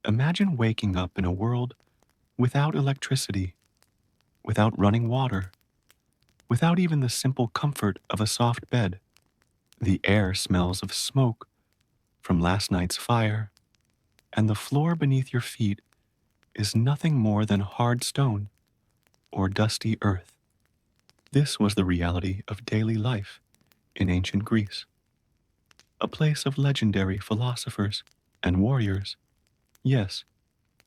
Imagine waking up in a world without electricity, without running water, without even the simple comfort of a soft bed. The air smells of smoke from last night's fire, and the floor beneath your feet is nothing more than hard stone or dusty earth. This was the reality of daily life in ancient Greece, a place of legendary philosophers and warriors, yes,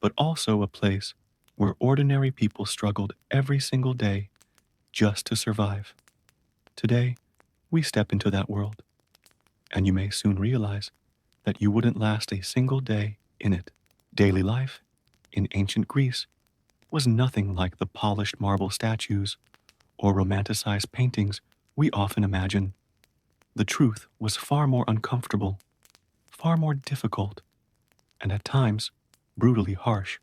but also a place where ordinary people struggled every single day just to survive. Today, we step into that world, and you may soon realize that you wouldn't last a single day in it. Daily life in ancient Greece was nothing like the polished marble statues or romanticized paintings we often imagine. The truth was far more uncomfortable, far more difficult, and at times brutally harsh.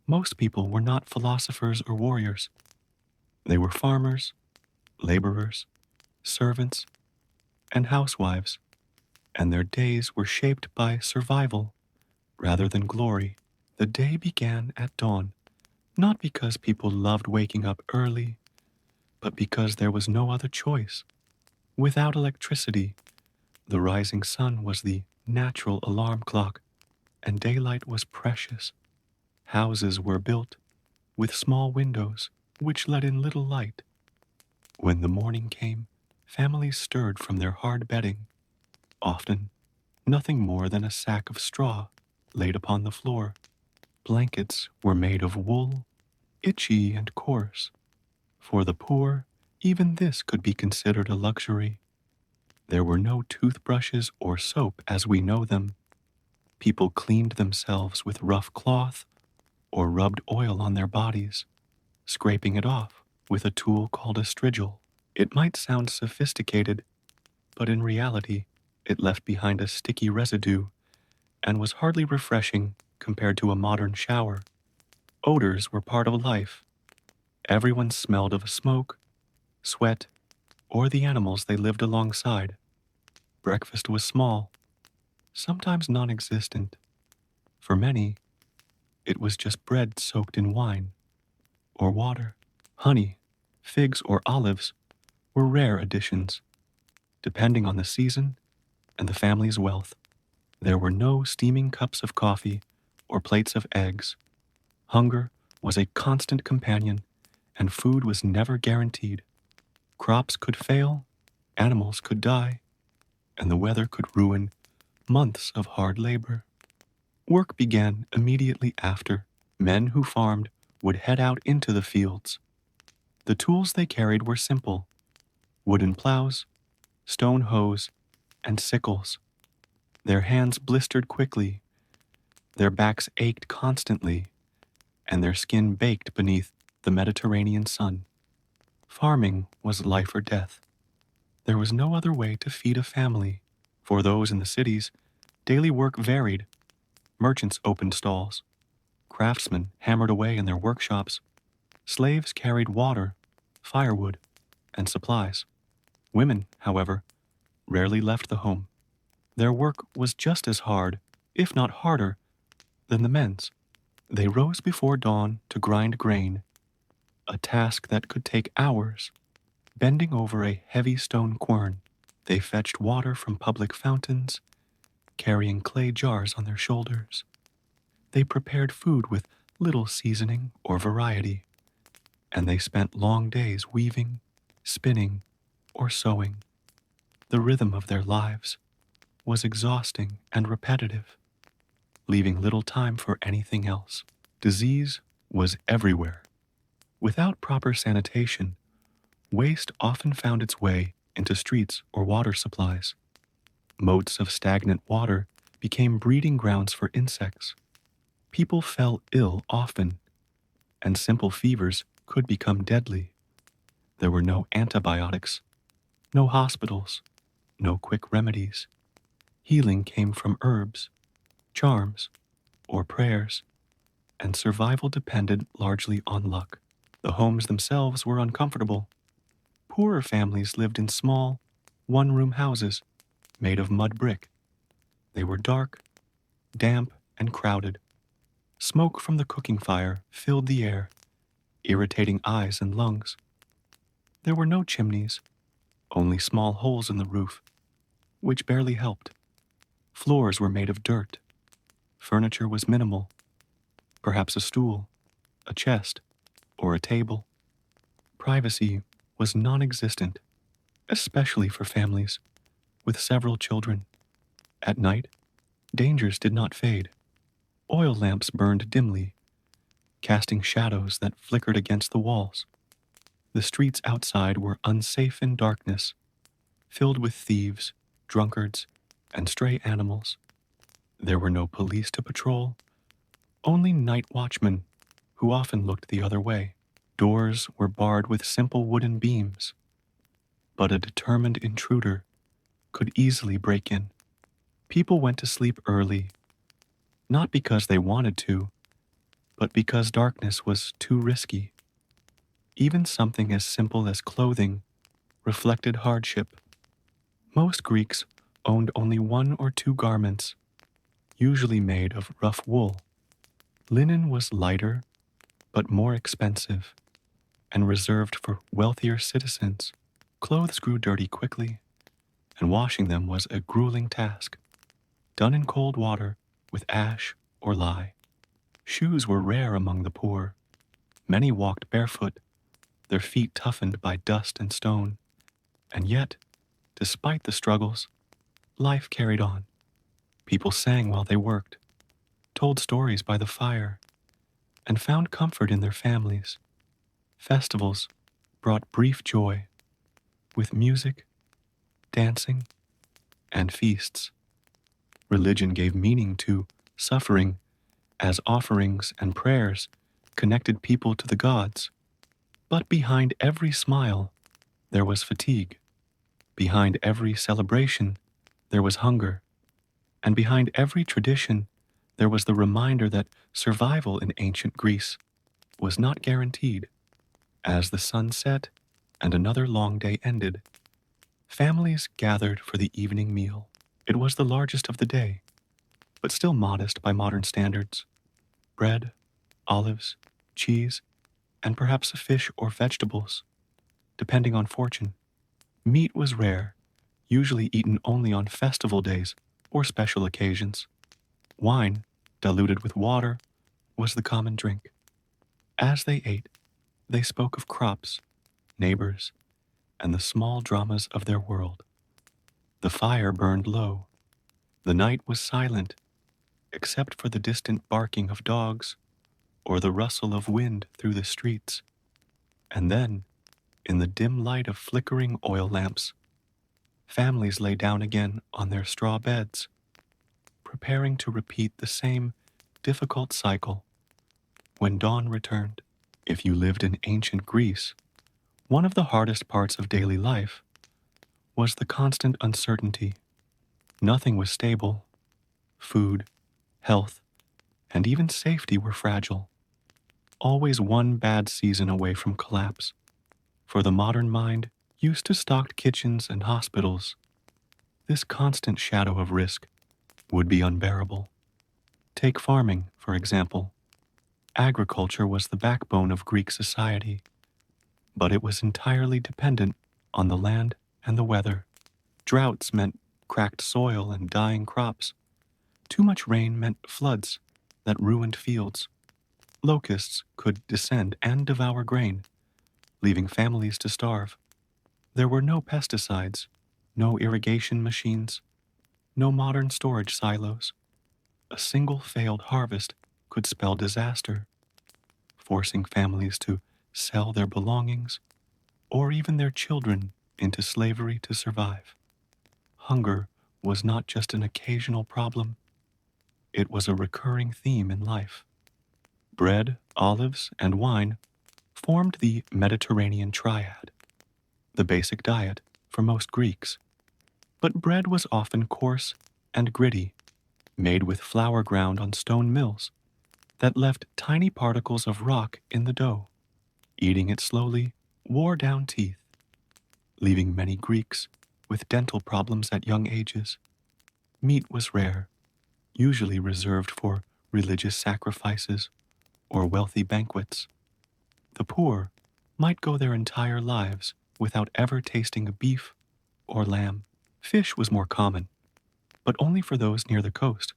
Most people were not philosophers or warriors. They were farmers, laborers, servants, and housewives, and their days were shaped by survival rather than glory. The day began at dawn, not because people loved waking up early, but because there was no other choice. Without electricity, the rising sun was the natural alarm clock, and daylight was precious. Houses were built with small windows which let in little light. When the morning came, families stirred from their hard bedding, often nothing more than a sack of straw laid upon the floor. Blankets were made of wool, itchy and coarse. For the poor, even this could be considered a luxury. There were no toothbrushes or soap as we know them. People cleaned themselves with rough cloth or rubbed oil on their bodies, scraping it off with a tool called a strigil. It might sound sophisticated, but in reality, it left behind a sticky residue and was hardly refreshing compared to a modern shower. Odors were part of life. Everyone smelled of smoke, sweat, or the animals they lived alongside. Breakfast was small, sometimes non-existent. For many, it was just bread soaked in wine or water. Honey, figs, or olives were rare additions, depending on the season and the family's wealth. There were no steaming cups of coffee or plates of eggs. Hunger was a constant companion, and food was never guaranteed. Crops could fail, animals could die, and the weather could ruin months of hard labor. Work began immediately after. Men who farmed would head out into the fields. The tools they carried were simple: wooden plows, stone hoes, and sickles. Their hands blistered quickly, their backs ached constantly, and their skin baked beneath the Mediterranean sun. Farming was life or death. There was no other way to feed a family. For those in the cities, daily work varied. Merchants opened stalls. Craftsmen hammered away in their workshops. Slaves carried water, firewood, and supplies. Women, however, rarely left the home. Their work was just as hard, if not harder, than the men's. They rose before dawn to grind grain, a task that could take hours. Bending over a heavy stone quern, they fetched water from public fountains, carrying clay jars on their shoulders. They prepared food with little seasoning or variety, and they spent long days weaving, spinning, or sewing. The rhythm of their lives was exhausting and repetitive, leaving little time for anything else. Disease was everywhere. Without proper sanitation, waste often found its way into streets or water supplies. Moats of stagnant water became breeding grounds for insects. People fell ill often, and simple fevers could become deadly. There were no antibiotics, no hospitals, no quick remedies. Healing came from herbs, charms, or prayers, and survival depended largely on luck. The homes themselves were uncomfortable. Poorer families lived in small, one-room houses made of mud brick. They were dark, damp, and crowded. Smoke from the cooking fire filled the air, irritating eyes and lungs. There were no chimneys, only small holes in the roof, which barely helped. Floors were made of dirt. Furniture was minimal, perhaps a stool, a chest, or a table. Privacy was non existent, especially for families with several children. At night, dangers did not fade. Oil lamps burned dimly, casting shadows that flickered against the walls. The streets outside were unsafe in darkness, filled with thieves, drunkards, and stray animals. There were no police to patrol, only night watchmen who often looked the other way. Doors were barred with simple wooden beams, but a determined intruder could easily break in. People went to sleep early, not because they wanted to, but because darkness was too risky. Even something as simple as clothing reflected hardship. Most Greeks owned only one or two garments, usually made of rough wool. Linen was lighter, but more expensive, and reserved for wealthier citizens. Clothes grew dirty quickly, and washing them was a grueling task, done in cold water with ash or lye. Shoes were rare among the poor. Many walked barefoot, their feet toughened by dust and stone. And yet, despite the struggles, life carried on. People sang while they worked, told stories by the fire, and found comfort in their families. Festivals brought brief joy, with music, dancing, and feasts. Religion gave meaning to suffering, as offerings and prayers connected people to the gods. But behind every smile, there was fatigue. Behind every celebration, there was hunger. And behind every tradition, there was the reminder that survival in ancient Greece was not guaranteed. As the sun set and another long day ended, families gathered for the evening meal. It was the largest of the day, but still modest by modern standards. Bread, olives, cheese, and perhaps a fish or vegetables, depending on fortune. Meat was rare, usually eaten only on festival days or special occasions. Wine, diluted with water, was the common drink. As they ate, they spoke of crops, neighbors, and the small dramas of their world. The fire burned low. The night was silent, except for the distant barking of dogs or the rustle of wind through the streets. And then, in the dim light of flickering oil lamps, families lay down again on their straw beds, preparing to repeat the same difficult cycle when dawn returned. If you lived in ancient Greece, one of the hardest parts of daily life was the constant uncertainty. Nothing was stable. Food, health, and even safety were fragile, always one bad season away from collapse. For the modern mind, used to stocked kitchens and hospitals, this constant shadow of risk would be unbearable. Take farming, for example. Agriculture was the backbone of Greek society, but it was entirely dependent on the land and the weather. Droughts meant cracked soil and dying crops. Too much rain meant floods that ruined fields. Locusts could descend and devour grain, leaving families to starve. There were no pesticides, no irrigation machines, no modern storage silos. A single failed harvest could spell disaster, forcing families to sell their belongings or even their children into slavery to survive. Hunger was not just an occasional problem, it was a recurring theme in life. Bread, olives, and wine formed the Mediterranean triad, the basic diet for most Greeks. But bread was often coarse and gritty, made with flour ground on stone mills that left tiny particles of rock in the dough. Eating it slowly wore down teeth, leaving many Greeks with dental problems at young ages. Meat was rare, usually reserved for religious sacrifices, or wealthy banquets. The poor might go their entire lives without ever tasting a beef or lamb. Fish was more common, but only for those near the coast.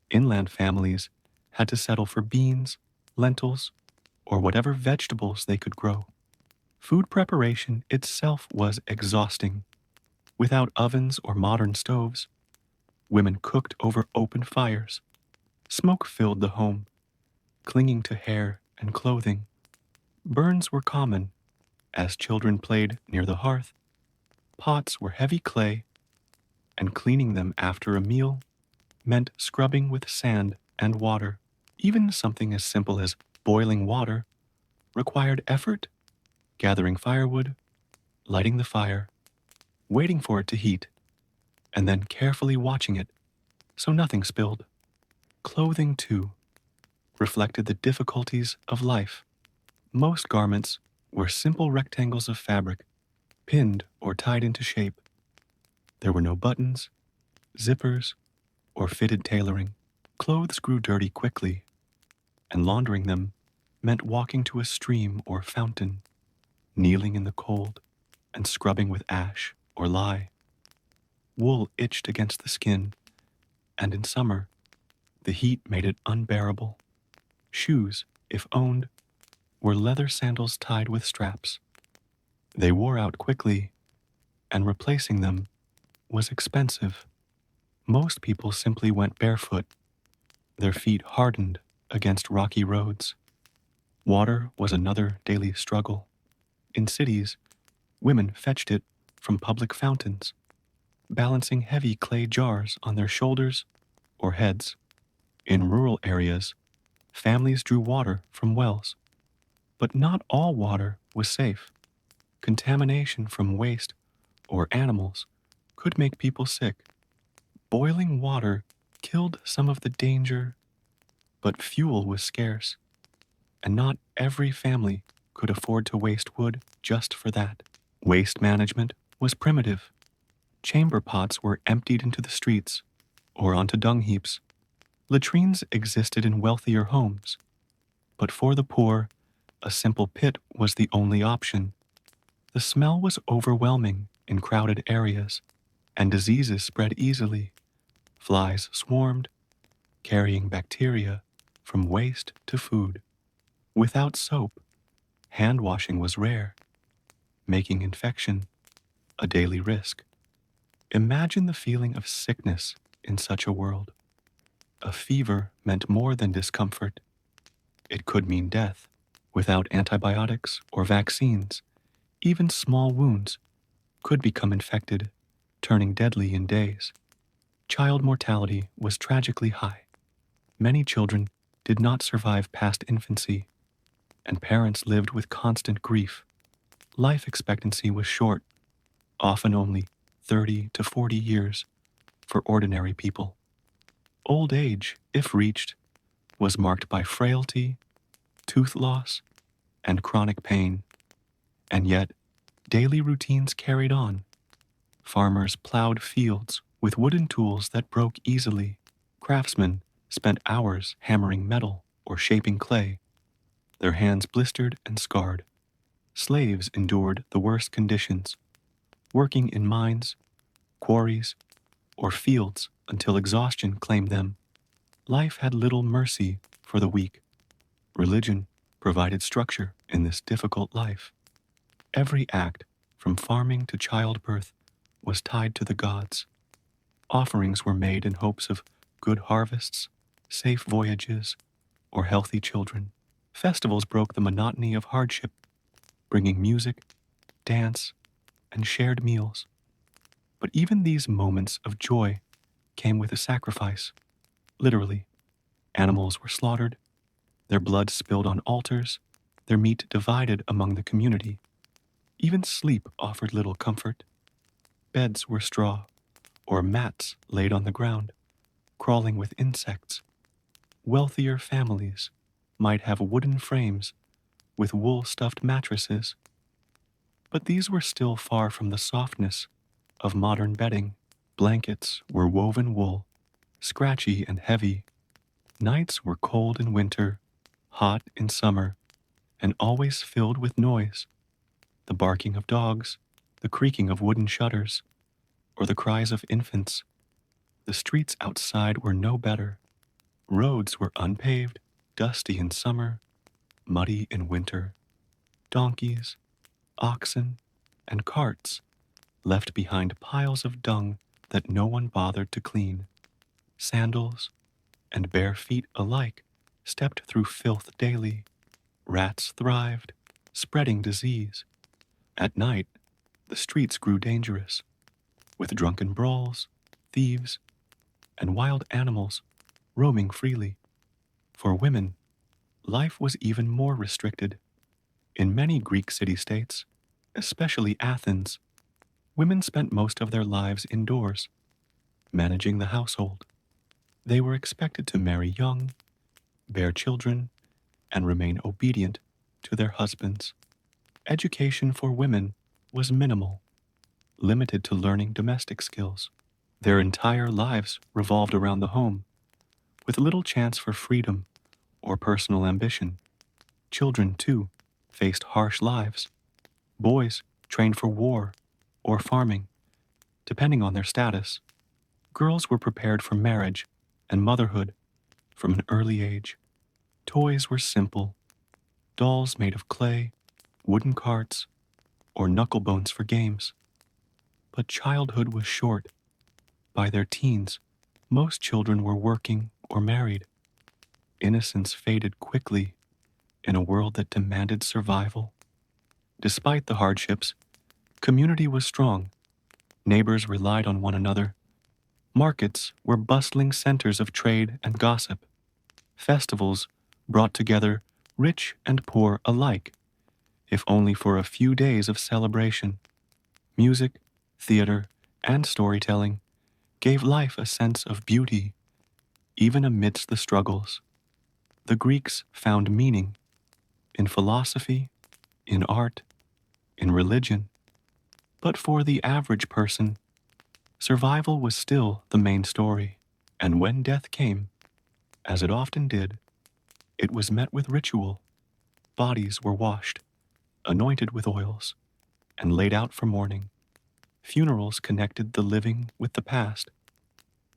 Inland families had to settle for beans, lentils, or whatever vegetables they could grow. Food preparation itself was exhausting. Without ovens or modern stoves, women cooked over open fires. Smoke filled the home, clinging to hair and clothing. Burns were common, as children played near the hearth. Pots were heavy clay, and cleaning them after a meal meant scrubbing with sand and water. Even something as simple as boiling water required effort, gathering firewood, lighting the fire, waiting for it to heat, and then carefully watching it so nothing spilled. Clothing, too, reflected the difficulties of life. Most garments were simple rectangles of fabric, pinned or tied into shape. There were no buttons, zippers, or fitted tailoring. Clothes grew dirty quickly, and laundering them meant walking to a stream or fountain, kneeling in the cold, and scrubbing with ash or lye. Wool itched against the skin, and in summer, the heat made it unbearable. Shoes, if owned, were leather sandals tied with straps. They wore out quickly, and replacing them was expensive. Most people simply went barefoot, their feet hardened against rocky roads. Water was another daily struggle. In cities, women fetched it from public fountains, balancing heavy clay jars on their shoulders or heads. In rural areas, families drew water from wells. But not all water was safe. Contamination from waste or animals could make people sick. Boiling water killed some of the danger, but fuel was scarce, and not every family could afford to waste wood just for that. Waste management was primitive. Chamber pots were emptied into the streets or onto dung heaps. Latrines existed in wealthier homes, but for the poor, a simple pit was the only option. The smell was overwhelming in crowded areas, and diseases spread easily. Flies swarmed, carrying bacteria from waste to food. Without soap, hand washing was rare, making infection a daily risk. Imagine the feeling of sickness in such a world. A fever meant more than discomfort. It could mean death. Without antibiotics or vaccines, even small wounds could become infected, turning deadly in days. Child mortality was tragically high. Many children did not survive past infancy, and parents lived with constant grief. Life expectancy was short, often only 30 to 40 years for ordinary people. Old age, if reached, was marked by frailty, tooth loss, and chronic pain. And yet, daily routines carried on. Farmers plowed fields with wooden tools that broke easily. Craftsmen spent hours hammering metal or shaping clay, their hands blistered and scarred. Slaves endured the worst conditions, working in mines, quarries, or fields until exhaustion claimed them. Life had little mercy for the weak. Religion provided structure in this difficult life. Every act, from farming to childbirth, was tied to the gods. Offerings were made in hopes of good harvests, safe voyages, or healthy children. Festivals broke the monotony of hardship, bringing music, dance, and shared meals. But even these moments of joy came with a sacrifice. Literally, animals were slaughtered, their blood spilled on altars, their meat divided among the community. Even sleep offered little comfort. Beds were straw, or mats laid on the ground, crawling with insects. Wealthier families might have wooden frames with wool-stuffed mattresses, but these were still far from the softness of modern bedding. Blankets were woven wool, scratchy and heavy, Nights were cold in winter, hot in summer, and always filled with noise: the barking of dogs, the creaking of wooden shutters, or the cries of infants. The streets outside were no better. Roads were unpaved, dusty in summer, muddy in winter. Donkeys, oxen, and carts left behind piles of dung that no one bothered to clean. Sandals and bare feet alike stepped through filth daily. Rats thrived, spreading disease. At night, the streets grew dangerous, with drunken brawls, thieves, and wild animals roaming freely. For women, life was even more restricted. In many Greek city-states, especially Athens, women spent most of their lives indoors, managing the household. They were expected to marry young, bear children, and remain obedient to their husbands. Education for women was minimal, limited to learning domestic skills. Their entire lives revolved around the home, with little chance for freedom or personal ambition. Children, too, faced harsh lives. Boys trained for war or farming, depending on their status. Girls were prepared for marriage and motherhood from an early age. Toys were simple: dolls made of clay, wooden carts, or knuckle bones for games. But childhood was short. By their teens, most children were working or married. Innocence faded quickly in a world that demanded survival. Despite the hardships, community was strong. Neighbors relied on one another. Markets were bustling centers of trade and gossip. Festivals brought together rich and poor alike, if only for a few days of celebration. Music, theater, and storytelling gave life a sense of beauty, even amidst the struggles. The Greeks found meaning in philosophy, in art, in religion. But for the average person, survival was still the main story. And when death came, as it often did, it was met with ritual. Bodies were washed, anointed with oils, and laid out for mourning. Funerals connected the living with the past,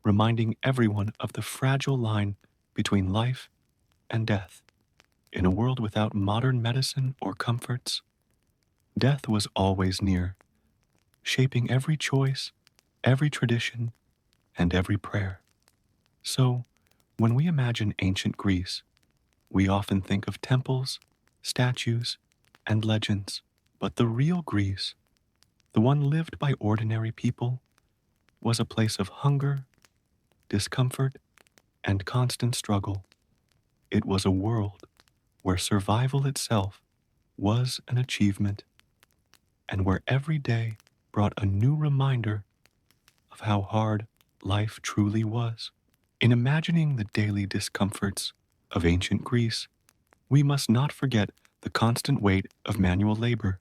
reminding everyone of the fragile line between life and death. In a world without modern medicine or comforts, death was always near, shaping every choice, every tradition, and every prayer. So, when we imagine ancient Greece, we often think of temples, statues, and legends. But the real Greece, the one lived by ordinary people, was a place of hunger, discomfort, and constant struggle. It was a world where survival itself was an achievement, and where every day brought a new reminder of how hard life truly was. In imagining the daily discomforts of ancient Greece, we must not forget the constant weight of manual labor.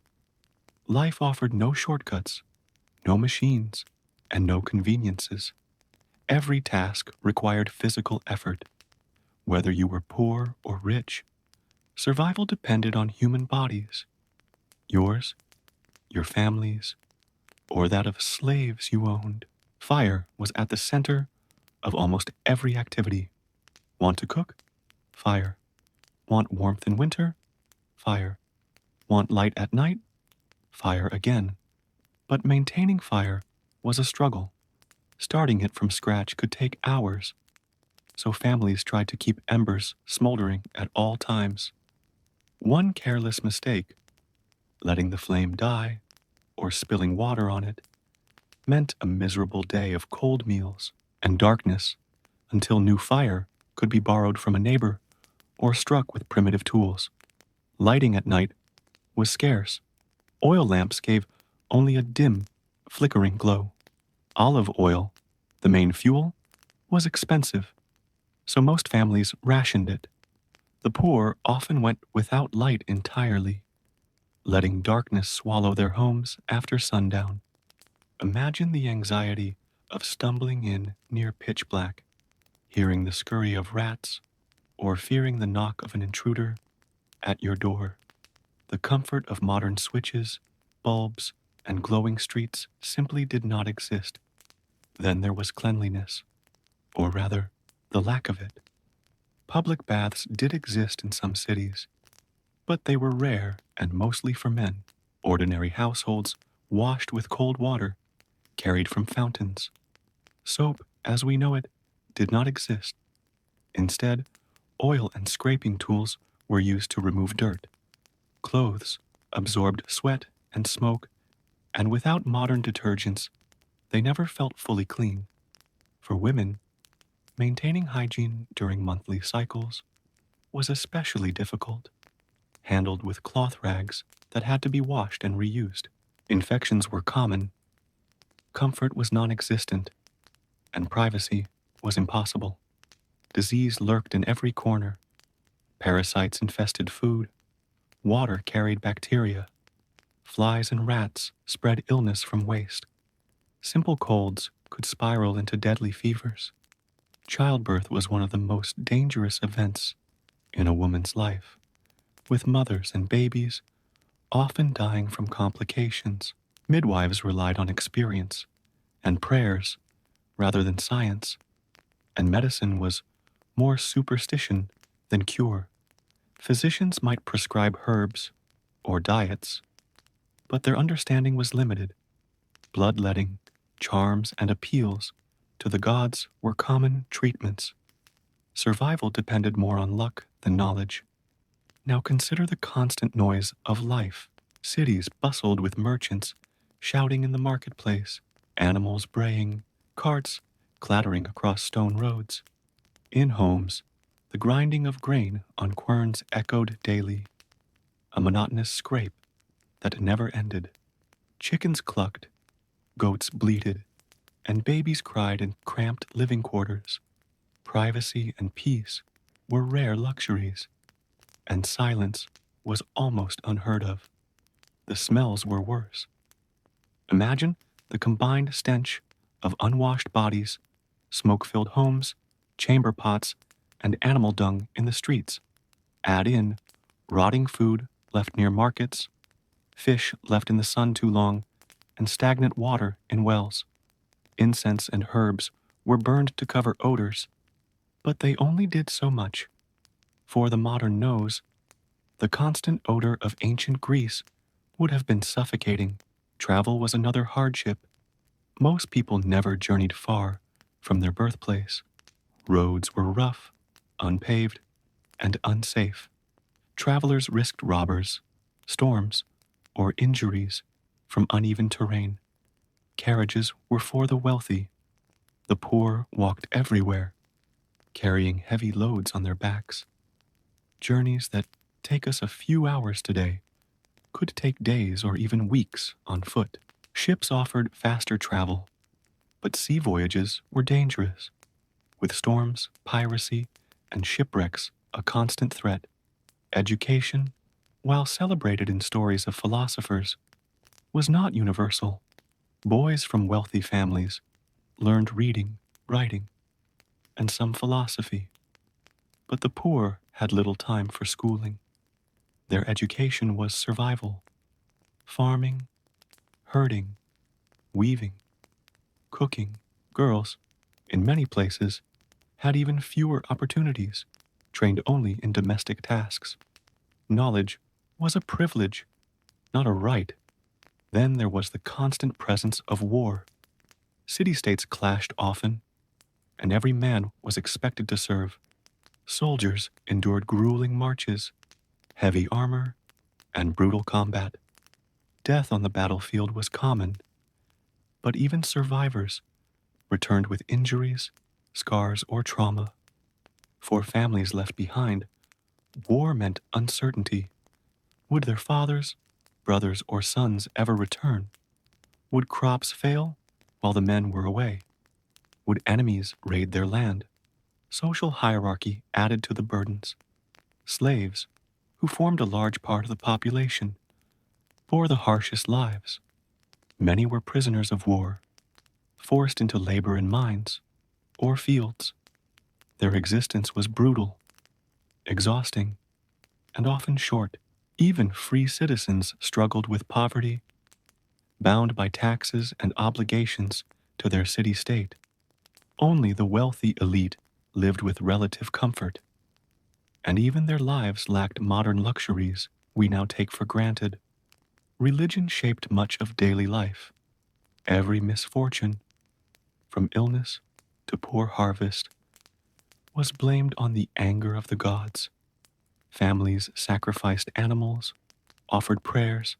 Life offered no shortcuts, no machines, and no conveniences. Every task required physical effort. Whether you were poor or rich, survival depended on human bodies. Yours, your family's, or that of slaves you owned. Fire was at the center of almost every activity. Want to cook? Fire. Want warmth in winter? Fire. Want light at night? Fire again. But maintaining fire was a struggle. Starting it from scratch could take hours, so families tried to keep embers smoldering at all times. One careless mistake, letting the flame die or spilling water on it, meant a miserable day of cold meals and darkness until new fire could be borrowed from a neighbor or struck with primitive tools. Lighting at night was scarce. Oil lamps gave only a dim, flickering glow. Olive oil, the main fuel, was expensive, so most families rationed it. The poor often went without light entirely, letting darkness swallow their homes after sundown. Imagine the anxiety of stumbling in near pitch black, hearing the scurry of rats, or fearing the knock of an intruder at your door. The comfort of modern switches, bulbs, and glowing streets simply did not exist. Then there was cleanliness, or rather, the lack of it. Public baths did exist in some cities, but they were rare and mostly for men. Ordinary households washed with cold water, carried from fountains. Soap, as we know it, did not exist. Instead, oil and scraping tools were used to remove dirt. Clothes absorbed sweat and smoke, and without modern detergents, they never felt fully clean. For women, maintaining hygiene during monthly cycles was especially difficult, handled with cloth rags that had to be washed and reused. Infections were common, comfort was non existent, and privacy was impossible. Disease lurked in every corner. Parasites infested food, water carried bacteria, flies and rats spread illness from waste. Simple colds could spiral into deadly fevers. Childbirth was one of the most dangerous events in a woman's life, with mothers and babies often dying from complications. Midwives relied on experience and prayers rather than science, and medicine was more superstition than cure. Physicians might prescribe herbs or diets, but their understanding was limited. Bloodletting, charms, and appeals to the gods were common treatments. Survival depended more on luck than knowledge. Now consider the constant noise of life. Cities bustled with merchants shouting in the marketplace, animals braying, carts clattering across stone roads. In homes, the grinding of grain on querns echoed daily, a monotonous scrape that never ended. Chickens clucked, goats bleated, and babies cried in cramped living quarters. Privacy and peace were rare luxuries, and silence was almost unheard of. The smells were worse. Imagine the combined stench of unwashed bodies, smoke-filled homes, chamber pots, and animal dung in the streets. Add in rotting food left near markets, fish left in the sun too long, and stagnant water in wells. Incense and herbs were burned to cover odors, but they only did so much. For the modern nose, the constant odor of ancient Greece would have been suffocating. Travel was another hardship. Most people never journeyed far from their birthplace. Roads were rough, unpaved, and unsafe. Travelers risked robbers, storms, or injuries from uneven terrain. Carriages were for the wealthy. The poor walked everywhere, carrying heavy loads on their backs. Journeys that take us a few hours today could take days or even weeks on foot. Ships offered faster travel, but sea voyages were dangerous, with storms, piracy, and shipwrecks a constant threat. Education, while celebrated in stories of philosophers, was not universal. Boys from wealthy families learned reading, writing, and some philosophy, but the poor had little time for schooling. Their education was survival, farming, herding, weaving, cooking. Girls, in many places, had even fewer opportunities, trained only in domestic tasks. Knowledge was a privilege, not a right. Then there was the constant presence of war. City-states clashed often, and every man was expected to serve. Soldiers endured grueling marches, heavy armor, and brutal combat. Death on the battlefield was common, but even survivors returned with injuries, scars, or trauma. For families left behind, war meant uncertainty. Would their fathers, brothers, or sons ever return? Would crops fail while the men were away? Would enemies raid their land? Social hierarchy added to the burdens. Slaves, who formed a large part of the population, bore the harshest lives. Many were prisoners of war, forced into labor in mines or fields. Their existence was brutal, exhausting, and often short. Even free citizens struggled with poverty, bound by taxes and obligations to their city-state. Only the wealthy elite lived with relative comfort, and even their lives lacked modern luxuries we now take for granted. Religion shaped much of daily life. Every misfortune, from illness to poor harvest, was blamed on the anger of the gods. Families sacrificed animals, offered prayers,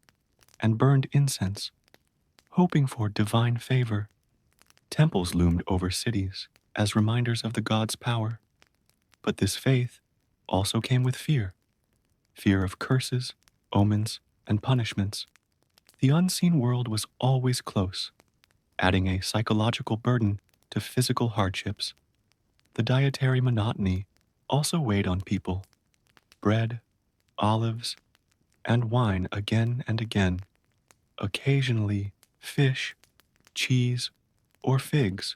and burned incense, hoping for divine favor. Temples loomed over cities as reminders of the gods' power. But this faith also came with fear of curses, omens, and punishments. The unseen world was always close, adding a psychological burden to physical hardships. The dietary monotony also weighed on people. Bread, olives, and wine again and again, occasionally fish, cheese, or figs.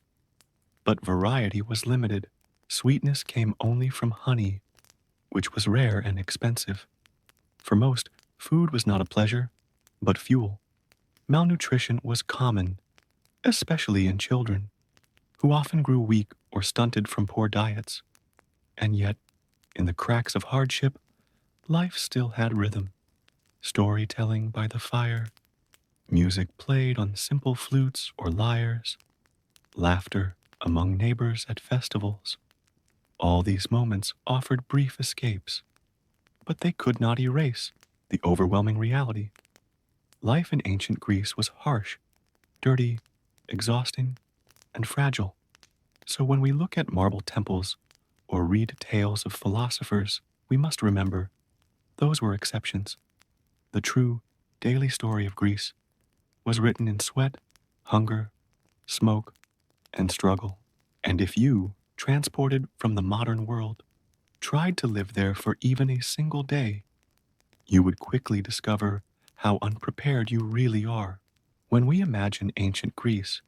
But variety was limited. Sweetness came only from honey, which was rare and expensive. For most, food was not a pleasure, but fuel. Malnutrition was common, especially in children, who often grew weak or stunted from poor diets. And yet, in the cracks of hardship, life still had rhythm. Storytelling by the fire, music played on simple flutes or lyres, laughter among neighbors at festivals. All these moments offered brief escapes, but they could not erase the overwhelming reality. Life in ancient Greece was harsh, dirty, exhausting, and fragile. So when we look at marble temples or read tales of philosophers, we must remember those were exceptions. The true, daily story of Greece was written in sweat, hunger, smoke, and struggle. And if you, transported from the modern world, tried to live there for even a single day, you would quickly discover how unprepared you really are. When we imagine ancient Greece,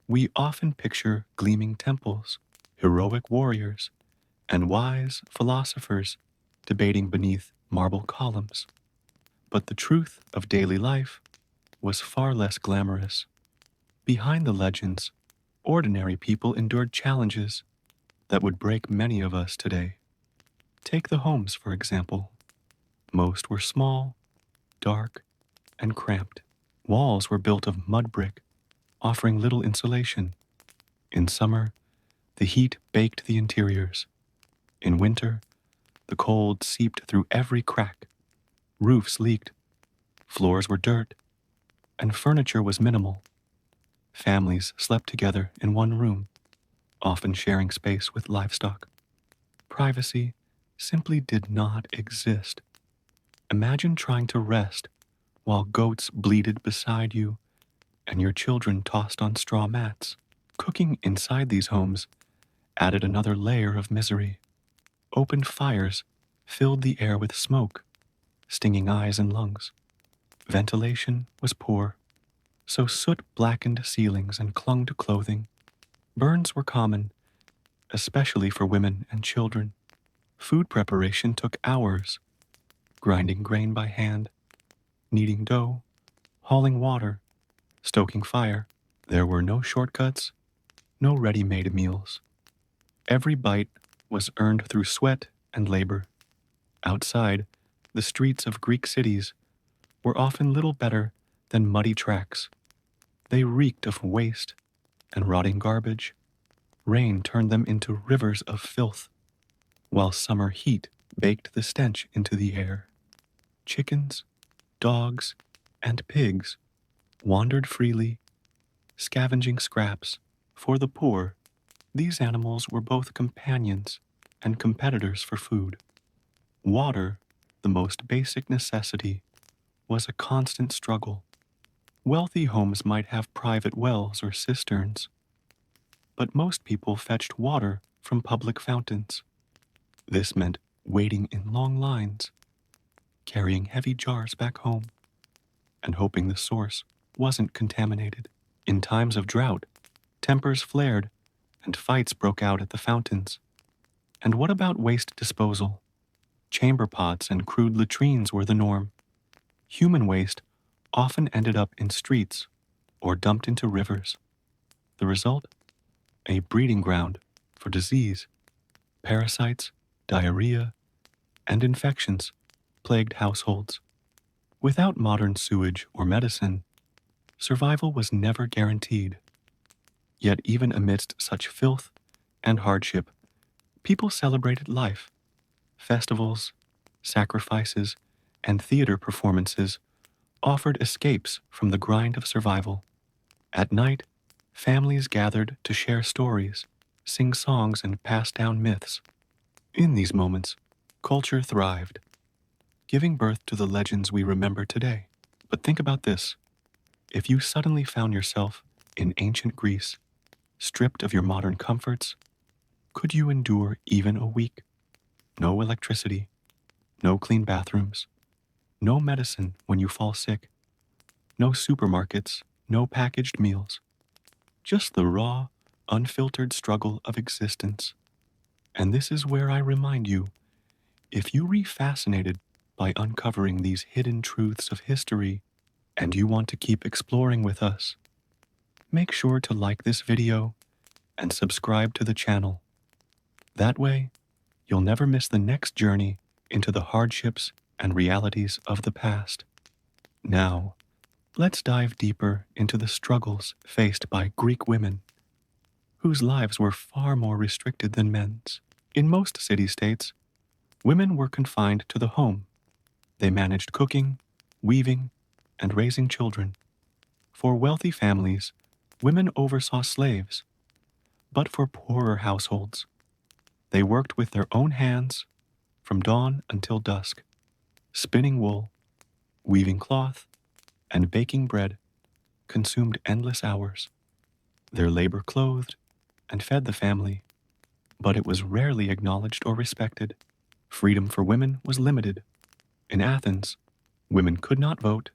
we often picture gleaming temples, heroic warriors, and wise philosophers debating beneath marble columns. But the truth of daily life was far less glamorous. Behind the legends, ordinary people endured challenges that would break many of us today. Take the homes, for example. Most were small, dark, and cramped. Walls were built of mud brick, offering little insulation. In summer, the heat baked the interiors. In winter, the cold seeped through every crack. Roofs leaked, floors were dirt, and furniture was minimal. Families slept together in one room, often sharing space with livestock. Privacy simply did not exist. Imagine trying to rest while goats bleated beside you and your children tossed on straw mats. Cooking inside these homes added another layer of misery. Open fires filled the air with smoke, stinging eyes and lungs. Ventilation was poor, so soot blackened ceilings and clung to clothing. Burns were common, especially for women and children. Food preparation took hours, grinding grain by hand, kneading dough, hauling water, stoking fire. There were no shortcuts, no ready-made meals. Every bite was earned through sweat and labor. Outside, the streets of Greek cities were often little better than muddy tracks. They reeked of waste and rotting garbage. Rain turned them into rivers of filth, while summer heat baked the stench into the air. Chickens, dogs, and pigs wandered freely, scavenging scraps. For the poor, these animals were both companions and competitors for food. Water, the most basic necessity, was a constant struggle. Wealthy homes might have private wells or cisterns, but most people fetched water from public fountains. This meant waiting in long lines, carrying heavy jars back home, and hoping the source wasn't contaminated. In times of drought, tempers flared and fights broke out at the fountains. And what about waste disposal? Chamber pots and crude latrines were the norm. Human waste often ended up in streets or dumped into rivers. The result? A breeding ground for disease. Parasites, diarrhea, and infections plagued households. Without modern sewage or medicine, survival was never guaranteed. Yet even amidst such filth and hardship, people celebrated life. Festivals, sacrifices, and theater performances offered escapes from the grind of survival. At night, families gathered to share stories, sing songs, and pass down myths. In these moments, culture thrived, giving birth to the legends we remember today. But think about this. If you suddenly found yourself in ancient Greece, stripped of your modern comforts, could you endure even a week? No electricity, no clean bathrooms, no medicine when you fall sick, no supermarkets, no packaged meals, just the raw, unfiltered struggle of existence. And this is where I remind you, if you re-fascinated by uncovering these hidden truths of history and you want to keep exploring with us, make sure to like this video and subscribe to the channel. That way, you'll never miss the next journey into the hardships and realities of the past. Now, let's dive deeper into the struggles faced by Greek women, whose lives were far more restricted than men's. In most city-states, women were confined to the home. They managed cooking, weaving, and raising children. For wealthy families, women oversaw slaves. But for poorer households, they worked with their own hands from dawn until dusk, spinning wool, weaving cloth, and baking bread consumed endless hours. Their labor clothed and fed the family, but it was rarely acknowledged or respected. Freedom for women was limited. In Athens, women could not vote,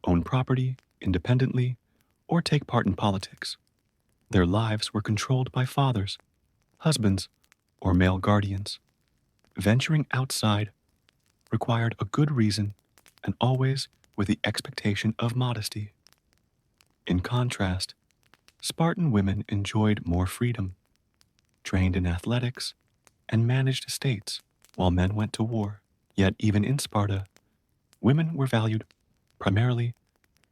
own property independently, or take part in politics. Their lives were controlled by fathers, husbands, or male guardians. Venturing outside required a good reason and always with the expectation of modesty. In contrast, Spartan women enjoyed more freedom, trained in athletics, and managed estates while men went to war. Yet even in Sparta, women were valued primarily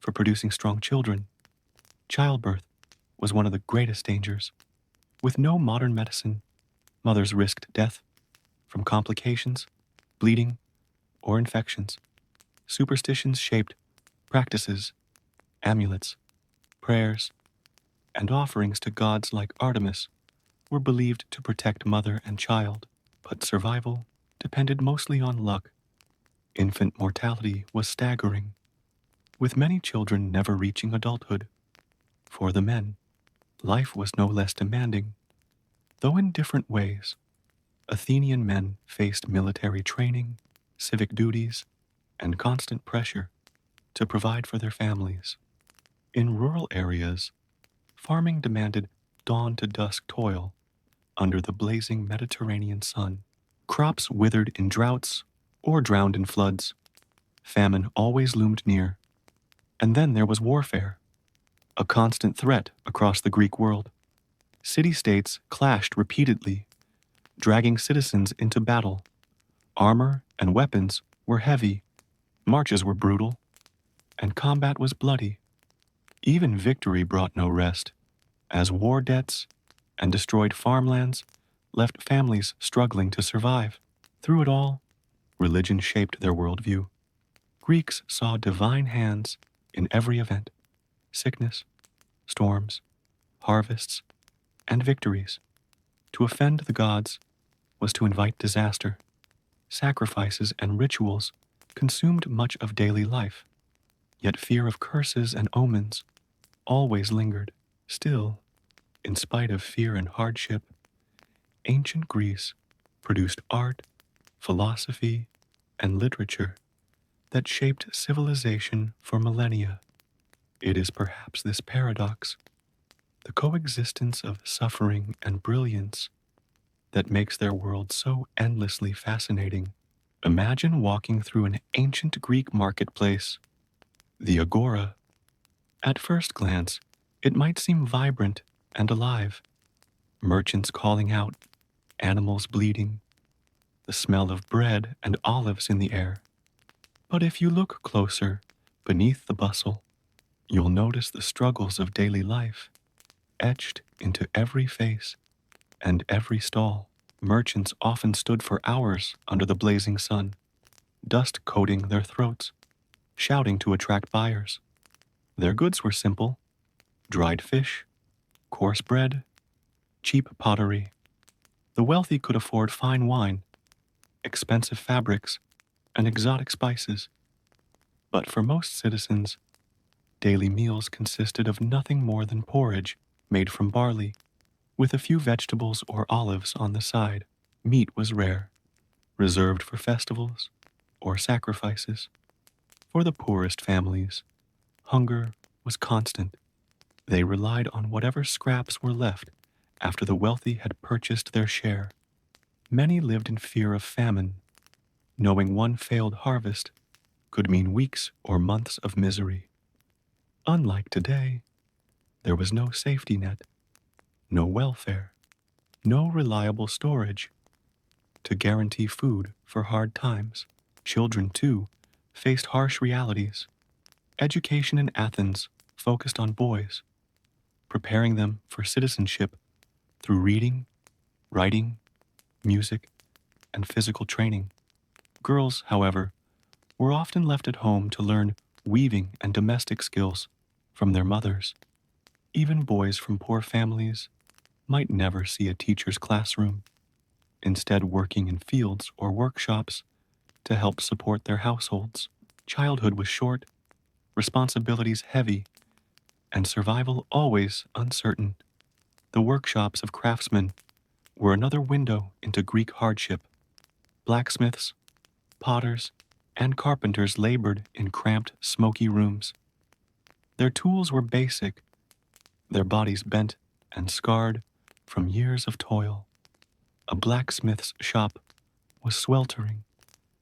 for producing strong children. Childbirth was one of the greatest dangers. With no modern medicine, mothers risked death from complications, bleeding, or infections. Superstitions shaped practices, amulets, prayers, and offerings to gods like Artemis were believed to protect mother and child, but survival depended mostly on luck. Infant mortality was staggering, with many children never reaching adulthood. For the men, life was no less demanding, though in different ways. Athenian men faced military training, civic duties, and constant pressure to provide for their families. In rural areas, farming demanded dawn to dusk toil under the blazing Mediterranean sun. Crops withered in droughts or drowned in floods. Famine always loomed near. And then there was warfare, a constant threat across the Greek world. City-states clashed repeatedly, dragging citizens into battle. Armor and weapons were heavy, marches were brutal, and combat was bloody. Even victory brought no rest, as war debts and destroyed farmlands left families struggling to survive. Through it all, religion shaped their worldview. Greeks saw divine hands in every event: sickness, storms, harvests, and victories. To offend the gods was to invite disaster. Sacrifices and rituals consumed much of daily life, yet fear of curses and omens always lingered. Still, in spite of fear and hardship, ancient Greece produced art, philosophy, and literature that shaped civilization for millennia. It is perhaps this paradox, the coexistence of suffering and brilliance, that makes their world so endlessly fascinating. Imagine walking through an ancient Greek marketplace, the Agora. At first glance, it might seem vibrant and alive. Merchants calling out, animals bleating, the smell of bread and olives in the air. But if you look closer, beneath the bustle, you'll notice the struggles of daily life etched into every face and every stall. Merchants often stood for hours under the blazing sun, dust coating their throats, shouting to attract buyers. Their goods were simple: dried fish, coarse bread, cheap pottery. The wealthy could afford fine wine, expensive fabrics, and exotic spices. But for most citizens, daily meals consisted of nothing more than porridge made from barley, with a few vegetables or olives on the side. Meat was rare, reserved for festivals or sacrifices. For the poorest families, hunger was constant. They relied on whatever scraps were left after the wealthy had purchased their share. Many lived in fear of famine, knowing one failed harvest could mean weeks or months of misery. Unlike today, there was no safety net, no welfare, no reliable storage to guarantee food for hard times. Children, too, faced harsh realities. Education in Athens focused on boys, preparing them for citizenship through reading, writing, music, and physical training. Girls, however, were often left at home to learn weaving and domestic skills from their mothers. Even boys from poor families might never see a teacher's classroom, instead working in fields or workshops to help support their households. Childhood was short, responsibilities heavy, and survival always uncertain. The workshops of craftsmen were another window into Greek hardship. Blacksmiths, potters, and carpenters labored in cramped, smoky rooms. Their tools were basic, their bodies bent and scarred from years of toil. A blacksmith's shop was sweltering,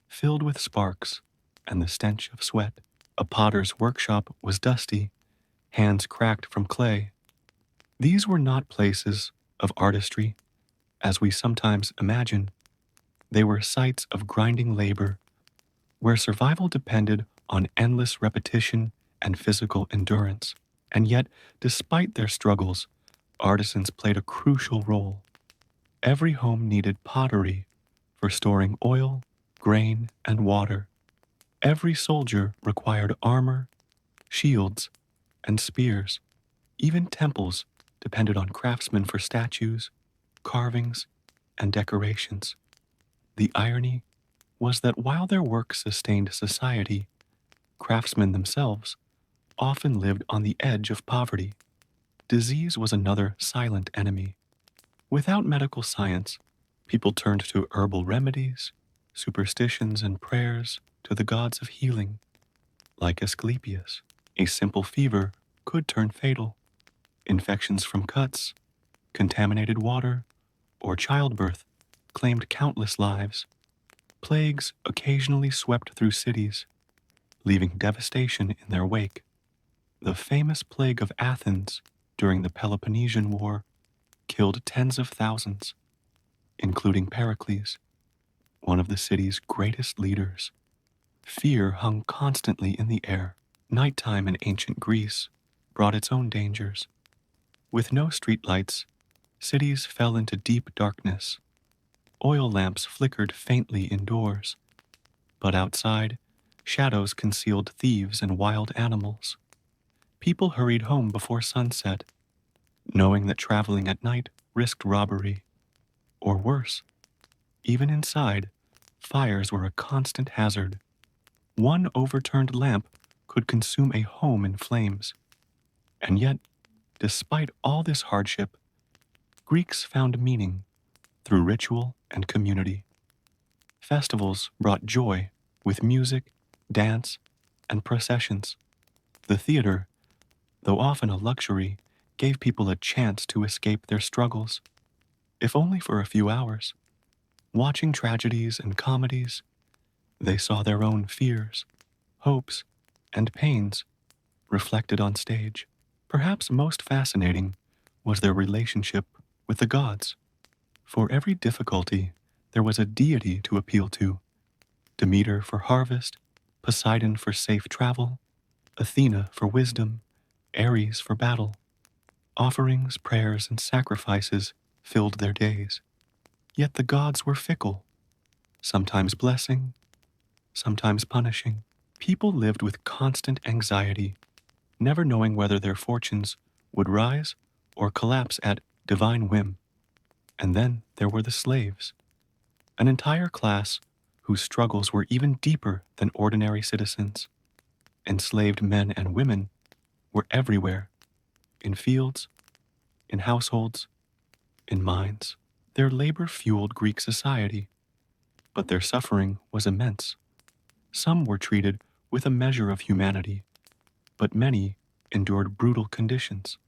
filled with sparks and the stench of sweat. A potter's workshop was dusty, hands cracked from clay. These were not places of artistry, as we sometimes imagine. They were sites of grinding labor, where survival depended on endless repetition and physical endurance. And yet, despite their struggles, artisans played a crucial role. Every home needed pottery for storing oil, grain, and water. Every soldier required armor, shields, and spears. Even temples depended on craftsmen for statues, carvings, and decorations. The irony was that while their work sustained society, craftsmen themselves often lived on the edge of poverty. Disease was another silent enemy. Without medical science, people turned to herbal remedies, superstitions, and prayers to the gods of healing. Like Asclepius, a simple fever could turn fatal. Infections from cuts, contaminated water, or childbirth claimed countless lives. Plagues occasionally swept through cities, leaving devastation in their wake. The famous plague of Athens during the Peloponnesian War killed tens of thousands, including Pericles, one of the city's greatest leaders. Fear hung constantly in the air. Nighttime in ancient Greece brought its own dangers. With no streetlights, cities fell into deep darkness. Oil lamps flickered faintly indoors, but outside, shadows concealed thieves and wild animals. People hurried home before sunset, knowing that traveling at night risked robbery. Or worse, even inside, fires were a constant hazard. One overturned lamp could consume a home in flames. And yet, despite all this hardship, Greeks found meaning through ritual and community. Festivals brought joy with music, dance, and processions. The theater, though often a luxury, gave people a chance to escape their struggles. if only for a few hours. Watching tragedies and comedies, they saw their own fears, hopes, and pains reflected on stage. Perhaps most fascinating was their relationship with the gods. For every difficulty, there was a deity to appeal to: Demeter for harvest, Poseidon for safe travel, Athena for wisdom, Ares for battle. Offerings, prayers, and sacrifices filled their days. Yet the gods were fickle, sometimes blessing, sometimes punishing. People lived with constant anxiety, never knowing whether their fortunes would rise or collapse at divine whim. And then there were the slaves, an entire class whose struggles were even deeper than ordinary citizens. Enslaved men and women were everywhere, in fields, in households, in mines. Their labor fueled Greek society, but their suffering was immense. Some were treated with a measure of humanity, but many endured brutal conditions.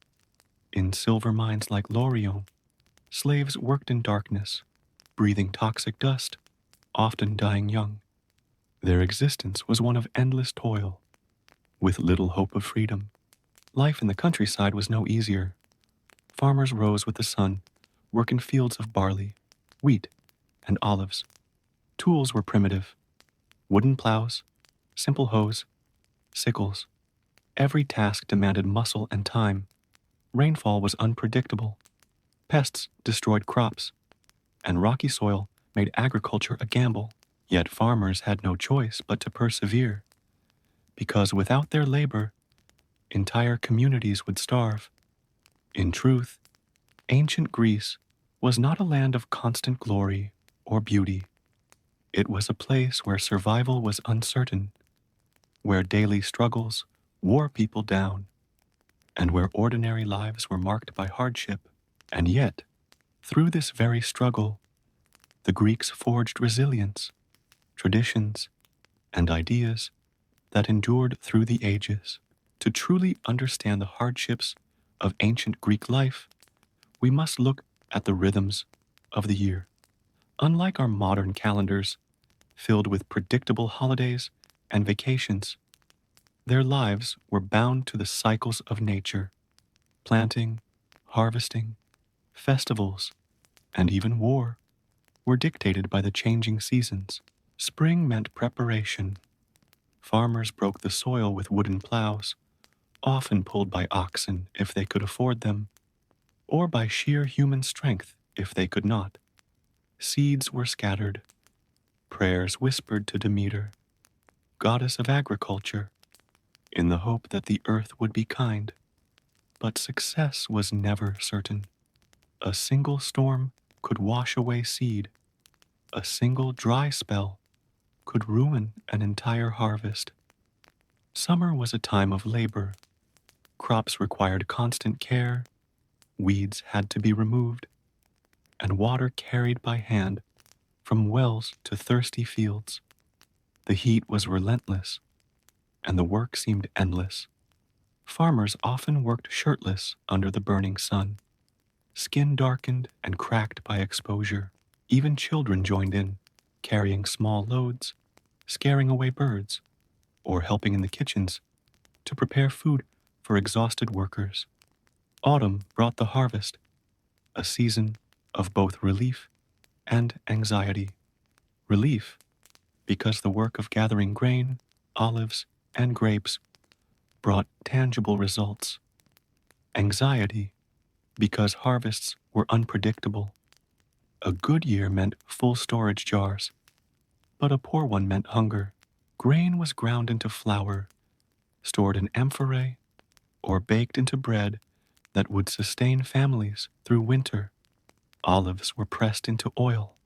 In silver mines like Lorion, slaves worked in darkness, breathing toxic dust, often dying young. Their existence was one of endless toil, with little hope of freedom. Life in the countryside was no easier. Farmers rose with the sun, work in fields of barley, wheat, and olives. Tools were primitive: wooden plows, simple hoes, sickles. Every task demanded muscle and time. Rainfall was unpredictable. Pests destroyed crops, and rocky soil made agriculture a gamble. Yet farmers had no choice but to persevere, because without their labor, entire communities would starve. In truth, ancient Greece was not a land of constant glory or beauty. It was a place where survival was uncertain, where daily struggles wore people down, and where ordinary lives were marked by hardship. And yet, through this very struggle, the Greeks forged resilience, traditions, and ideas that endured through the ages. To truly understand the hardships of ancient Greek life, we must look at the rhythms of the year. Unlike our modern calendars, filled with predictable holidays and vacations, their lives were bound to the cycles of nature. Planting, harvesting, festivals, and even war were dictated by the changing seasons. Spring meant preparation. Farmers broke the soil with wooden plows, often pulled by oxen if they could afford them, or by sheer human strength if they could not. Seeds were scattered, prayers whispered to Demeter, goddess of agriculture, in the hope that the earth would be kind. But success was never certain. A single storm could wash away seed. A single dry spell could ruin an entire harvest. Summer was a time of labor. Crops required constant care, weeds had to be removed, and water carried by hand from wells to thirsty fields. The heat was relentless, and the work seemed endless. Farmers often worked shirtless under the burning sun, skin darkened and cracked by exposure. Even children joined in, carrying small loads, scaring away birds, or helping in the kitchens to prepare food for exhausted workers. Autumn brought the harvest, a season of both relief and anxiety. Relief, because the work of gathering grain, olives, and grapes brought tangible results. Anxiety, because harvests were unpredictable. A good year meant full storage jars, but a poor one meant hunger. Grain was ground into flour, stored in amphorae, or baked into bread that would sustain families through winter. Olives were pressed into oil,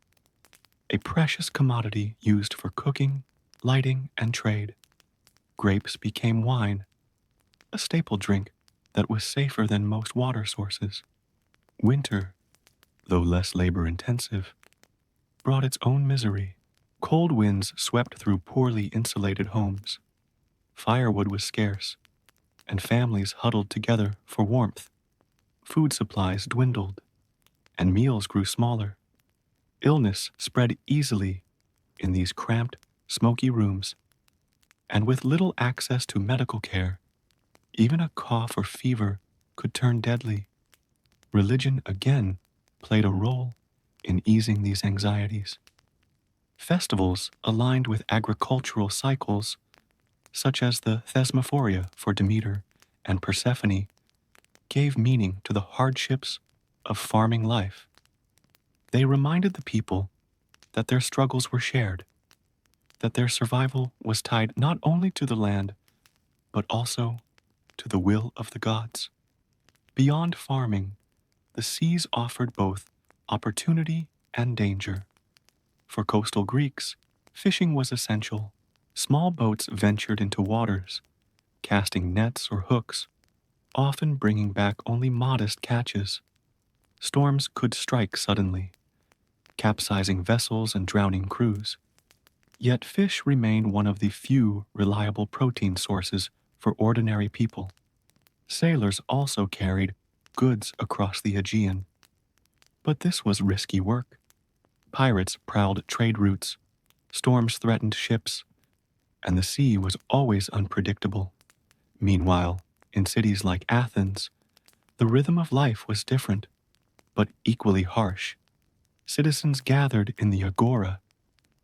a precious commodity used for cooking, lighting, and trade. Grapes became wine, a staple drink that was safer than most water sources. Winter, though less labor-intensive, brought its own misery. Cold winds swept through poorly insulated homes. Firewood was scarce, and families huddled together for warmth. Food supplies dwindled, and meals grew smaller. Illness spread easily in these cramped, smoky rooms, and with little access to medical care, even a cough or fever could turn deadly. Religion again played a role in easing these anxieties. Festivals aligned with agricultural cycles, such as the Thesmophoria for Demeter and Persephone, gave meaning to the hardships of farming life. They reminded the people that their struggles were shared, that their survival was tied not only to the land, but also to the will of the gods. Beyond farming, the seas offered both opportunity and danger. For coastal Greeks, fishing was essential. Small boats ventured into waters, casting nets or hooks, often bringing back only modest catches. Storms could strike suddenly, capsizing vessels and drowning crews. Yet fish remained one of the few reliable protein sources for ordinary people. Sailors also carried goods across the Aegean, but this was risky work. Pirates prowled trade routes, storms threatened ships, and the sea was always unpredictable. Meanwhile, in cities like Athens, the rhythm of life was different, but equally harsh. Citizens gathered in the agora,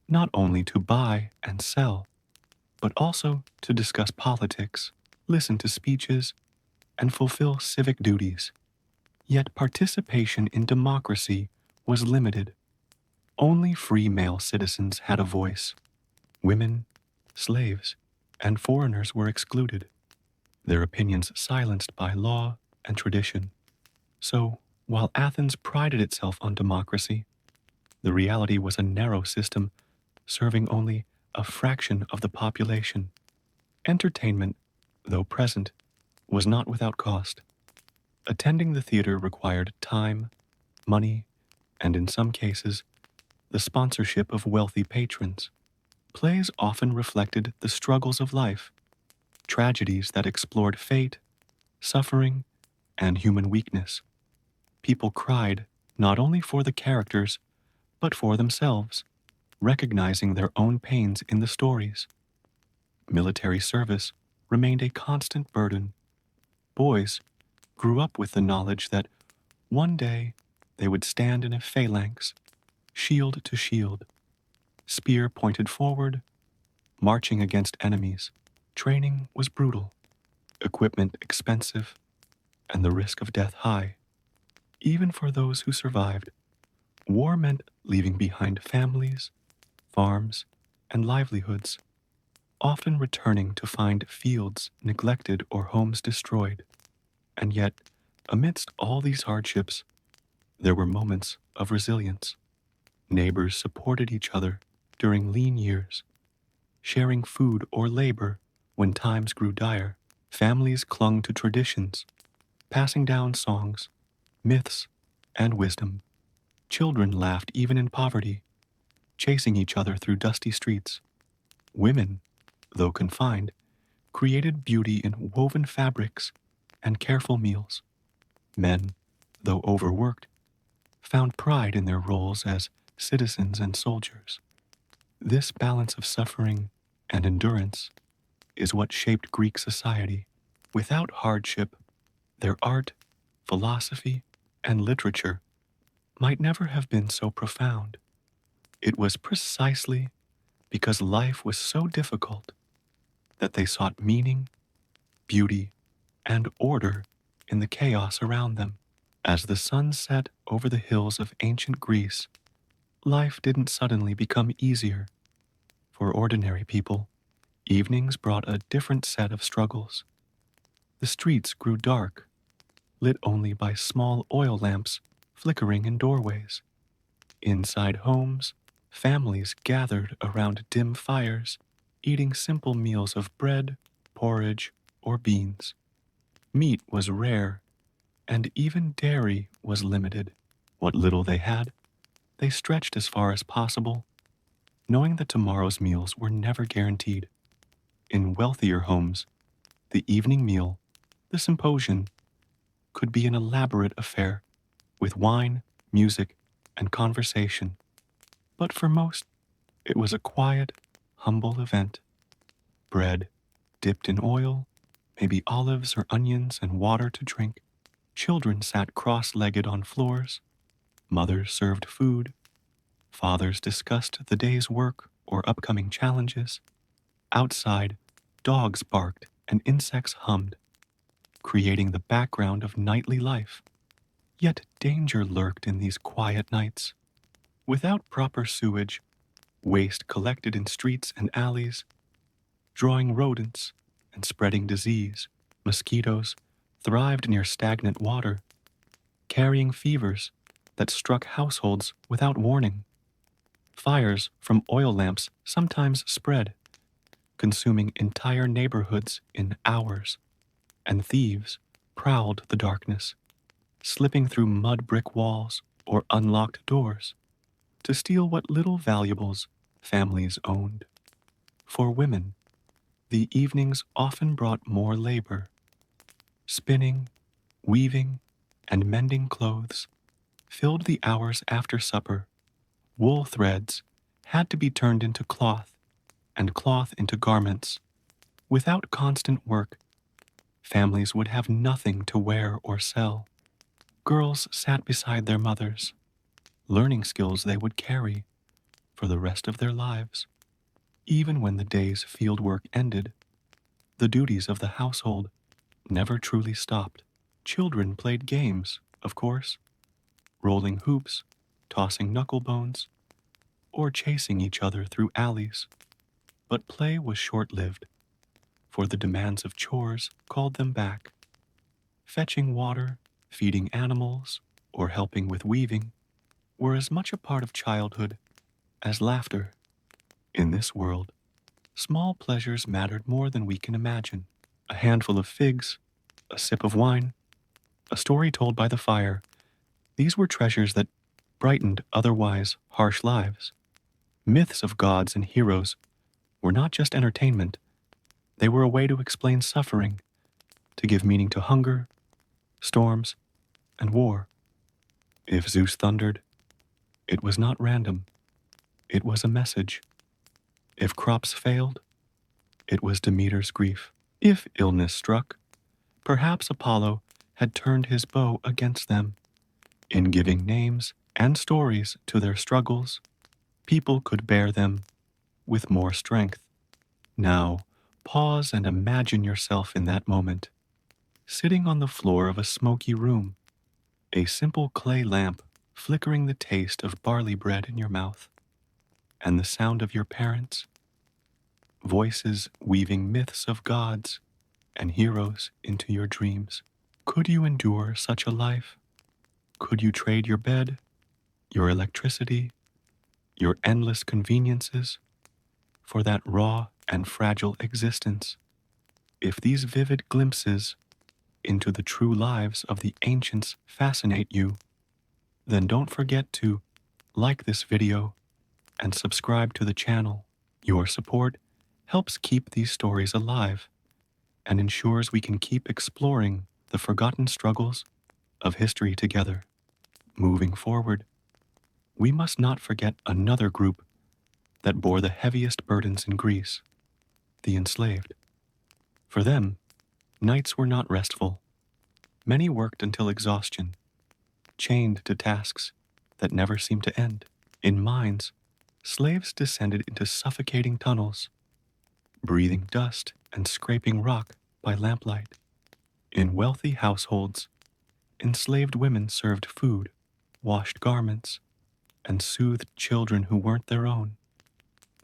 not only to buy and sell, but also to discuss politics, listen to speeches, and fulfill civic duties. Yet participation in democracy was limited. Only free male citizens had a voice. Women, slaves, and foreigners were excluded, their opinions silenced by law and tradition. So, while Athens prided itself on democracy, the reality was a narrow system serving only a fraction of the population. Entertainment, though present, was not without cost. Attending the theater required time, money, and in some cases, the sponsorship of wealthy patrons. Plays often reflected the struggles of life, tragedies that explored fate, suffering, and human weakness. People cried not only for the characters, but for themselves, recognizing their own pains in the stories. Military service remained a constant burden. Boys grew up with the knowledge that one day they would stand in a phalanx, shield to shield, spear pointed forward, marching against enemies. Training was brutal, equipment expensive, and the risk of death high. Even for those who survived, war meant leaving behind families, farms, and livelihoods, often returning to find fields neglected or homes destroyed. And yet, amidst all these hardships, there were moments of resilience. Neighbors supported each other during lean years, sharing food or labor when times grew dire. Families clung to traditions, passing down songs, myths, and wisdom. Children laughed even in poverty, chasing each other through dusty streets. Women, though confined, created beauty in woven fabrics and careful meals. Men, though overworked, found pride in their roles as citizens and soldiers. This balance of suffering and endurance is what shaped Greek society. Without hardship, their art, philosophy, and literature might never have been so profound. It was precisely because life was so difficult that they sought meaning, beauty, and order in the chaos around them. As the sun set over the hills of ancient Greece, life didn't suddenly become easier. For ordinary people, evenings brought a different set of struggles. The streets grew dark, lit only by small oil lamps flickering in doorways. Inside homes, families gathered around dim fires, eating simple meals of bread, porridge, or beans. Meat was rare, and even dairy was limited. What little they had, they stretched as far as possible, knowing that tomorrow's meals were never guaranteed. In wealthier homes, the evening meal, the symposium, could be an elaborate affair with wine, music, and conversation. But for most, it was a quiet, humble event. Bread dipped in oil, maybe olives or onions, and water to drink. Children sat cross-legged on floors. Mothers served food. Fathers discussed the day's work or upcoming challenges. Outside, dogs barked and insects hummed, creating the background of nightly life. Yet danger lurked in these quiet nights. Without proper sewage, waste collected in streets and alleys, drawing rodents and spreading disease. Mosquitoes thrived near stagnant water, carrying fevers that struck households without warning. Fires from oil lamps sometimes spread, consuming entire neighborhoods in hours, and thieves prowled the darkness, slipping through mud brick walls or unlocked doors to steal what little valuables families owned. For women, the evenings often brought more labor. Spinning, weaving, and mending clothes filled the hours after supper. Wool threads had to be turned into cloth, and cloth into garments. Without constant work, families would have nothing to wear or sell. Girls sat beside their mothers, learning skills they would carry for the rest of their lives. Even when the day's field work ended, the duties of the household never truly stopped. Children played games, of course, rolling hoops, tossing knucklebones, or chasing each other through alleys. But play was short-lived, for the demands of chores called them back. Fetching water, feeding animals, or helping with weaving were as much a part of childhood as laughter. In this world, small pleasures mattered more than we can imagine. A handful of figs, a sip of wine, a story told by the fire. These were treasures that brightened otherwise harsh lives. Myths of gods and heroes were not just entertainment. They were a way to explain suffering, to give meaning to hunger, storms, and war. If Zeus thundered, it was not random. It was a message. If crops failed, it was Demeter's grief. If illness struck, perhaps Apollo had turned his bow against them. In giving names and stories to their struggles, people could bear them with more strength. Now, pause and imagine yourself in that moment, sitting on the floor of a smoky room, a simple clay lamp flickering the taste of barley bread in your mouth, and the sound of your parents' voices weaving myths of gods and heroes into your dreams. Could you endure such a life? Could you trade your bed, your electricity, your endless conveniences for that raw and fragile existence? If these vivid glimpses into the true lives of the ancients fascinate you, then don't forget to like this video and subscribe to the channel. Your support helps keep these stories alive and ensures we can keep exploring the forgotten struggles of history together. Moving forward, we must not forget another group that bore the heaviest burdens in Greece, the enslaved. For them, nights were not restful. Many worked until exhaustion, chained to tasks that never seemed to end. In mines, slaves descended into suffocating tunnels, breathing dust and scraping rock by lamplight. In wealthy households, enslaved women served food, washed garments, and soothed children who weren't their own.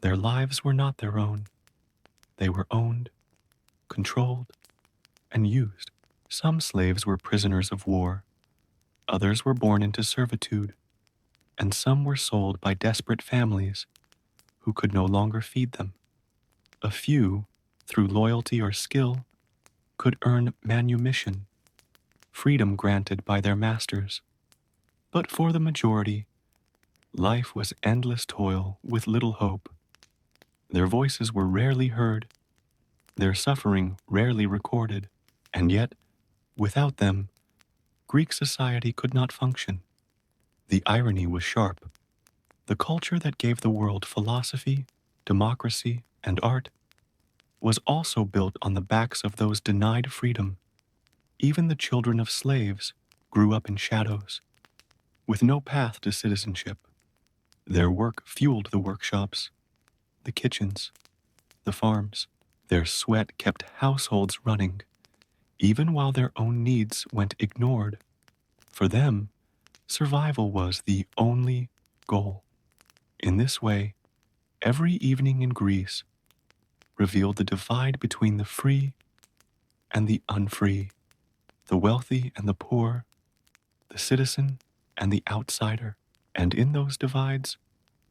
Their lives were not their own. They were owned, controlled, and used. Some slaves were prisoners of war, others were born into servitude, and some were sold by desperate families who could no longer feed them. A few, through loyalty or skill, could earn manumission, freedom granted by their masters. But for the majority, life was endless toil with little hope. Their voices were rarely heard, their suffering rarely recorded, and yet, without them, Greek society could not function. The irony was sharp. The culture that gave the world philosophy, democracy, and art was also built on the backs of those denied freedom. Even the children of slaves grew up in shadows, with no path to citizenship. Their work fueled the workshops, the kitchens, the farms. Their sweat kept households running, even while their own needs went ignored. For them, survival was the only goal. In this way, every evening in Greece revealed the divide between the free and the unfree, the wealthy and the poor, the citizen and the outsider. And in those divides,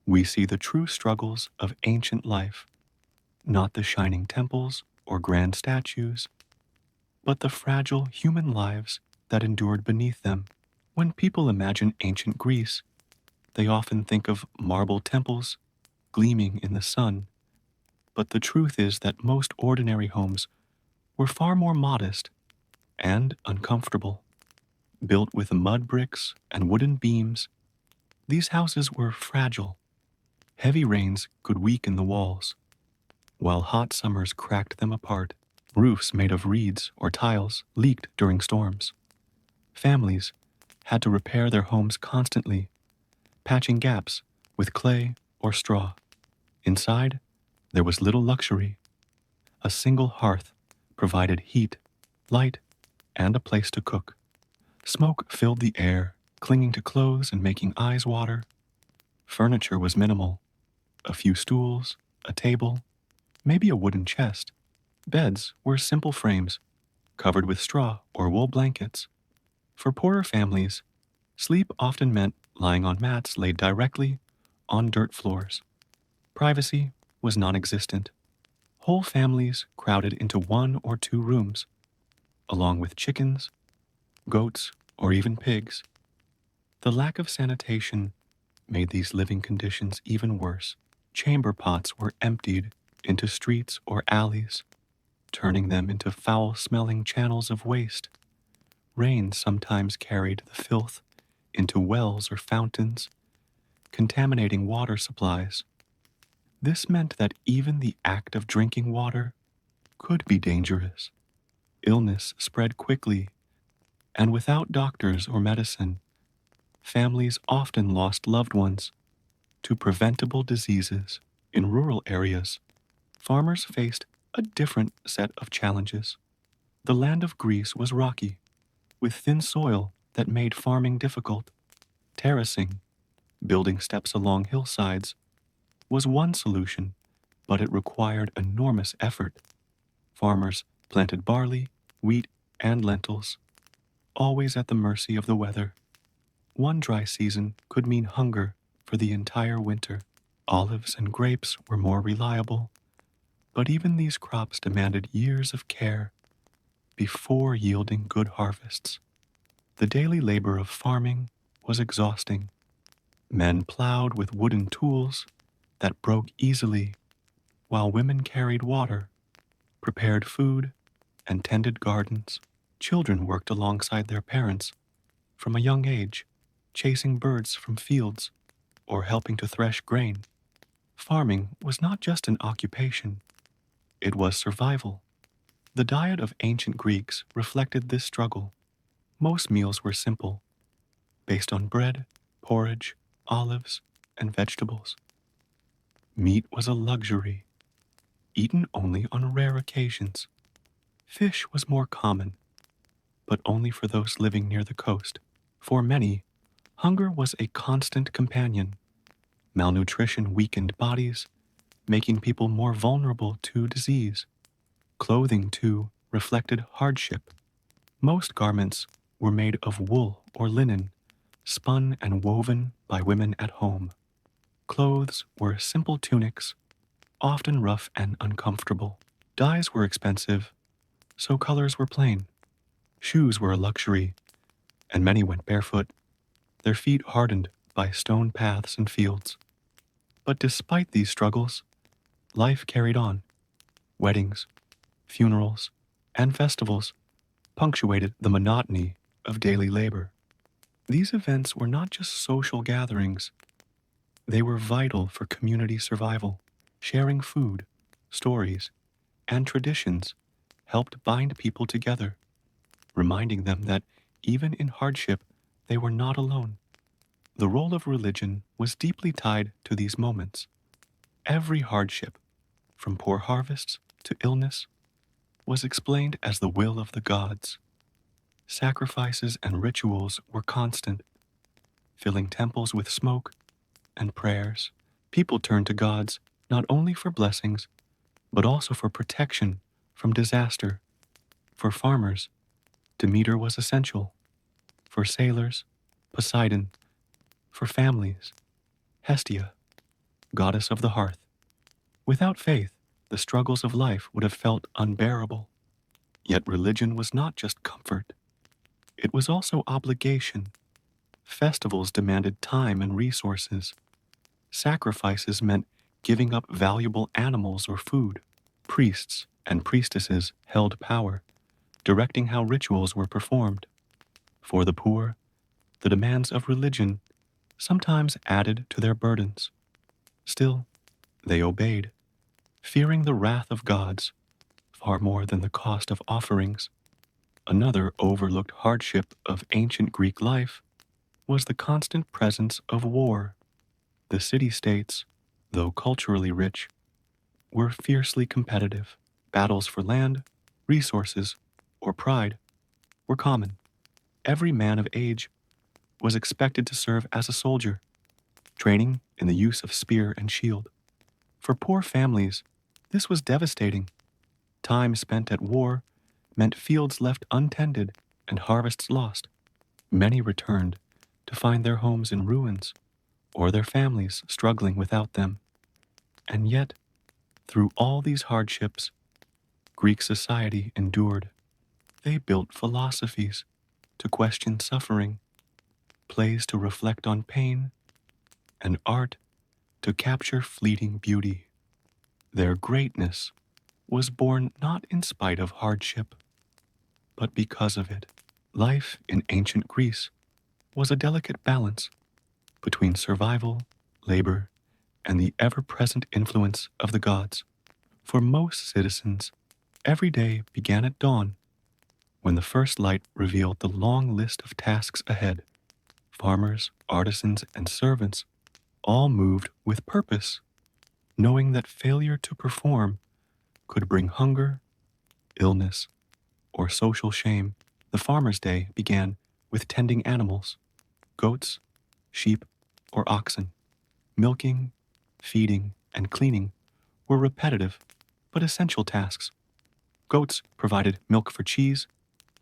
we see the true struggles of ancient life, not the shining temples or grand statues, but the fragile human lives that endured beneath them. When people imagine ancient Greece, they often think of marble temples gleaming in the sun. But the truth is that most ordinary homes were far more modest and uncomfortable. Built with mud bricks and wooden beams, these houses were fragile. Heavy rains could weaken the walls, while hot summers cracked them apart. Roofs made of reeds or tiles leaked during storms. Families had to repair their homes constantly, patching gaps with clay or straw. Inside, there was little luxury. A single hearth provided heat, light, and a place to cook. Smoke filled the air, clinging to clothes and making eyes water. Furniture was minimal. A few stools, a table, maybe a wooden chest. Beds were simple frames, covered with straw or wool blankets. For poorer families, sleep often meant lying on mats laid directly on dirt floors. Privacy was non-existent. Whole families crowded into one or two rooms, along with chickens, goats, or even pigs. The lack of sanitation made these living conditions even worse. Chamber pots were emptied into streets or alleys, turning them into foul-smelling channels of waste. Rain sometimes carried the filth into wells or fountains, contaminating water supplies. This meant that even the act of drinking water could be dangerous. Illness spread quickly, and without doctors or medicine, families often lost loved ones to preventable diseases. In rural areas, farmers faced a different set of challenges. The land of Greece was rocky, with thin soil that made farming difficult. Terracing, building steps along hillsides, was one solution, but it required enormous effort. Farmers planted barley, wheat, and lentils, always at the mercy of the weather. One dry season could mean hunger for the entire winter. Olives and grapes were more reliable, but even these crops demanded years of care before yielding good harvests. The daily labor of farming was exhausting. Men plowed with wooden tools that broke easily, while women carried water, prepared food, and tended gardens. Children worked alongside their parents from a young age, chasing birds from fields or helping to thresh grain. Farming was not just an occupation, it was survival. The diet of ancient Greeks reflected this struggle. Most meals were simple, based on bread, porridge, olives, and vegetables. Meat was a luxury, eaten only on rare occasions. Fish was more common, but only for those living near the coast. For many, hunger was a constant companion. Malnutrition weakened bodies, making people more vulnerable to disease. Clothing, too, reflected hardship. Most garments were made of wool or linen, spun and woven by women at home. Clothes were simple tunics, often rough and uncomfortable. Dyes were expensive, so colors were plain. Shoes were a luxury, and many went barefoot, their feet hardened by stone paths and fields. But despite these struggles, life carried on. Weddings, funerals, and festivals punctuated the monotony of daily labor. These events were not just social gatherings, they were vital for community survival. Sharing food, stories, and traditions helped bind people together, reminding them that even in hardship, they were not alone. The role of religion was deeply tied to these moments. Every hardship, from poor harvests to illness, was explained as the will of the gods. Sacrifices and rituals were constant, filling temples with smoke and prayers. People turned to gods not only for blessings, but also for protection from disaster. For farmers, Demeter was essential. For sailors, Poseidon. For families, Hestia, goddess of the hearth. Without faith, the struggles of life would have felt unbearable. Yet religion was not just comfort, it was also obligation. Festivals demanded time and resources. Sacrifices meant giving up valuable animals or food. Priests and priestesses held power, directing how rituals were performed. For the poor, the demands of religion sometimes added to their burdens. Still, they obeyed, fearing the wrath of gods far more than the cost of offerings. Another overlooked hardship of ancient Greek life was the constant presence of war. The city-states, though culturally rich, were fiercely competitive. Battles for land, resources, or pride were common. Every man of age was expected to serve as a soldier, training in the use of spear and shield. For poor families, this was devastating. Time spent at war meant fields left untended and harvests lost. Many returned to find their homes in ruins or their families struggling without them. And yet, through all these hardships, Greek society endured. They built philosophies to question suffering, plays to reflect on pain, and art to capture fleeting beauty. Their greatness was born not in spite of hardship, but because of it. Life in ancient Greece was a delicate balance between survival, labor, and the ever-present influence of the gods. For most citizens, every day began at dawn, when the first light revealed the long list of tasks ahead. Farmers, artisans, and servants all moved with purpose, knowing that failure to perform could bring hunger, illness, or social shame. The farmer's day began with tending animals, goats, sheep, or oxen. Milking, feeding, and cleaning were repetitive but essential tasks. Goats provided milk for cheese,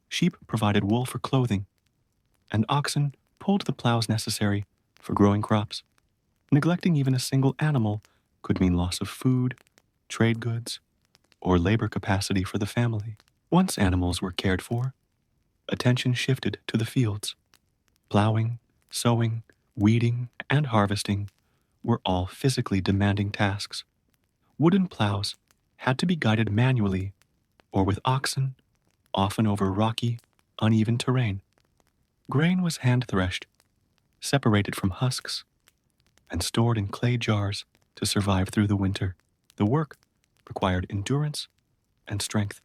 sheep provided wool for clothing, and oxen pulled the plows necessary for growing crops. Neglecting even a single animal could mean loss of food, trade goods, or labor capacity for the family. Once animals were cared for, attention shifted to the fields. Plowing, sowing, weeding, and harvesting were all physically demanding tasks. Wooden plows had to be guided manually or with oxen, often over rocky, uneven terrain. Grain was hand-threshed, separated from husks, and stored in clay jars to survive through the winter. The work required endurance and strength,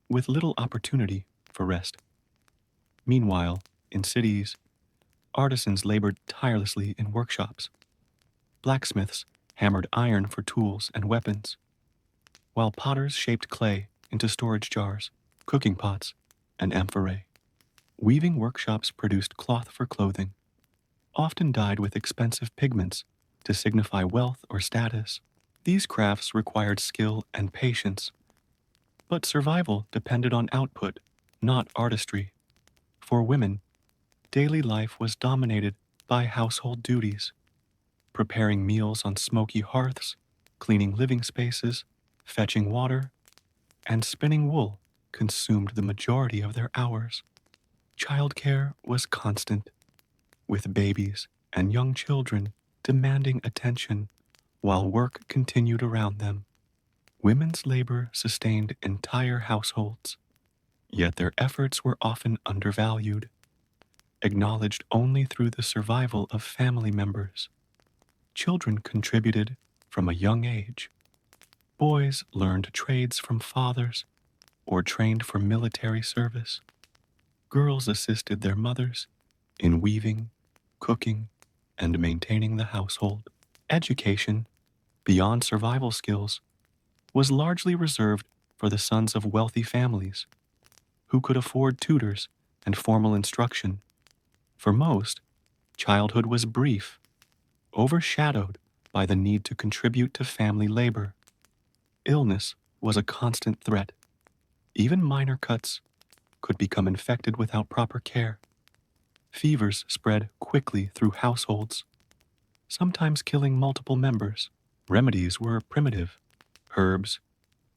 with little opportunity for rest. Meanwhile, in cities, artisans labored tirelessly in workshops. Blacksmiths hammered iron for tools and weapons, while potters shaped clay into storage jars, cooking pots, and amphorae. Weaving workshops produced cloth for clothing, often dyed with expensive pigments to signify wealth or status. These crafts required skill and patience, but survival depended on output, not artistry. For women, daily life was dominated by household duties, preparing meals on smoky hearths, cleaning living spaces, fetching water, and spinning wool consumed the majority of their hours. Childcare was constant, with babies and young children demanding attention while work continued around them. Women's labor sustained entire households, yet their efforts were often undervalued. acknowledged only through the survival of family members. Children contributed from a young age. Boys learned trades from fathers or trained for military service. Girls assisted their mothers in weaving, cooking, and maintaining the household. Education, beyond survival skills, was largely reserved for the sons of wealthy families who could afford tutors and formal instruction. For most, childhood was brief, overshadowed by the need to contribute to family labor. Illness was a constant threat. Even minor cuts could become infected without proper care. Fevers spread quickly through households, sometimes killing multiple members. Remedies were primitive: herbs,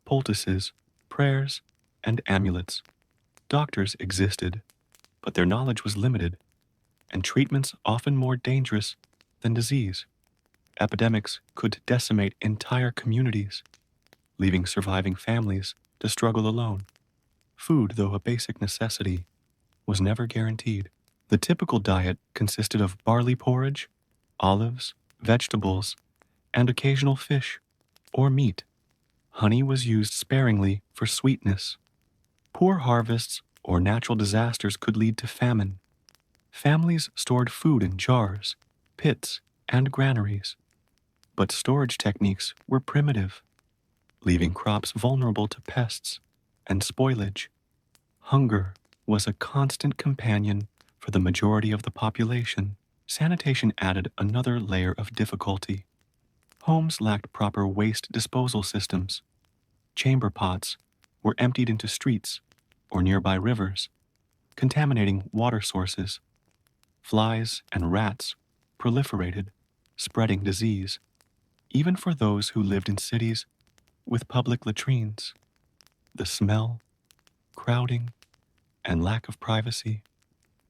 poultices, prayers, and amulets. Doctors existed, but their knowledge was limited, and treatments often more dangerous than disease. Epidemics could decimate entire communities, leaving surviving families to struggle alone. Food, though a basic necessity, was never guaranteed. The typical diet consisted of barley porridge, olives, vegetables, and occasional fish or meat. Honey was used sparingly for sweetness. Poor harvests or natural disasters could lead to famine. Families stored food in jars, pits, and granaries, but storage techniques were primitive, leaving crops vulnerable to pests and spoilage. Hunger was a constant companion for the majority of the population. Sanitation added another layer of difficulty. Homes lacked proper waste disposal systems. Chamber pots were emptied into streets or nearby rivers, contaminating water sources. Flies and rats proliferated, spreading disease, even for those who lived in cities with public latrines. The smell, crowding, and lack of privacy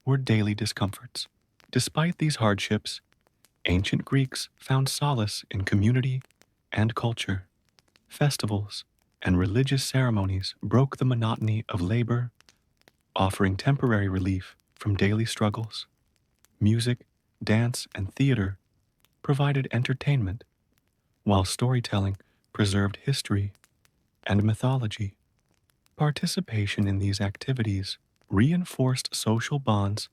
were daily discomforts. Despite these hardships, ancient Greeks found solace in community and culture. Festivals and religious ceremonies broke the monotony of labor, offering temporary relief from daily struggles. Music, dance, and theater provided entertainment, while storytelling preserved history and mythology. Participation in these activities reinforced social bonds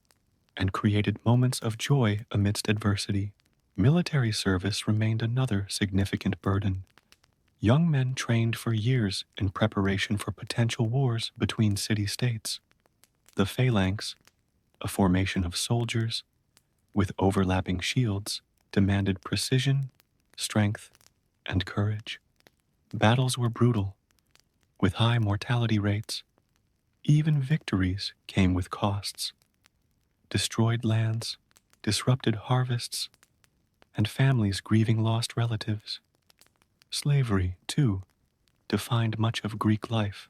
and created moments of joy amidst adversity. Military service remained another significant burden. Young men trained for years in preparation for potential wars between city-states. The phalanx, a formation of soldiers with overlapping shields, demanded precision, strength, and courage. Battles were brutal, with high mortality rates. Even victories came with costs. Destroyed lands, disrupted harvests, and families grieving lost relatives. Slavery, too, defined much of Greek life.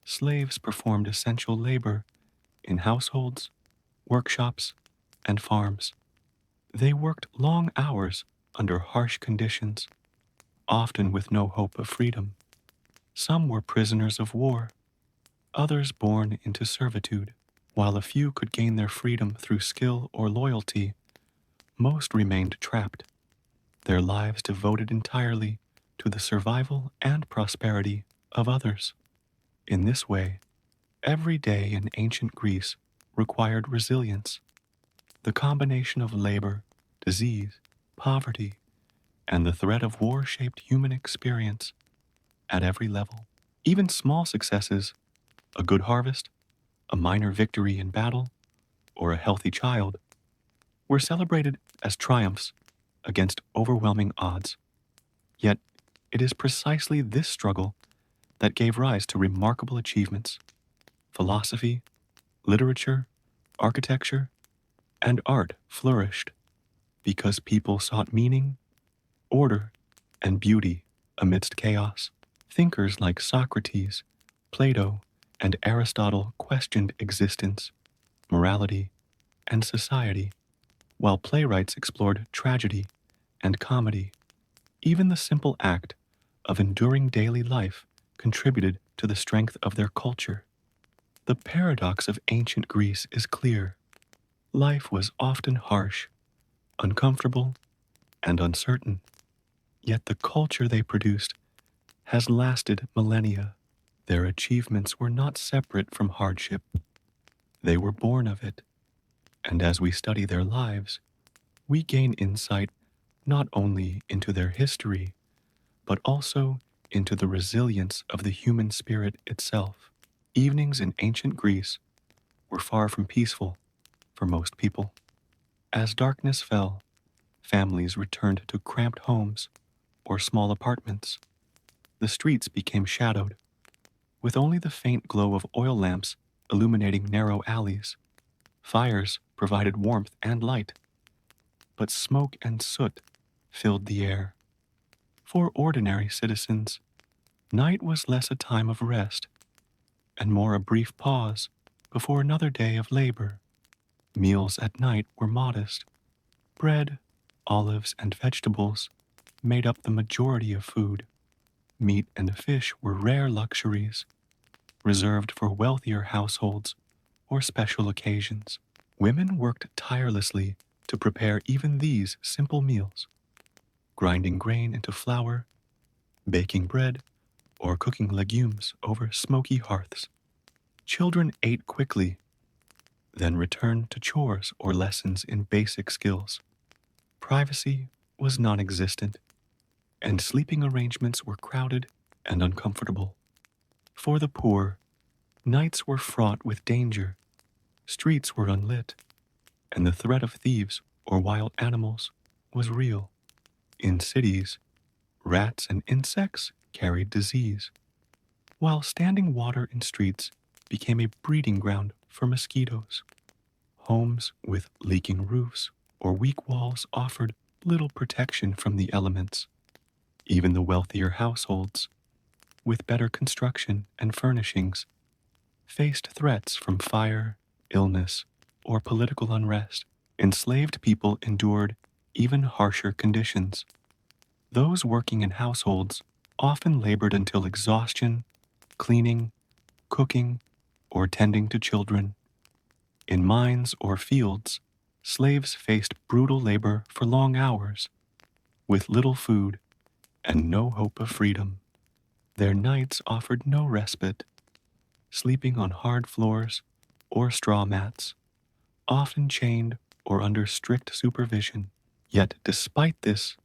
Slaves performed essential labor in households, workshops, and farms. They worked long hours under harsh conditions, often with no hope of freedom. Some were prisoners of war, others born into servitude. While a few could gain their freedom through skill or loyalty, most remained trapped, their lives devoted entirely to the survival and prosperity of others. In this way, every day in ancient Greece required resilience. The combination of labor, disease, poverty, and the threat of war shaped human experience at every level. Even small successes, a good harvest, a minor victory in battle, or a healthy child, were celebrated as triumphs against overwhelming odds. Yet, it is precisely this struggle that gave rise to remarkable achievements. Philosophy, literature, architecture, and art flourished because people sought meaning, order, and beauty amidst chaos. Thinkers like Socrates, Plato, and Aristotle questioned existence, morality, and society, while playwrights explored tragedy and comedy. Even the simple act of enduring daily life contributed to the strength of their culture. The paradox of ancient Greece is clear. Life was often harsh, uncomfortable, and uncertain, yet the culture they produced has lasted millennia. Their achievements were not separate from hardship, they were born of it, and as we study their lives, we gain insight not only into their history, but also into the resilience of the human spirit itself. Evenings in ancient Greece were far from peaceful for most people. As darkness fell, families returned to cramped homes or small apartments. The streets became shadowed, with only the faint glow of oil lamps illuminating narrow alleys. Fires provided warmth and light, but smoke and soot filled the air. For ordinary citizens, night was less a time of rest and more a brief pause before another day of labor. Meals at night were modest. Bread, olives, and vegetables made up the majority of food. Meat and fish were rare luxuries, reserved for wealthier households or special occasions. Women worked tirelessly to prepare even these simple meals, grinding grain into flour, baking bread, or cooking legumes over smoky hearths. Children ate quickly, then returned to chores or lessons in basic skills. Privacy was non existent, and sleeping arrangements were crowded and uncomfortable. For the poor, nights were fraught with danger, streets were unlit, and the threat of thieves or wild animals was real. In cities, rats and insects carried disease, while standing water in streets became a breeding ground for mosquitoes. Homes with leaking roofs or weak walls offered little protection from the elements. Even the wealthier households, with better construction and furnishings, faced threats from fire, illness, or political unrest. Enslaved people endured even harsher conditions. Those working in households often labored until exhaustion, cleaning, cooking, or tending to children. In mines or fields, slaves faced brutal labor for long hours, with little food and no hope of freedom. Their nights offered no respite, sleeping on hard floors or straw mats, often chained or under strict supervision. Yet, despite this,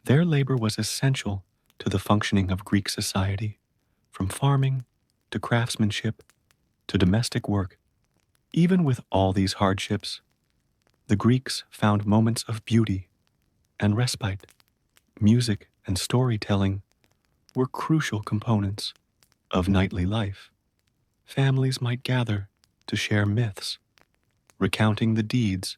their labor was essential to the functioning of Greek society, from farming to craftsmanship to domestic work. Even with all these hardships, the Greeks found moments of beauty and respite. Music and storytelling were crucial components of nightly life. Families might gather to share myths, recounting the deeds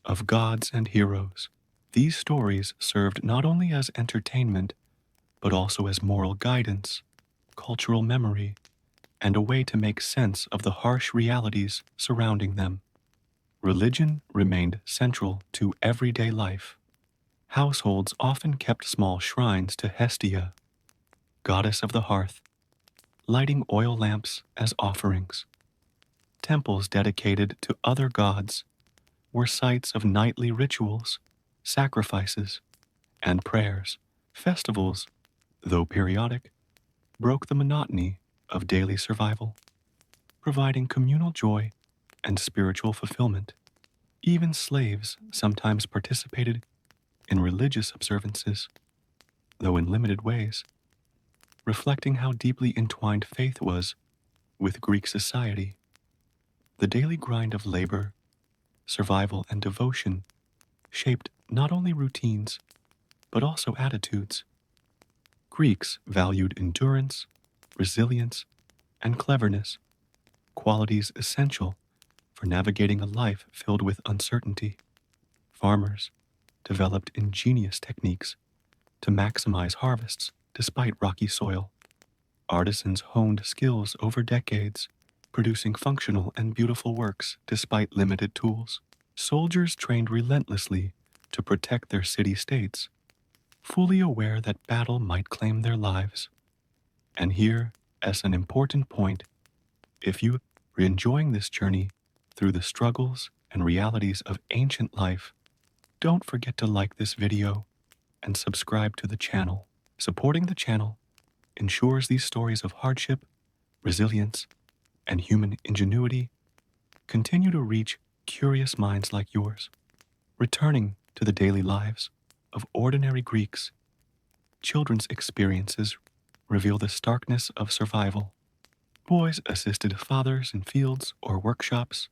of gods and heroes. These stories served not only as entertainment, but also as moral guidance, cultural memory, and a way to make sense of the harsh realities surrounding them. Religion remained central to everyday life. Households often kept small shrines to Hestia, goddess of the hearth, lighting oil lamps as offerings. Temples dedicated to other gods were sites of nightly rituals, sacrifices, and prayers. Festivals, though periodic, broke the monotony of daily survival, providing communal joy and spiritual fulfillment. Even slaves sometimes participated in religious observances, though in limited ways, reflecting how deeply entwined faith was with Greek society. The daily grind of labor, survival, and devotion shaped not only routines, but also attitudes. Greeks valued endurance, resilience, and cleverness, qualities essential for navigating a life filled with uncertainty. Farmers developed ingenious techniques to maximize harvests despite rocky soil. Artisans honed skills over decades, producing functional and beautiful works despite limited tools. Soldiers trained relentlessly to protect their city-states, fully aware that battle might claim their lives. And here, as an important point, if you are enjoying this journey through the struggles and realities of ancient life, don't forget to like this video and subscribe to the channel. Supporting the channel ensures these stories of hardship, resilience, and human ingenuity continue to reach curious minds like yours. Returning to the daily lives of ordinary Greeks, children's experiences reveal the starkness of survival. Boys assisted fathers in fields or workshops,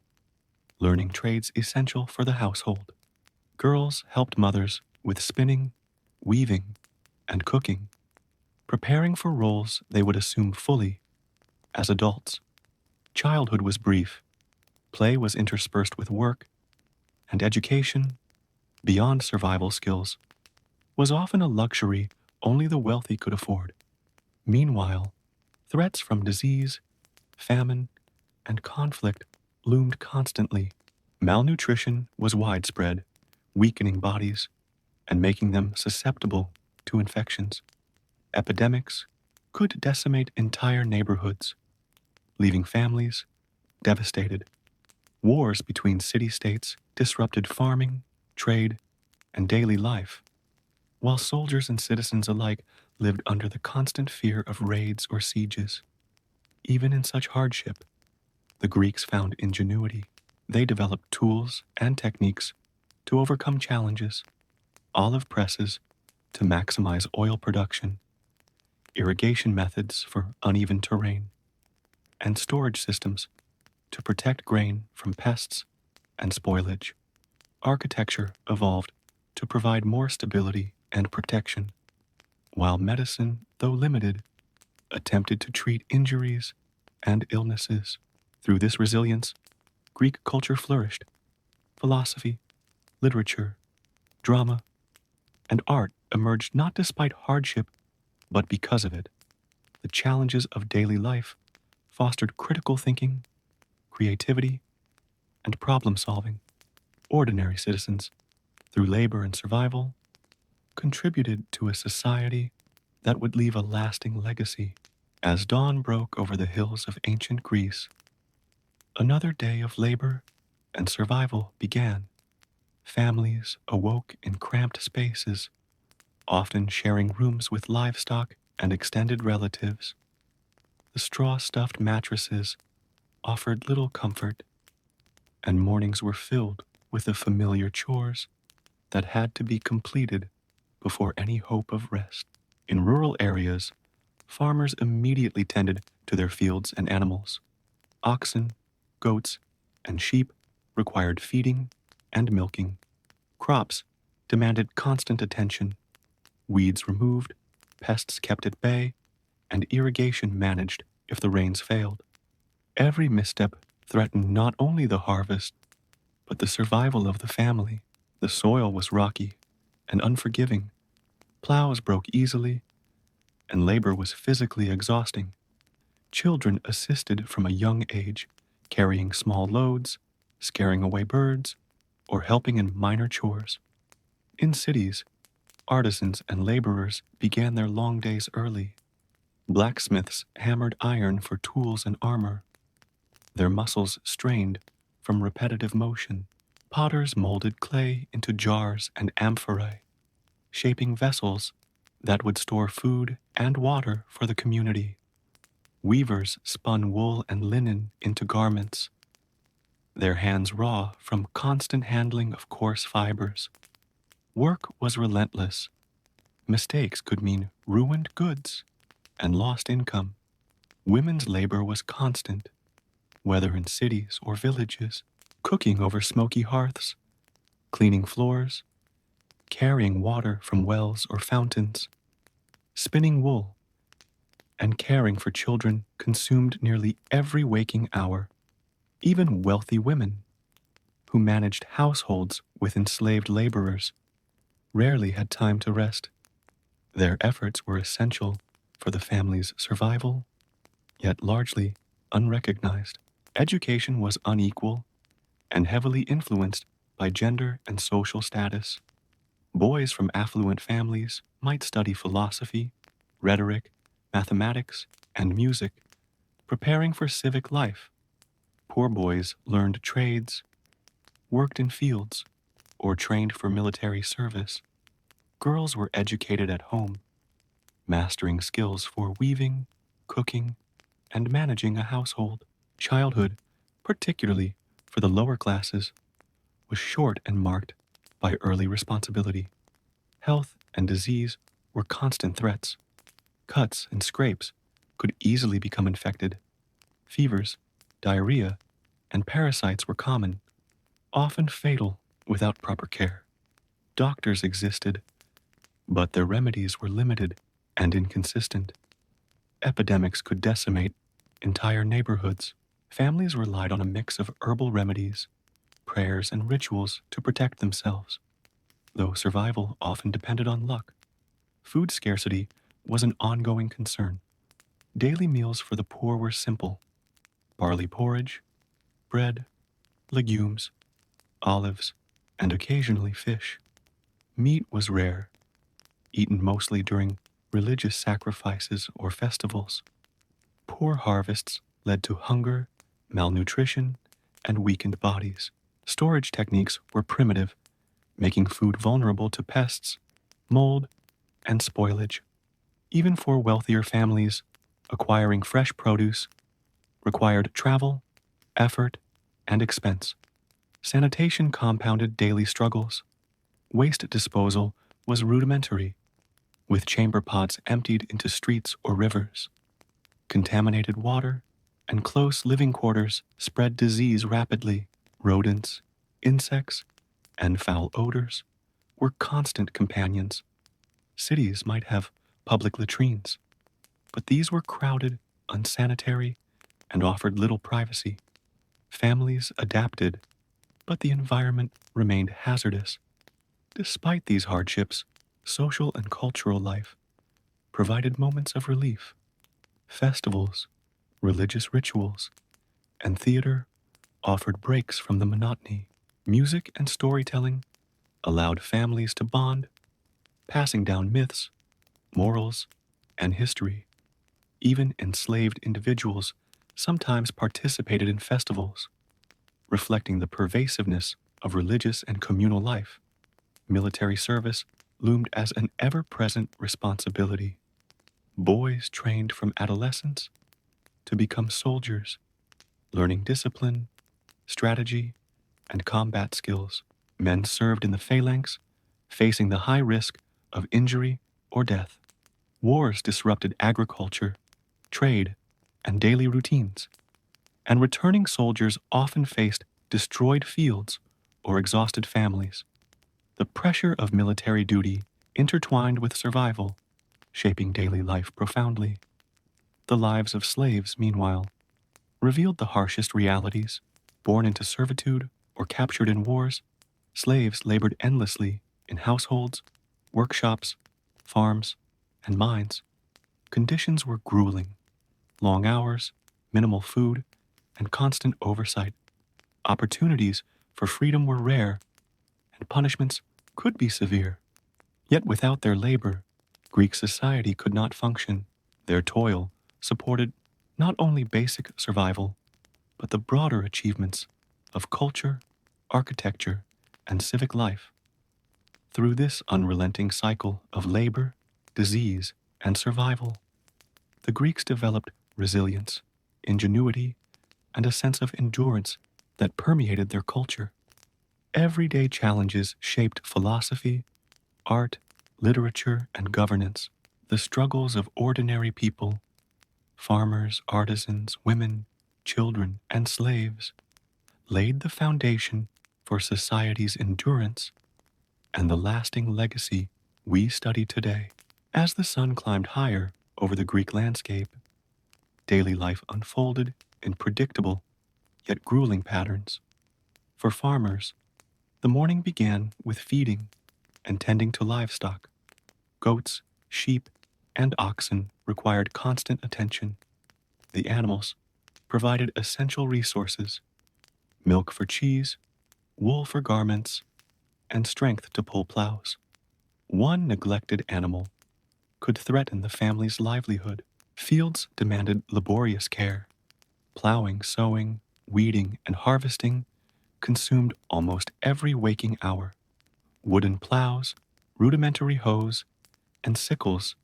learning trades essential for the household. Girls helped mothers with spinning, weaving, and cooking, preparing for roles they would assume fully as adults. Childhood was brief, play was interspersed with work, and education, beyond survival skills, was often a luxury only the wealthy could afford. Meanwhile, threats from disease, famine, and conflict loomed constantly. Malnutrition was widespread, weakening bodies and making them susceptible to infections. Epidemics could decimate entire neighborhoods, leaving families devastated. Wars between city-states disrupted farming, trade, and daily life, while soldiers and citizens alike lived under the constant fear of raids or sieges. Even in such hardship, the Greeks found ingenuity. They developed tools and techniques to overcome challenges: olive presses to maximize oil production, irrigation methods for uneven terrain, and storage systems to protect grain from pests and spoilage. Architecture evolved to provide more stability and protection, while medicine, though limited, attempted to treat injuries and illnesses. Through this resilience, Greek culture flourished. Philosophy, literature, drama, and art emerged not despite hardship, but because of it. The challenges of daily life fostered critical thinking, creativity, and problem solving. Ordinary citizens, through labor and survival, contributed to a society that would leave a lasting legacy. As dawn broke over the hills of ancient Greece, another day of labor and survival began. Families awoke in cramped spaces, often sharing rooms with livestock and extended relatives. The straw-stuffed mattresses offered little comfort, and mornings were filled with the familiar chores that had to be completed before any hope of rest. In rural areas, farmers immediately tended to their fields and animals. Oxen, goats, and sheep required feeding and milking. Crops demanded constant attention, weeds removed, pests kept at bay, and irrigation managed if the rains failed. Every misstep threatened not only the harvest, but the survival of the family. The soil was rocky and unforgiving, plows broke easily, and labor was physically exhausting. Children assisted from a young age, carrying small loads, scaring away birds, or helping in minor chores. In cities, artisans and laborers began their long days early. Blacksmiths hammered iron for tools and armor, their muscles strained from repetitive motion. Potters molded clay into jars and amphorae, shaping vessels that would store food and water for the community. Weavers spun wool and linen into garments, their hands raw from constant handling of coarse fibers. Work was relentless. Mistakes could mean ruined goods and lost income. Women's labor was constant, whether in cities or villages, cooking over smoky hearths, cleaning floors, carrying water from wells or fountains, spinning wool, and caring for children consumed nearly every waking hour. Even wealthy women, who managed households with enslaved laborers, rarely had time to rest. Their efforts were essential for the family's survival, yet largely unrecognized. Education was unequal and heavily influenced by gender and social status. Boys from affluent families might study philosophy, rhetoric, mathematics, and music, preparing for civic life. Poor boys learned trades, worked in fields or trained for military service. Girls were educated at home, mastering skills for weaving, cooking, and managing a household. Childhood, particularly for the lower classes, was short and marked by early responsibility. Health and disease were constant threats. Cuts and scrapes could easily become infected. Fevers, diarrhea, and parasites were common, often fatal without proper care. Doctors existed, but their remedies were limited and inconsistent. Epidemics could decimate entire neighborhoods. Families relied on a mix of herbal remedies, prayers, and rituals to protect themselves, though survival often depended on luck. Food scarcity was an ongoing concern. Daily meals for the poor were simple: barley porridge, bread, legumes, olives, and occasionally fish. Meat was rare, eaten mostly during religious sacrifices or festivals. Poor harvests led to hunger, malnutrition, and weakened bodies. Storage techniques were primitive, making food vulnerable to pests, mold, and spoilage. Even for wealthier families, acquiring fresh produce required travel, effort, and expense. Sanitation compounded daily struggles. Waste disposal was rudimentary, with chamber pots emptied into streets or rivers. Contaminated water and close living quarters spread disease rapidly. Rodents, insects, and foul odors were constant companions. Cities might have public latrines, but these were crowded, unsanitary, and offered little privacy. Families adapted, but the environment remained hazardous. Despite these hardships, social and cultural life provided moments of relief. Festivals, religious rituals, and theater offered breaks from the monotony. Music and storytelling allowed families to bond, passing down myths, morals, and history. Even enslaved individuals sometimes participated in festivals, reflecting the pervasiveness of religious and communal life. Military service loomed as an ever-present responsibility. Boys trained from adolescence to become soldiers, learning discipline, strategy, and combat skills. Men served in the phalanx, facing the high risk of injury or death. Wars disrupted agriculture, trade, and daily routines, and returning soldiers often faced destroyed fields or exhausted families. The pressure of military duty intertwined with survival, shaping daily life profoundly. The lives of slaves, meanwhile, revealed the harshest realities. Born into servitude or captured in wars, slaves labored endlessly in households, workshops, farms, and mines. Conditions were grueling: long hours, minimal food, and constant oversight. Opportunities for freedom were rare, and punishments could be severe. Yet without their labor, Greek society could not function. Their toil supported not only basic survival, but the broader achievements of culture, architecture, and civic life. Through this unrelenting cycle of labor, disease, and survival, the Greeks developed resilience, ingenuity, and a sense of endurance that permeated their culture. Everyday challenges shaped philosophy, art, literature, and governance. The struggles of ordinary people, farmers, artisans, women, children, and slaves, laid the foundation for society's endurance and the lasting legacy we study today. As the sun climbed higher over the Greek landscape, daily life unfolded in predictable yet grueling patterns. For farmers, the morning began with feeding and tending to livestock. Goats, sheep, and oxen required constant attention. The animals provided essential resources: milk for cheese, wool for garments, and strength to pull plows. One neglected animal could threaten the family's livelihood. Fields demanded laborious care. Plowing, sowing, weeding, and harvesting consumed almost every waking hour. Wooden plows, rudimentary hoes, and sickles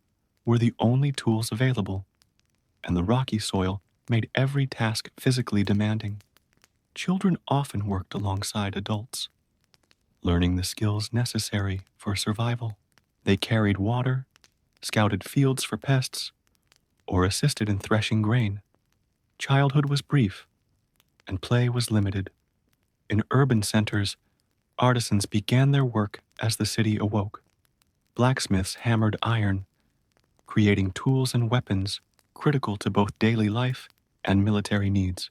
were the only tools available, and the rocky soil made every task physically demanding. Children often worked alongside adults, learning the skills necessary for survival. They carried water, scouted fields for pests, or assisted in threshing grain. Childhood was brief, and play was limited. In urban centers, artisans began their work as the city awoke. Blacksmiths hammered iron, creating tools and weapons critical to both daily life and military needs.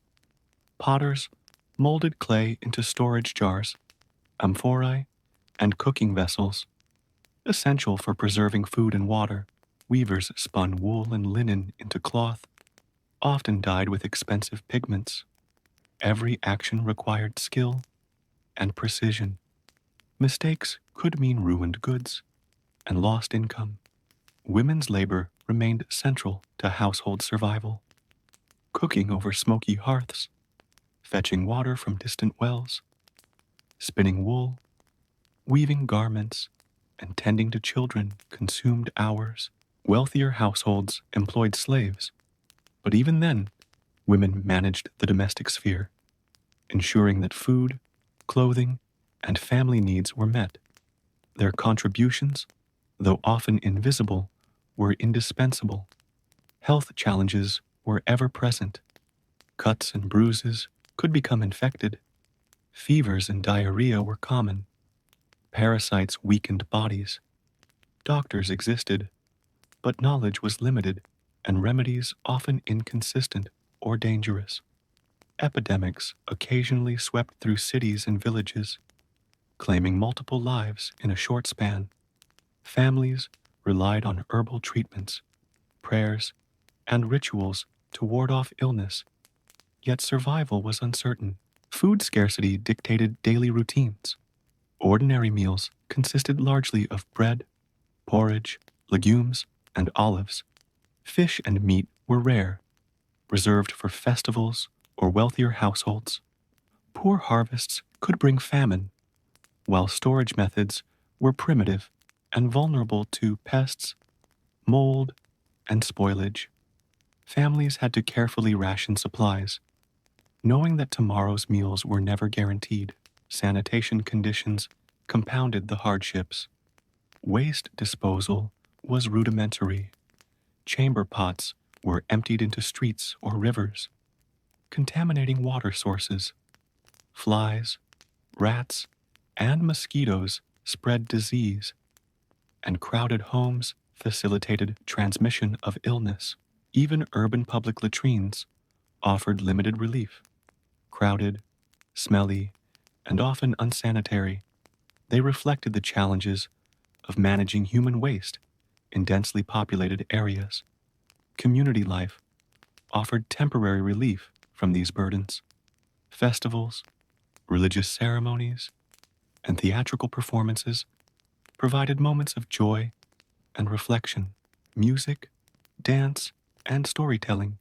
Potters molded clay into storage jars, amphorae, and cooking vessels, essential for preserving food and water. Weavers spun wool and linen into cloth, often dyed with expensive pigments. Every action required skill and precision. Mistakes could mean ruined goods and lost income. Women's labor remained central to household survival, cooking over smoky hearths, fetching water from distant wells, spinning wool, weaving garments, and tending to children consumed hours. Wealthier households employed slaves, but even then, women managed the domestic sphere, ensuring that food, clothing, and family needs were met. Their contributions, though often invisible, were indispensable. Health challenges were ever present. Cuts and bruises could become infected. Fevers and diarrhea were common. Parasites weakened bodies. Doctors existed, but knowledge was limited and remedies often inconsistent or dangerous. Epidemics occasionally swept through cities and villages, claiming multiple lives in a short span. Families relied on herbal treatments, prayers, and rituals to ward off illness, yet survival was uncertain. Food scarcity dictated daily routines. Ordinary meals consisted largely of bread, porridge, legumes, and olives. Fish and meat were rare, reserved for festivals or wealthier households. Poor harvests could bring famine, while storage methods were primitive and vulnerable to pests, mold, and spoilage. Families had to carefully ration supplies, knowing that tomorrow's meals were never guaranteed. Sanitation conditions compounded the hardships. Waste disposal was rudimentary. Chamber pots were emptied into streets or rivers, contaminating water sources. Flies, rats, and mosquitoes spread disease, and crowded homes facilitated transmission of illness. Even urban public latrines offered limited relief. Crowded, smelly, and often unsanitary, they reflected the challenges of managing human waste in densely populated areas. Community life offered temporary relief from these burdens. Festivals, religious ceremonies, and theatrical performances provided moments of joy and reflection. Music, dance, and storytelling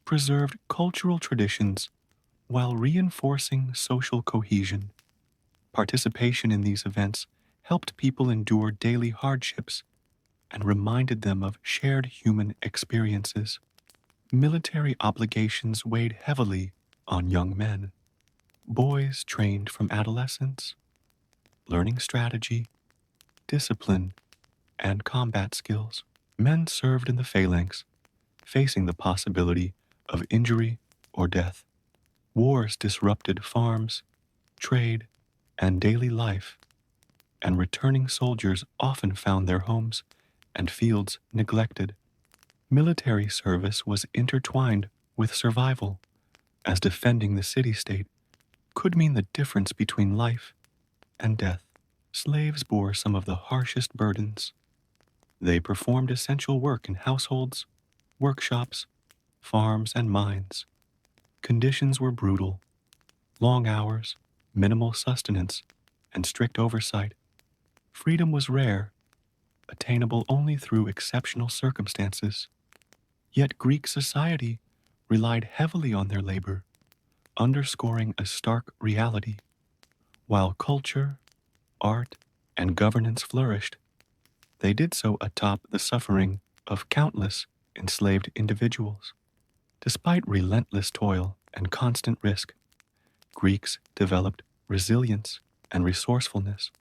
preserved cultural traditions while reinforcing social cohesion. Participation in these events helped people endure daily hardships and reminded them of shared human experiences. Military obligations weighed heavily on young men. Boys trained from adolescence, learning strategy, discipline, and combat skills. Men served in the phalanx, facing the possibility of injury or death. Wars disrupted farms, trade, and daily life, and returning soldiers often found their homes and fields neglected. Military service was intertwined with survival, as defending the city-state could mean the difference between life and death. Slaves bore some of the harshest burdens. They performed essential work in households, workshops, farms, and mines. Conditions were brutal: long hours, minimal sustenance, and strict oversight. Freedom was rare, attainable only through exceptional circumstances. Yet Greek society relied heavily on their labor, underscoring a stark reality. While culture, art, and governance flourished, they did so atop the suffering of countless enslaved individuals. Despite relentless toil and constant risk, Greeks developed resilience and resourcefulness.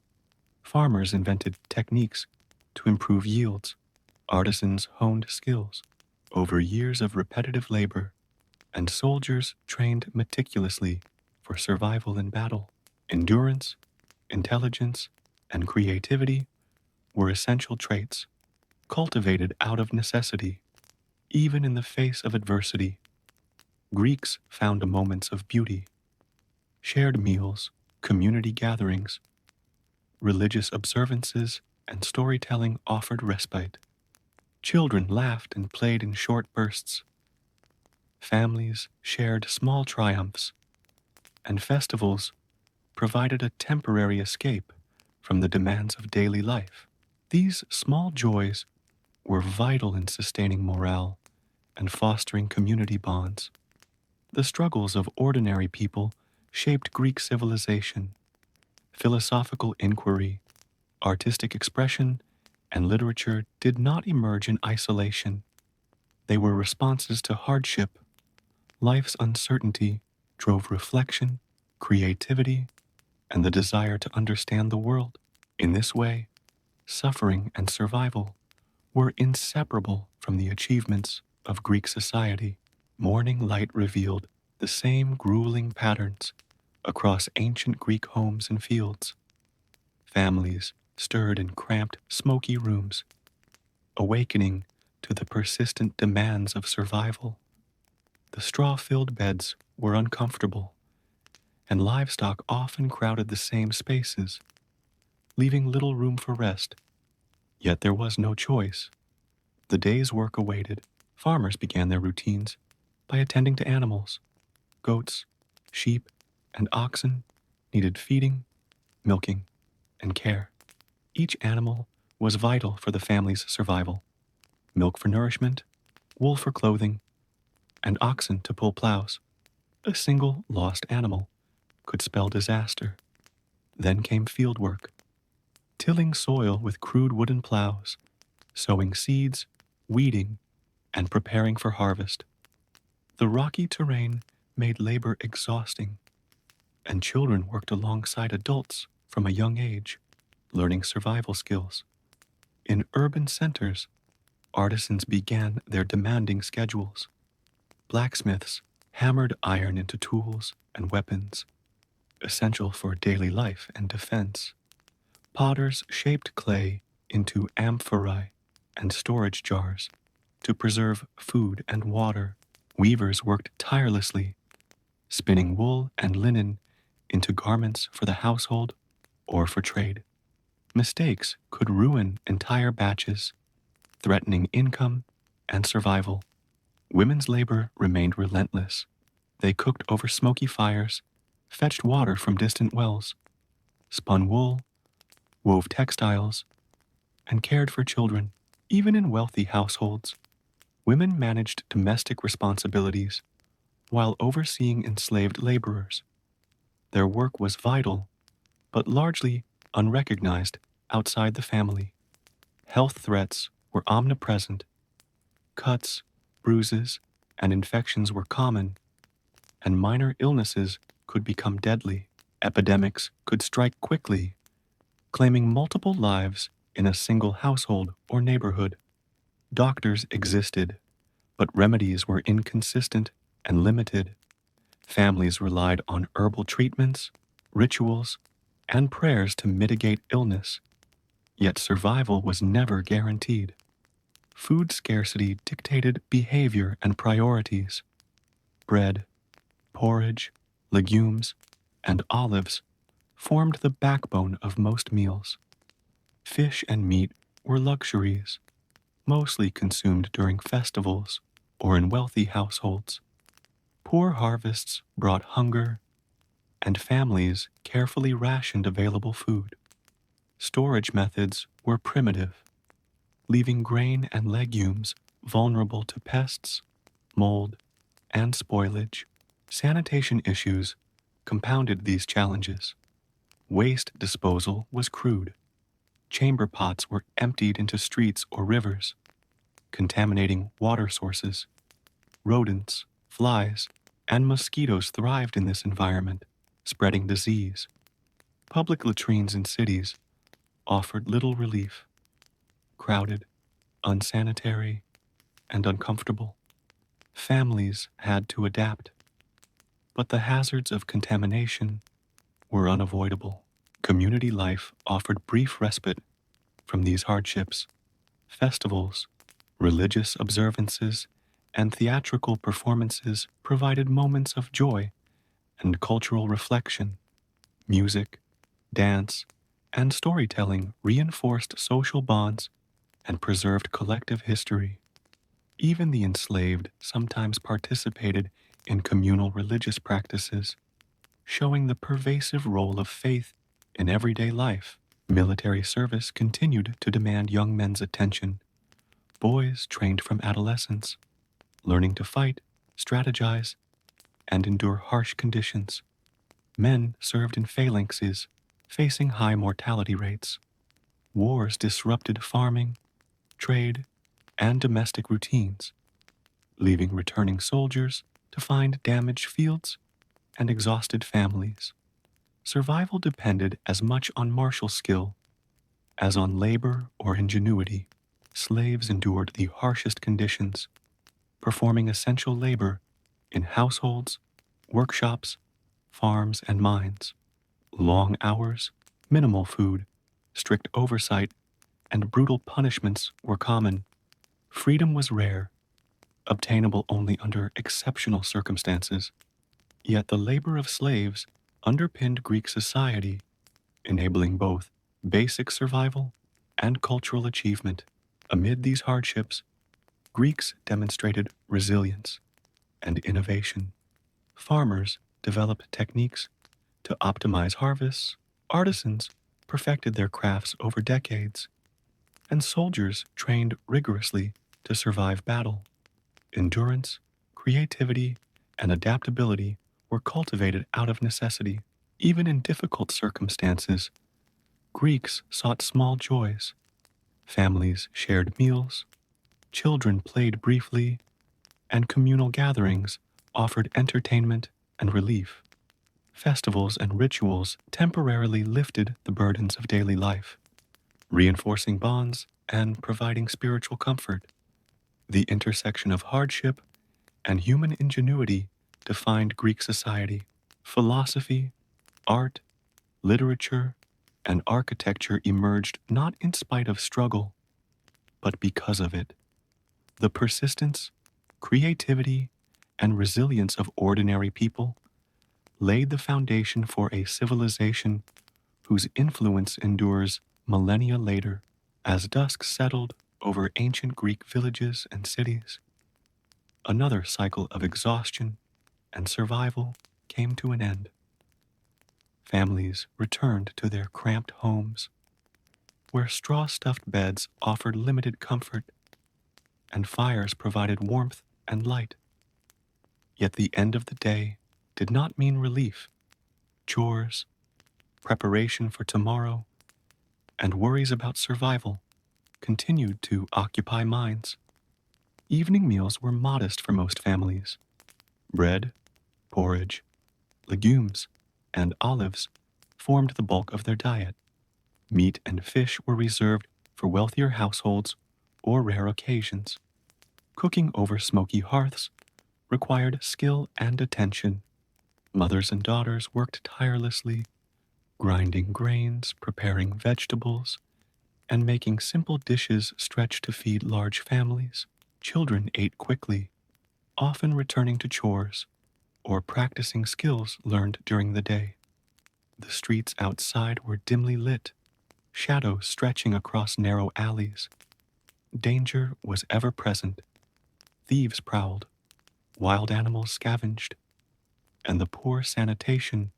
Farmers invented techniques to improve yields. Artisans honed skills over years of repetitive labor, and soldiers trained meticulously for survival in battle. Endurance, intelligence, and creativity were essential traits cultivated out of necessity. Even in the face of adversity, Greeks found moments of beauty. Shared meals, community gatherings, religious observances, and storytelling offered respite. Children laughed and played in short bursts. Families shared small triumphs, and festivals provided a temporary escape from the demands of daily life. These small joys were vital in sustaining morale and fostering community bonds. The struggles of ordinary people shaped Greek civilization. Philosophical inquiry, artistic expression, and literature did not emerge in isolation. They were responses to hardship. Life's uncertainty drove reflection, creativity, and the desire to understand the world. In this way, suffering and survival were inseparable from the achievements of Greek society. Morning light revealed the same grueling patterns across ancient Greek homes and fields. Families stirred in cramped, smoky rooms, awakening to the persistent demands of survival. The straw-filled beds were uncomfortable, and livestock often crowded the same spaces, leaving little room for rest. Yet there was no choice. The day's work awaited. Farmers began their routines by attending to animals. Goats, sheep, and oxen needed feeding, milking, and care. Each animal was vital for the family's survival. Milk for nourishment, wool for clothing, and oxen to pull plows. A single lost animal could spell disaster. Then came field work, tilling soil with crude wooden plows, sowing seeds, weeding, and preparing for harvest. The rocky terrain made labor exhausting, and children worked alongside adults from a young age, learning survival skills. In urban centers, artisans began their demanding schedules. Blacksmiths hammered iron into tools and weapons, essential for daily life and defense. Potters shaped clay into amphorae and storage jars to preserve food and water. Weavers worked tirelessly, spinning wool and linen into garments for the household or for trade. Mistakes could ruin entire batches, threatening income and survival. Women's labor remained relentless. They cooked over smoky fires, fetched water from distant wells, spun wool, wove textiles, and cared for children. Even in wealthy households, women managed domestic responsibilities while overseeing enslaved laborers. Their work was vital, but largely unrecognized outside the family. Health threats were omnipresent. Cuts, bruises, and infections were common, and minor illnesses could become deadly. Epidemics could strike quickly, claiming multiple lives in a single household or neighborhood. Doctors existed, but remedies were inconsistent and limited. Families relied on herbal treatments, rituals, and prayers to mitigate illness, yet survival was never guaranteed. Food scarcity dictated behavior and priorities. Bread, porridge, legumes, and olives formed the backbone of most meals. Fish and meat were luxuries, mostly consumed during festivals or in wealthy households. Poor harvests brought hunger, and families carefully rationed available food. Storage methods were primitive, leaving grain and legumes vulnerable to pests, mold, and spoilage. Sanitation issues compounded these challenges. Waste disposal was crude. Chamber pots were emptied into streets or rivers, contaminating water sources. Rodents, flies, and mosquitoes thrived in this environment, spreading disease. Public latrines in cities offered little relief, crowded, unsanitary, and uncomfortable. Families had to adapt, but the hazards of contamination were unavoidable. Community life offered brief respite from these hardships. Festivals, religious observances, and theatrical performances provided moments of joy and cultural reflection. Music, dance, and storytelling reinforced social bonds and preserved collective history. Even the enslaved sometimes participated in communal religious practices, showing the pervasive role of faith in everyday life. Military service continued to demand young men's attention. Boys trained from adolescence, learning to fight, strategize, and endure harsh conditions. Men served in phalanxes, facing high mortality rates. Wars disrupted farming, trade, and domestic routines, leaving returning soldiers to find damaged fields and exhausted families. Survival depended as much on martial skill as on labor or ingenuity. Slaves endured the harshest conditions, performing essential labor in households, workshops, farms, and mines. Long hours, minimal food, strict oversight, and brutal punishments were common. Freedom was rare, obtainable only under exceptional circumstances. Yet the labor of slaves underpinned Greek society, enabling both basic survival and cultural achievement. Amid these hardships, Greeks demonstrated resilience and innovation. Farmers developed techniques to optimize harvests, artisans perfected their crafts over decades, and soldiers trained rigorously to survive battle. Endurance, creativity, and adaptability were cultivated out of necessity. Even in difficult circumstances, Greeks sought small joys. Families shared meals, children played briefly, and communal gatherings offered entertainment and relief. Festivals and rituals temporarily lifted the burdens of daily life, reinforcing bonds and providing spiritual comfort. The intersection of hardship and human ingenuity defined Greek society. Philosophy, art, literature, and architecture emerged not in spite of struggle, but because of it. The persistence, creativity, and resilience of ordinary people laid the foundation for a civilization whose influence endures millennia later. As dusk settled over ancient Greek villages and cities, another cycle of exhaustion and survival came to an end. Families returned to their cramped homes, where straw-stuffed beds offered limited comfort and fires provided warmth and light. Yet the end of the day did not mean relief. Chores, preparation for tomorrow, and worries about survival continued to occupy minds. Evening meals were modest for most families. Bread, porridge, legumes, and olives formed the bulk of their diet. Meat and fish were reserved for wealthier households or rare occasions. Cooking over smoky hearths required skill and attention. Mothers and daughters worked tirelessly, grinding grains, preparing vegetables, and making simple dishes stretched to feed large families. Children ate quickly, often returning to chores or practicing skills learned during the day. The streets outside were dimly lit, shadows stretching across narrow alleys. Danger was ever present. Thieves prowled, wild animals scavenged, and the poor sanitation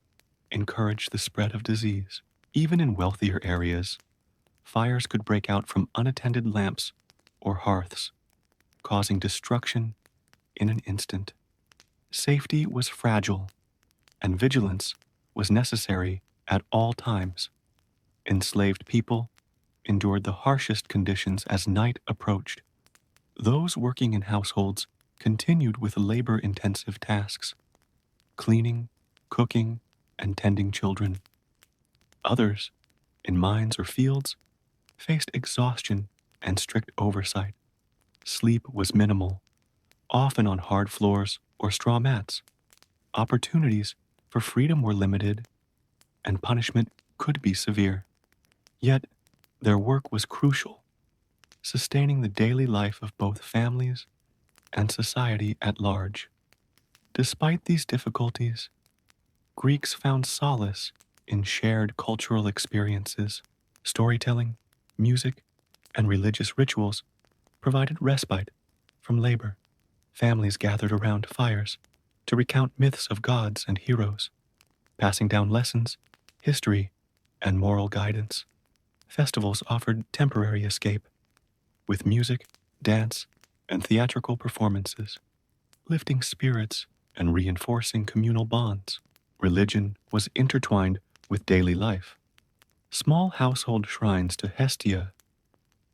encouraged the spread of disease. Even in wealthier areas, fires could break out from unattended lamps or hearths, causing destruction in an instant. Safety was fragile, and vigilance was necessary at all times. Enslaved people endured the harshest conditions as night approached. Those working in households continued with labor-intensive tasks, cleaning, cooking, and tending children. Others, in mines or fields, faced exhaustion and strict oversight. Sleep was minimal, often on hard floors or straw mats. Opportunities for freedom were limited, and punishment could be severe. Yet, their work was crucial, sustaining the daily life of both families and society at large. Despite these difficulties, Greeks found solace in shared cultural experiences. Storytelling, music, and religious rituals provided respite from labor. Families gathered around fires to recount myths of gods and heroes, passing down lessons, history, and moral guidance. Festivals offered temporary escape, with music, dance, and theatrical performances, lifting spirits and reinforcing communal bonds. Religion was intertwined with daily life. Small household shrines to Hestia,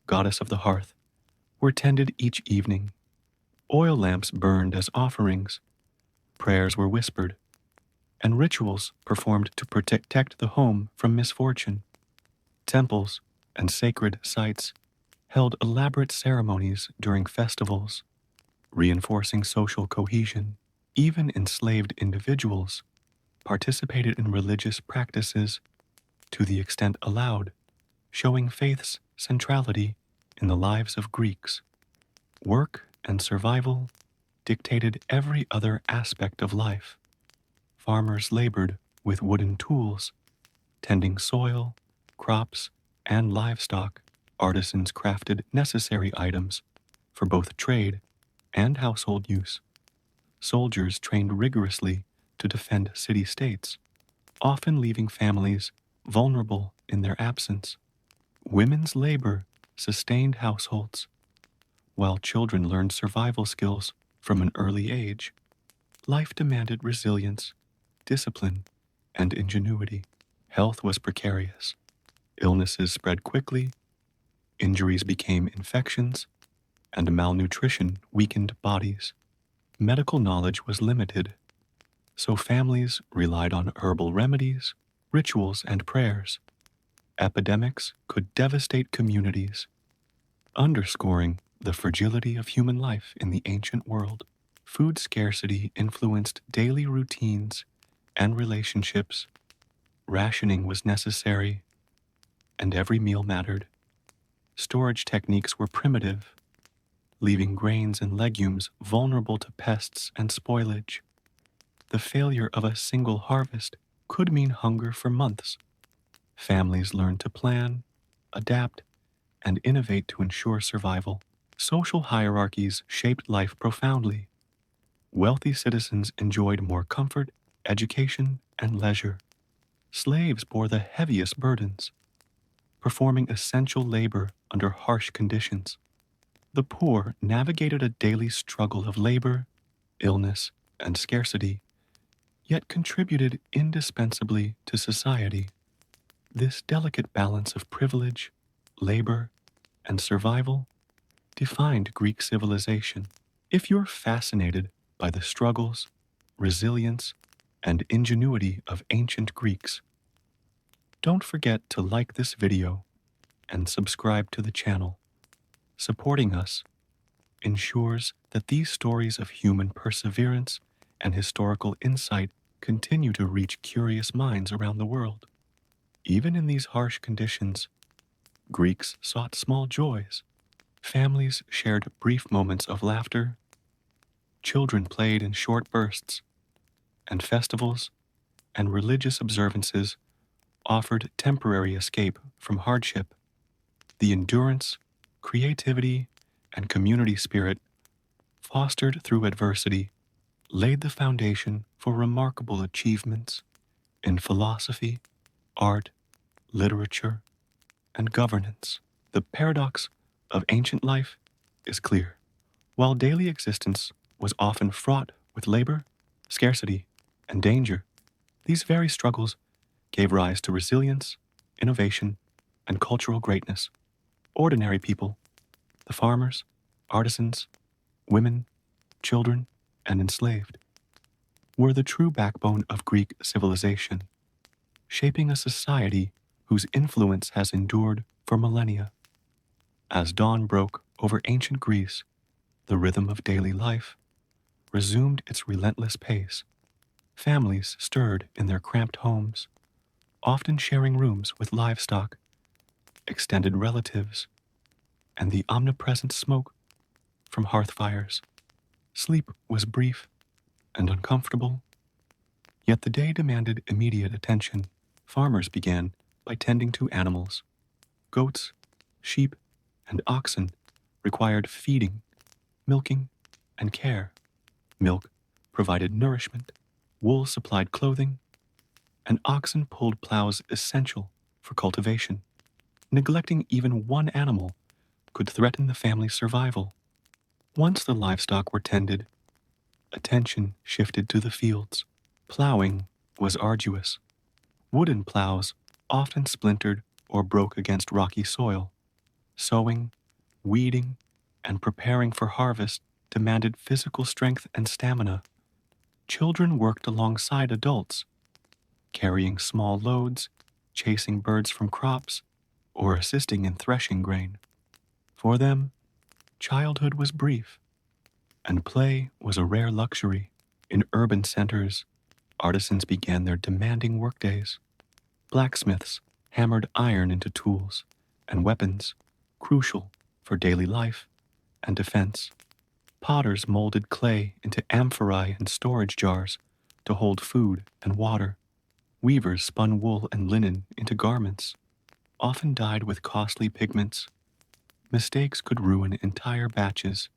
goddess of the hearth, were tended each evening. Oil lamps burned as offerings, prayers were whispered, and rituals performed to protect the home from misfortune. Temples and sacred sites held elaborate ceremonies during festivals, reinforcing social cohesion. Even enslaved individuals participated in religious practices to the extent allowed, showing faith's centrality in the lives of Greeks. Work and survival dictated every other aspect of life. Farmers labored with wooden tools, tending soil, crops, and livestock. Artisans crafted necessary items for both trade and household use. Soldiers trained rigorously to defend city-states, often leaving families vulnerable in their absence. Women's labor sustained households, while children learned survival skills from an early age. Life demanded resilience, discipline, and ingenuity. Health was precarious. Illnesses spread quickly, injuries became infections, and malnutrition weakened bodies. Medical knowledge was limited, so families relied on herbal remedies, rituals, and prayers. Epidemics could devastate communities, underscoring the fragility of human life in the ancient world. Food scarcity influenced daily routines and relationships. Rationing was necessary, and every meal mattered. Storage techniques were primitive, leaving grains and legumes vulnerable to pests and spoilage. The failure of a single harvest could mean hunger for months. Families learned to plan, adapt, and innovate to ensure survival. Social hierarchies shaped life profoundly. Wealthy citizens enjoyed more comfort, education, and leisure. Slaves bore the heaviest burdens, performing essential labor under harsh conditions. The poor navigated a daily struggle of labor, illness, and scarcity, yet contributed indispensably to society. This delicate balance of privilege, labor, and survival defined Greek civilization. If you're fascinated by the struggles, resilience, and ingenuity of ancient Greeks, don't forget to like this video and subscribe to the channel. Supporting us ensures that these stories of human perseverance and historical insight continue to reach curious minds around the world. Even in these harsh conditions, Greeks sought small joys. Families shared brief moments of laughter, children played in short bursts, and festivals and religious observances offered temporary escape from hardship. The endurance, creativity, and community spirit fostered through adversity laid the foundation for remarkable achievements in philosophy, art, literature, and governance. The paradox of ancient life is clear. While daily existence was often fraught with labor, scarcity, and danger, these very struggles gave rise to resilience, innovation, and cultural greatness. Ordinary people, the farmers, artisans, women, children, and enslaved, were the true backbone of Greek civilization, shaping a society whose influence has endured for millennia. As dawn broke over ancient Greece, the rhythm of daily life resumed its relentless pace. Families stirred in their cramped homes, often sharing rooms with livestock, extended relatives, and the omnipresent smoke from hearth fires. Sleep was brief and uncomfortable, yet the day demanded immediate attention. Farmers began by tending to animals. Goats, sheep, and oxen required feeding, milking, and care. Milk provided nourishment, wool supplied clothing, and oxen pulled plows essential for cultivation. Neglecting even one animal could threaten the family's survival. Once the livestock were tended, attention shifted to the fields. Plowing was arduous. Wooden plows often splintered or broke against rocky soil. Sowing, weeding, and preparing for harvest demanded physical strength and stamina. Children worked alongside adults, carrying small loads, chasing birds from crops, or assisting in threshing grain. For them, childhood was brief, and play was a rare luxury. In urban centers, artisans began their demanding workdays. Blacksmiths hammered iron into tools and weapons, crucial for daily life and defense. Potters molded clay into amphorae and storage jars to hold food and water. Weavers spun wool and linen into garments, often dyed with costly pigments. Mistakes could ruin entire batches,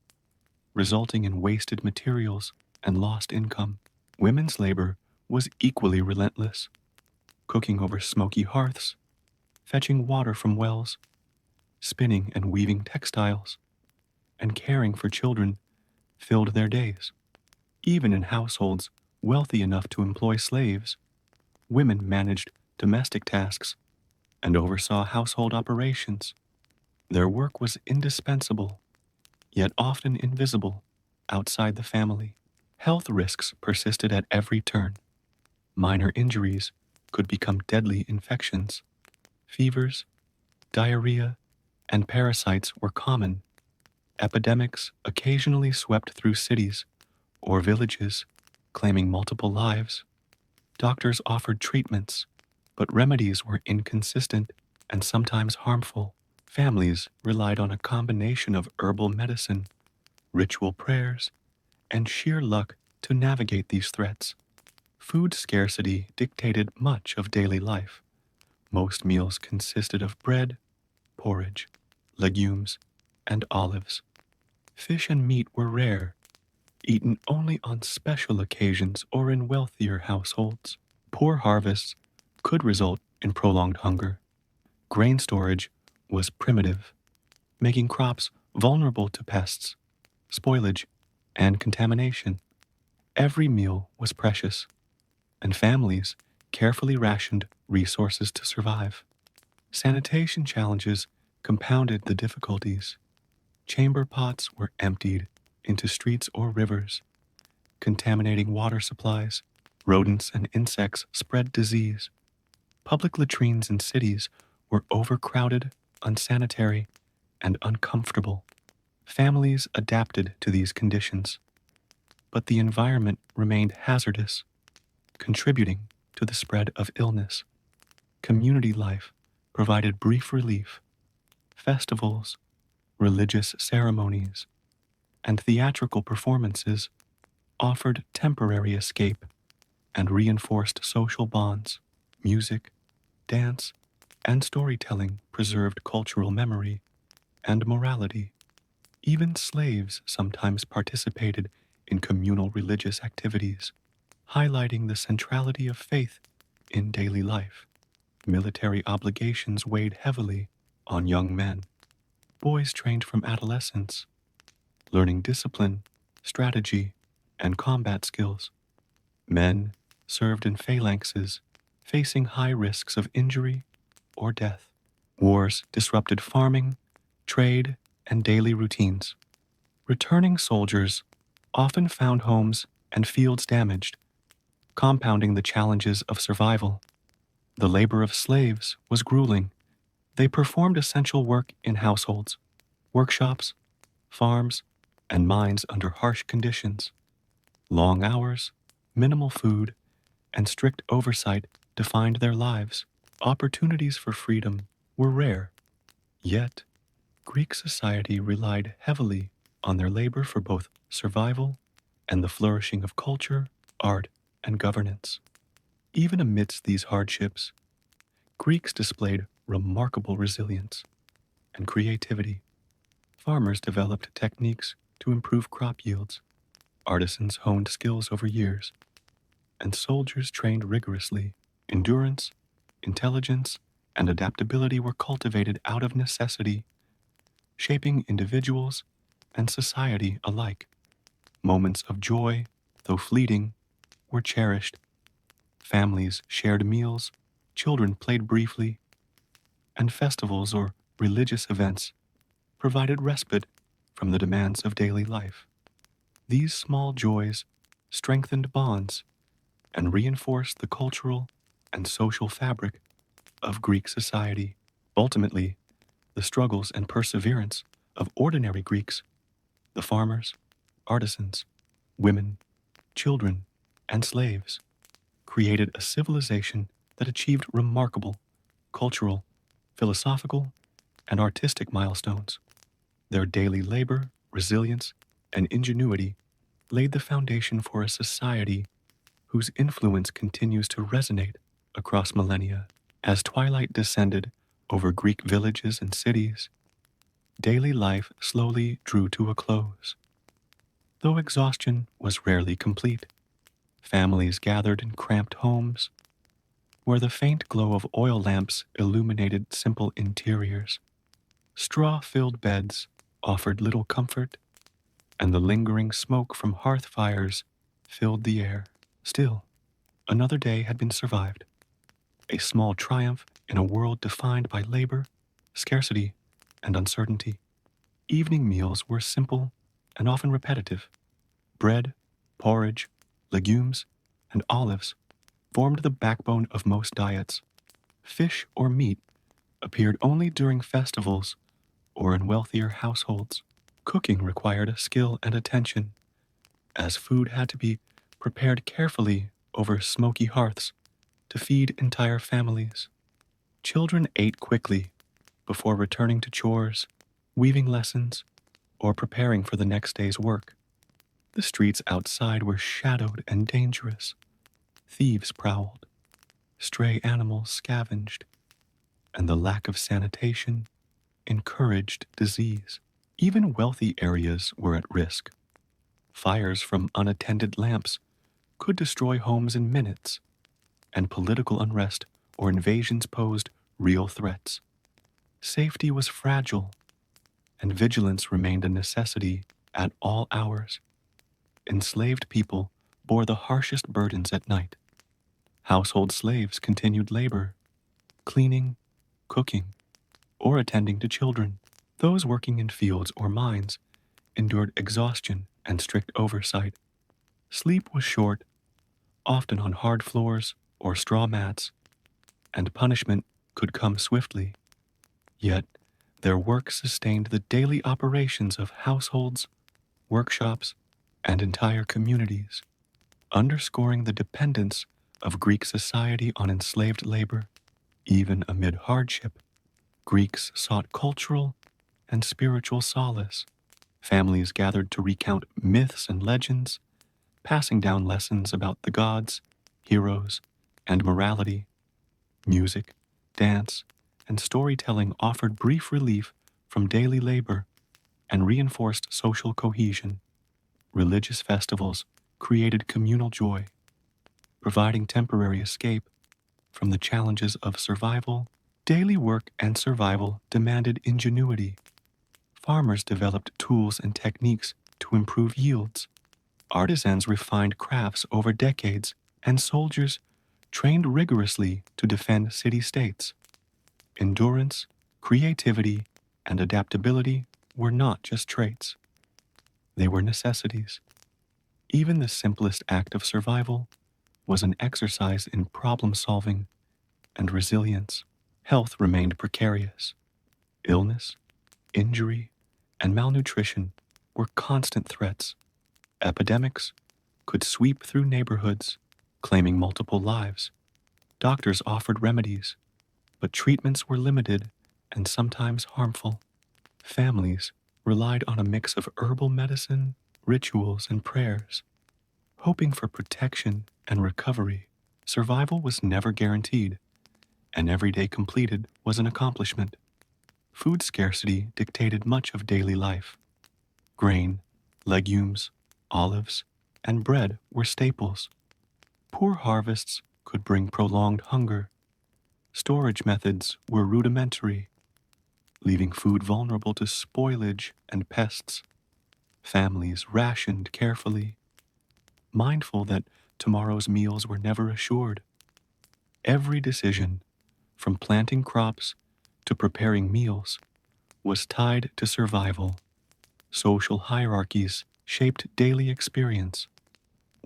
resulting in wasted materials and lost income. Women's labor was equally relentless, cooking over smoky hearths, fetching water from wells, spinning and weaving textiles, and caring for children filled their days. Even in households wealthy enough to employ slaves, women managed domestic tasks and oversaw household operations. Their work was indispensable, yet often invisible outside the family. Health risks persisted at every turn. Minor injuries could become deadly infections. Fevers, diarrhea, and parasites were common. Epidemics occasionally swept through cities or villages, claiming multiple lives. Doctors offered treatments, but remedies were inconsistent and sometimes harmful. Families relied on a combination of herbal medicine, ritual prayers, and sheer luck to navigate these threats. Food scarcity dictated much of daily life. Most meals consisted of bread, porridge, legumes, and olives. Fish and meat were rare, eaten only on special occasions or in wealthier households. Poor harvests could result in prolonged hunger. Grain storage was primitive, making crops vulnerable to pests, spoilage, and contamination. Every meal was precious, and families carefully rationed resources to survive. Sanitation challenges compounded the difficulties. Chamber pots were emptied into streets or rivers, contaminating water supplies. Rodents and insects spread disease. Public latrines in cities were overcrowded, unsanitary, and uncomfortable. Families adapted to these conditions, but the environment remained hazardous, contributing to the spread of illness. Community life provided brief relief. Festivals, religious ceremonies, and theatrical performances offered temporary escape and reinforced social bonds. Music, dance, and storytelling preserved cultural memory and morality. Even slaves sometimes participated in communal religious activities, highlighting the centrality of faith in daily life. Military obligations weighed heavily on young men. Boys trained from adolescence, learning discipline, strategy, and combat skills. Men served in phalanxes, facing high risks of injury or death. Wars disrupted farming, trade, and daily routines. Returning soldiers often found homes and fields damaged, compounding the challenges of survival. The labor of slaves was grueling. They performed essential work in households, workshops, farms, and mines under harsh conditions. Long hours, minimal food, and strict oversight defined their lives. Opportunities for freedom were rare. Yet, Greek society relied heavily on their labor for both survival and the flourishing of culture, art, and governance. Even amidst these hardships, Greeks displayed remarkable resilience and creativity. Farmers developed techniques to improve crop yields, artisans honed skills over years, and soldiers trained rigorously. Endurance, intelligence, and adaptability were cultivated out of necessity, shaping individuals and society alike. Moments of joy, though fleeting, were cherished. Families shared meals, children played briefly, and festivals or religious events provided respite from the demands of daily life. These small joys strengthened bonds and reinforced the cultural and social fabric of Greek society. Ultimately, the struggles and perseverance of ordinary Greeks, the farmers, artisans, women, children, and slaves, created a civilization that achieved remarkable cultural, philosophical, and artistic milestones. Their daily labor, resilience, and ingenuity laid the foundation for a society whose influence continues to resonate across millennia. As twilight descended over Greek villages and cities, daily life slowly drew to a close. Though exhaustion was rarely complete, families gathered in cramped homes where the faint glow of oil lamps illuminated simple interiors. Straw-filled beds offered little comfort, and the lingering smoke from hearth fires filled the air. Still, another day had been survived, a small triumph in a world defined by labor, scarcity, and uncertainty. Evening meals were simple and often repetitive. Bread, porridge, legumes, and olives formed the backbone of most diets. Fish or meat appeared only during festivals or in wealthier households. Cooking required a skill and attention, as food had to be prepared carefully over smoky hearths to feed entire families. Children ate quickly before returning to chores, weaving lessons, or preparing for the next day's work. The streets outside were shadowed and dangerous. Thieves prowled, stray animals scavenged, and the lack of sanitation encouraged disease. Even wealthy areas were at risk. Fires from unattended lamps could destroy homes in minutes, and political unrest or invasions posed real threats. Safety was fragile, and vigilance remained a necessity at all hours. Enslaved people bore the harshest burdens at night. Household slaves continued labor, cleaning, cooking, or attending to children. Those working in fields or mines endured exhaustion and strict oversight. Sleep was short, often on hard floors or straw mats, and punishment could come swiftly. Yet, their work sustained the daily operations of households, workshops, and entire communities, underscoring the dependence of Greek society on enslaved labor. Even amid hardship, Greeks sought cultural and spiritual solace. Families gathered to recount myths and legends, passing down lessons about the gods, heroes, and morality. Music, dance, and storytelling offered brief relief from daily labor and reinforced social cohesion. Religious festivals created communal joy, providing temporary escape from the challenges of survival. Daily work and survival demanded ingenuity. Farmers developed tools and techniques to improve yields. Artisans refined crafts over decades, and soldiers trained rigorously to defend city-states. Endurance, creativity, and adaptability were not just traits. They were necessities. Even the simplest act of survival was an exercise in problem-solving and resilience. Health remained precarious. Illness, injury, and malnutrition were constant threats. Epidemics could sweep through neighborhoods, claiming multiple lives. Doctors offered remedies, but treatments were limited and sometimes harmful. Families relied on a mix of herbal medicine, rituals, and prayers, hoping for protection and recovery. Survival was never guaranteed, and every day completed was an accomplishment. Food scarcity dictated much of daily life. Grain, legumes, olives, and bread were staples. Poor harvests could bring prolonged hunger. Storage methods were rudimentary, leaving food vulnerable to spoilage and pests. Families rationed carefully, mindful that tomorrow's meals were never assured. Every decision, from planting crops to preparing meals, was tied to survival. Social hierarchies shaped daily experience.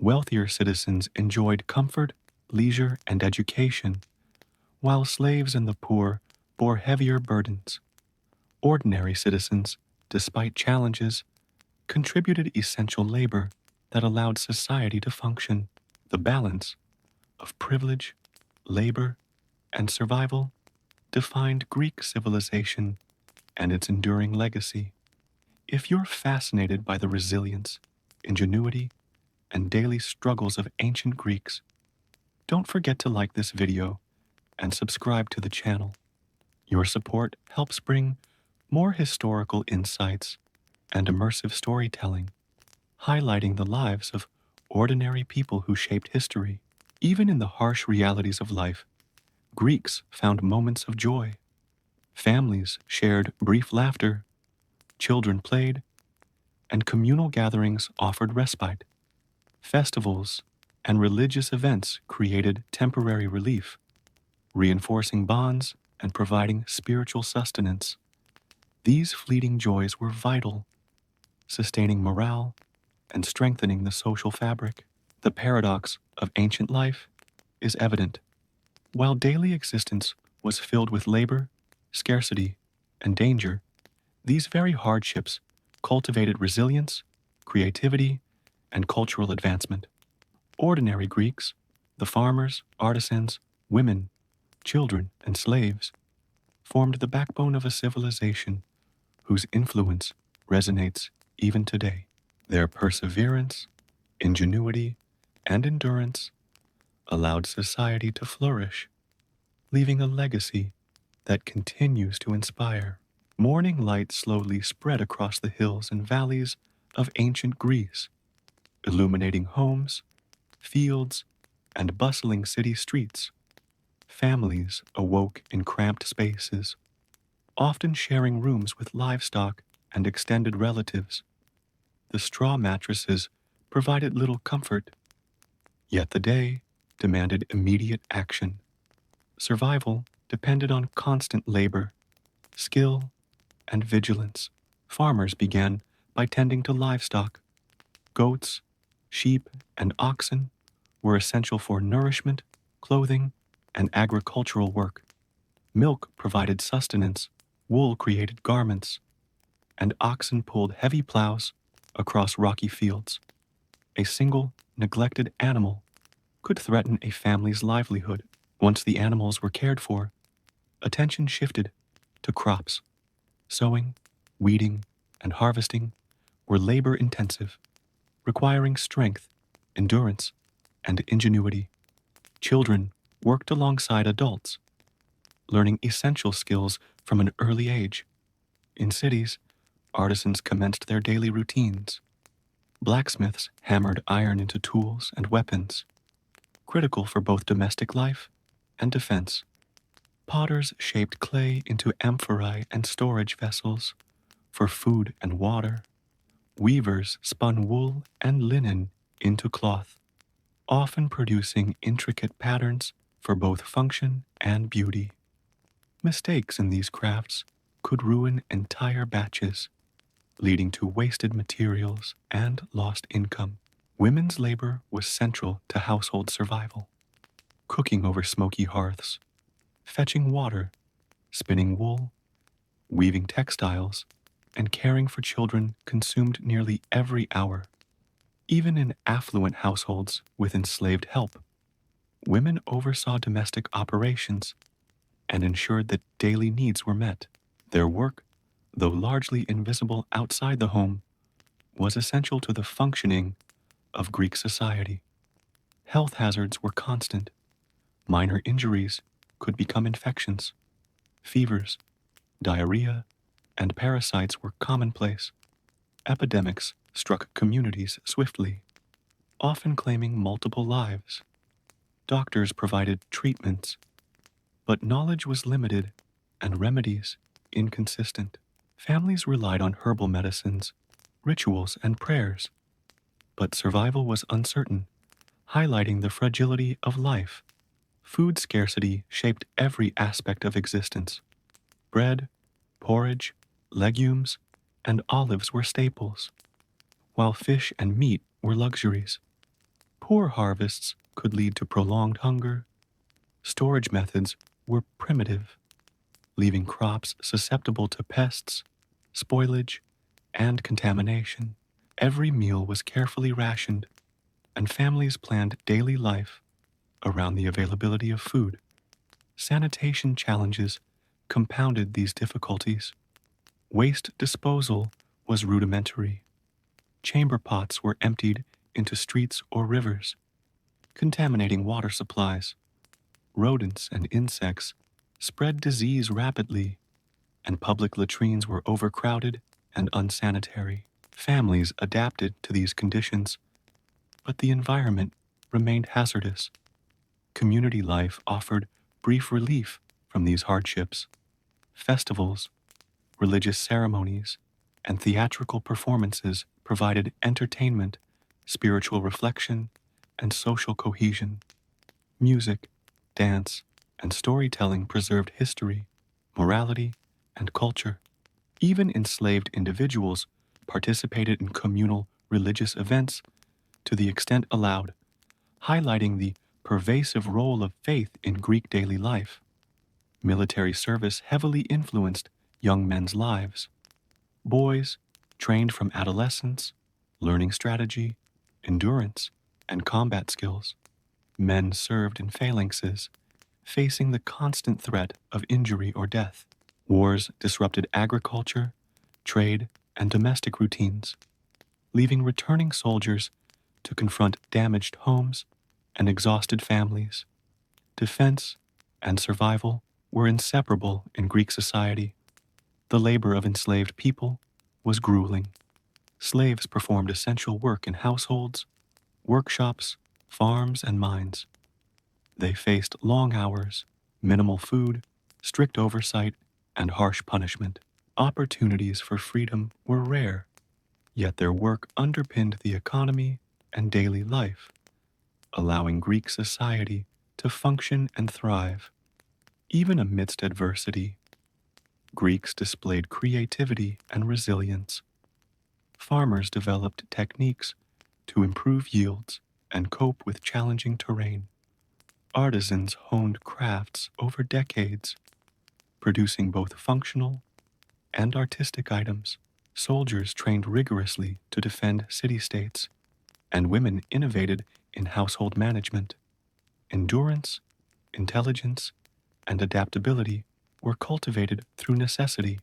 Wealthier citizens enjoyed comfort, leisure, and education, while slaves and the poor bore heavier burdens. Ordinary citizens, despite challenges, contributed essential labor that allowed society to function. The balance of privilege, labor, and survival defined Greek civilization and its enduring legacy. If you're fascinated by the resilience, ingenuity, and daily struggles of ancient Greeks, don't forget to like this video and subscribe to the channel. Your support helps bring more historical insights and immersive storytelling, highlighting the lives of ordinary people who shaped history. Even in the harsh realities of life, Greeks found moments of joy. Families shared brief laughter, children played, and communal gatherings offered respite. Festivals and religious events created temporary relief, reinforcing bonds and providing spiritual sustenance. These fleeting joys were vital, sustaining morale and strengthening the social fabric. The paradox of ancient life is evident. While daily existence was filled with labor, scarcity, and danger, these very hardships cultivated resilience, creativity, and cultural advancement. Ordinary Greeks, the farmers, artisans, women, children, and slaves, formed the backbone of a civilization whose influence resonates even today. Their perseverance, ingenuity, and endurance allowed society to flourish, leaving a legacy that continues to inspire. Morning light slowly spread across the hills and valleys of ancient Greece, illuminating homes, fields, and bustling city streets. Families awoke in cramped spaces, often sharing rooms with livestock and extended relatives. The straw mattresses provided little comfort, yet the day demanded immediate action. Survival depended on constant labor, skill, and vigilance. Farmers began by tending to livestock. Goats, sheep, and oxen were essential for nourishment, clothing, and agricultural work. Milk provided sustenance, wool created garments, and oxen pulled heavy plows across rocky fields. A single, neglected animal could threaten a family's livelihood. Once the animals were cared for, attention shifted to crops. Sowing, weeding, and harvesting were labor-intensive, requiring strength, endurance, and ingenuity. Children worked alongside adults, learning essential skills from an early age. In cities, artisans commenced their daily routines. Blacksmiths hammered iron into tools and weapons, critical for both domestic life and defense. Potters shaped clay into amphorae and storage vessels for food and water. Weavers spun wool and linen into cloth, often producing intricate patterns for both function and beauty. Mistakes in these crafts could ruin entire batches, leading to wasted materials and lost income. Women's labor was central to household survival. Cooking over smoky hearths, fetching water, spinning wool, weaving textiles, and caring for children consumed nearly every hour. Even in affluent households with enslaved help, women oversaw domestic operations and ensured that daily needs were met. Their work, though largely invisible outside the home, was essential to the functioning of Greek society. Health hazards were constant. Minor injuries could become infections. Fevers, diarrhea, and parasites were commonplace. Epidemics struck communities swiftly, often claiming multiple lives. Doctors provided treatments, but knowledge was limited and remedies inconsistent. Families relied on herbal medicines, rituals, and prayers, but survival was uncertain, highlighting the fragility of life. Food scarcity shaped every aspect of existence. Bread, porridge, legumes, and olives were staples, while fish and meat were luxuries. Poor harvests could lead to prolonged hunger. Storage methods were primitive, leaving crops susceptible to pests, spoilage, and contamination. Every meal was carefully rationed, and families planned daily life around the availability of food. Sanitation challenges compounded these difficulties. Waste disposal was rudimentary. Chamber pots were emptied into streets or rivers, contaminating water supplies. Rodents and insects spread disease rapidly, and public latrines were overcrowded and unsanitary. Families adapted to these conditions, but the environment remained hazardous. Community life offered brief relief from these hardships. Festivals, religious ceremonies, and theatrical performances provided entertainment, spiritual reflection, and social cohesion. Music, dance, and storytelling preserved history, morality, and culture. Even enslaved individuals participated in communal religious events to the extent allowed, highlighting the pervasive role of faith in Greek daily life. Military service heavily influenced young men's lives. Boys, trained from adolescence, learning strategy, endurance, and combat skills. Men served in phalanxes, facing the constant threat of injury or death. Wars disrupted agriculture, trade, and domestic routines, leaving returning soldiers to confront damaged homes and exhausted families. Defense and survival were inseparable in Greek society. The labor of enslaved people was grueling. Slaves performed essential work in households, workshops, farms, and mines. They faced long hours, minimal food, strict oversight, and harsh punishment. Opportunities for freedom were rare, yet their work underpinned the economy and daily life, allowing Greek society to function and thrive. Even amidst adversity, Greeks displayed creativity and resilience. Farmers developed techniques to improve yields and cope with challenging terrain. Artisans honed crafts over decades, producing both functional and artistic items. Soldiers trained rigorously to defend city-states, and women innovated in household management. Endurance, intelligence, and adaptability were cultivated through necessity.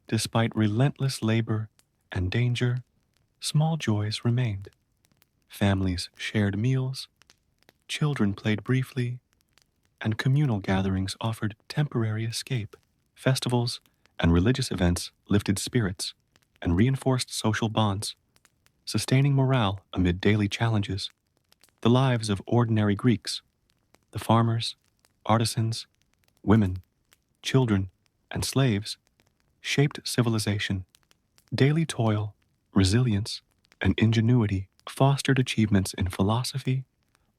Despite relentless labor and danger, small joys remained. Families shared meals, children played briefly, and communal gatherings offered temporary escape. Festivals and religious events lifted spirits and reinforced social bonds, sustaining morale amid daily challenges. The lives of ordinary Greeks, the farmers, artisans, women, children, and slaves, shaped civilization. Daily toil, resilience, and ingenuity fostered achievements in philosophy,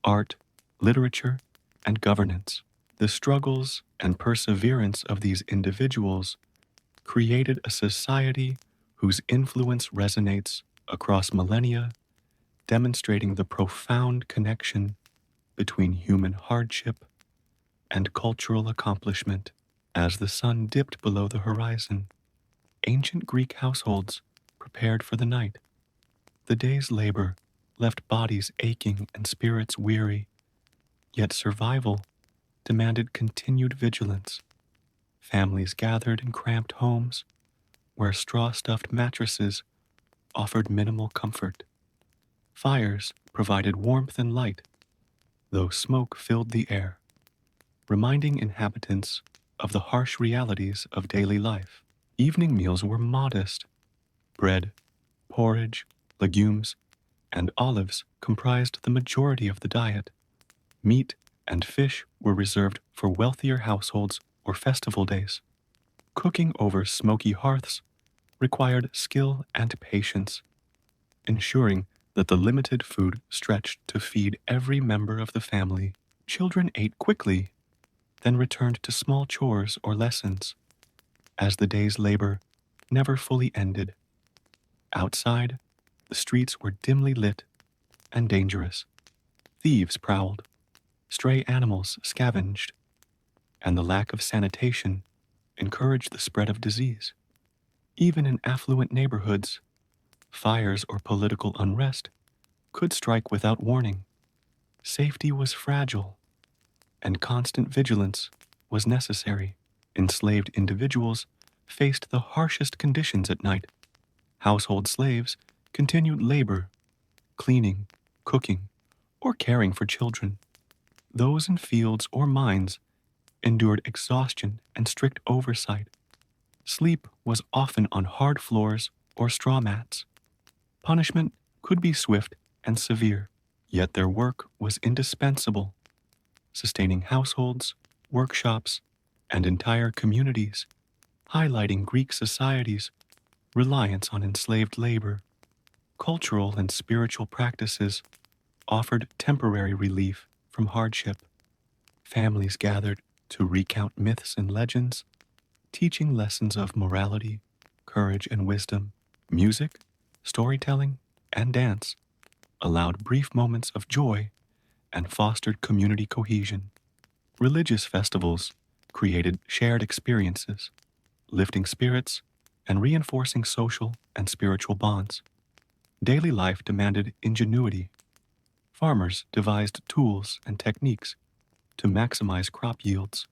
art, literature, and governance. The struggles and perseverance of these individuals created a society whose influence resonates across millennia, demonstrating the profound connection between human hardship and cultural accomplishment. As the sun dipped below the horizon, ancient Greek households prepared for the night. The day's labor left bodies aching and spirits weary, yet survival demanded continued vigilance. Families gathered in cramped homes where straw-stuffed mattresses offered minimal comfort. Fires provided warmth and light, though smoke filled the air, reminding inhabitants of the harsh realities of daily life. Evening meals were modest. Bread, porridge, legumes, and olives comprised the majority of the diet. Meat and fish were reserved for wealthier households or festival days. Cooking over smoky hearths required skill and patience, ensuring that the limited food stretched to feed every member of the family. Children ate quickly, then returned to small chores or lessons, as the day's labor never fully ended. Outside, the streets were dimly lit and dangerous. Thieves prowled, stray animals scavenged, and the lack of sanitation encouraged the spread of disease. Even in affluent neighborhoods, fires or political unrest could strike without warning. Safety was fragile, and constant vigilance was necessary. Enslaved individuals faced the harshest conditions at night. Household slaves continued labor, cleaning, cooking, or caring for children. Those in fields or mines endured exhaustion and strict oversight. Sleep was often on hard floors or straw mats. Punishment could be swift and severe, yet their work was indispensable, sustaining households, workshops, and entire communities, highlighting Greek society's reliance on enslaved labor. Cultural and spiritual practices offered temporary relief from hardship. Families gathered to recount myths and legends, teaching lessons of morality, courage, and wisdom. Music, storytelling, and dance allowed brief moments of joy and fostered community cohesion. Religious festivals created shared experiences, lifting spirits and reinforcing social and spiritual bonds. Daily life demanded ingenuity. Farmers devised tools and techniques to maximize crop yields.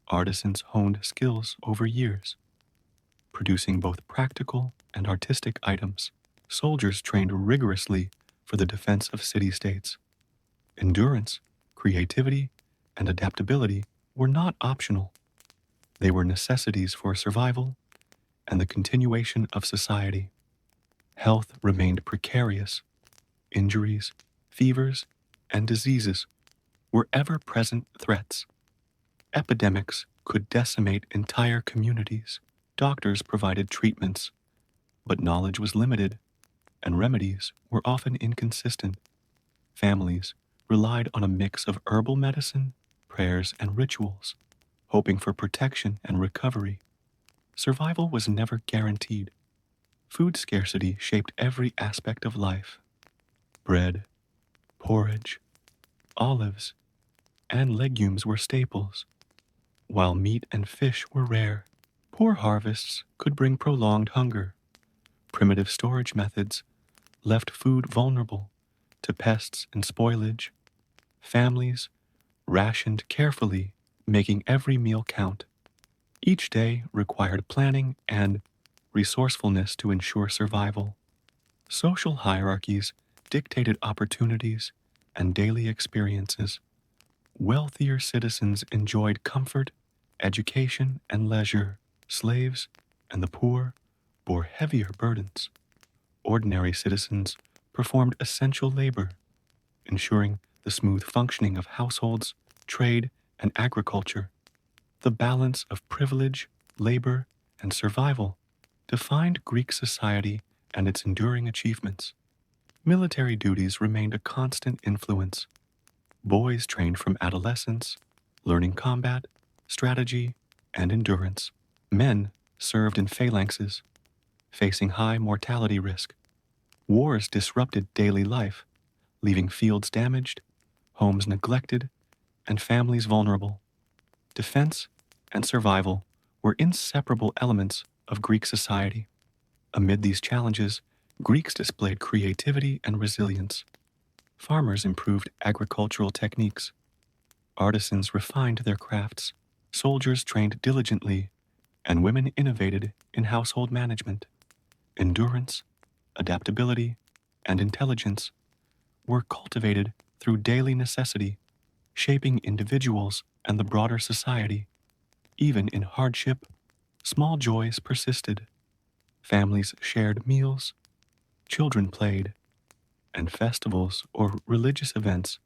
Artisans honed skills over years, producing both practical and artistic items. Soldiers trained rigorously for the defense of city-states. Endurance, creativity, and adaptability were not optional. They were necessities for survival and the continuation of society. Health remained precarious. Injuries, fevers, and diseases were ever-present threats. Epidemics could decimate entire communities. Doctors provided treatments, but knowledge was limited, and remedies were often inconsistent. Families relied on a mix of herbal medicine, prayers, and rituals, hoping for protection and recovery. Survival was never guaranteed. Food scarcity shaped every aspect of life. Bread, porridge, olives, and legumes were staples, while meat and fish were rare. Poor harvests could bring prolonged hunger. Primitive storage methods left food vulnerable to pests and spoilage. Families rationed carefully, making every meal count. Each day required planning and resourcefulness to ensure survival. Social hierarchies dictated opportunities and daily experiences. Wealthier citizens enjoyed comfort, education, and leisure. Slaves and the poor bore heavier burdens. Ordinary citizens performed essential labor, ensuring the smooth functioning of households, trade, and agriculture. The balance of privilege, labor, and survival defined Greek society and its enduring achievements. Military duties remained a constant influence. Boys trained from adolescence, learning combat, strategy, and endurance. Men served in phalanxes, facing high mortality risk. Wars disrupted daily life, leaving fields damaged, homes neglected, and families vulnerable. Defense and survival were inseparable elements of Greek society. Amid these challenges, Greeks displayed creativity and resilience. Farmers improved agricultural techniques. Artisans refined their crafts. Soldiers trained diligently, and women innovated in household management. Endurance, adaptability, and intelligence were cultivated through daily necessity, shaping individuals and the broader society. Even in hardship, small joys persisted. Families shared meals, children played, and festivals or religious events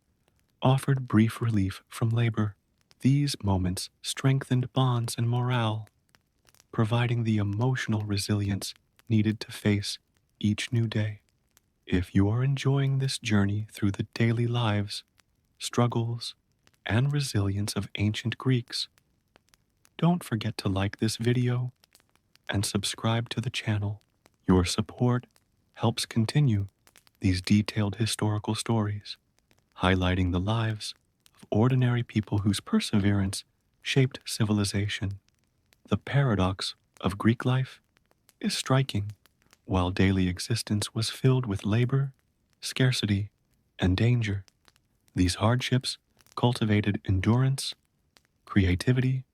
offered brief relief from labor. These moments strengthened bonds and morale, providing the emotional resilience needed to face each new day. If you are enjoying this journey through the daily lives, struggles, and resilience of ancient Greeks, don't forget to like this video and subscribe to the channel. Your support helps continue these detailed historical stories, highlighting the lives of ordinary people whose perseverance shaped civilization. The paradox of Greek life is striking. While daily existence was filled with labor, scarcity, and danger, these hardships cultivated endurance, creativity,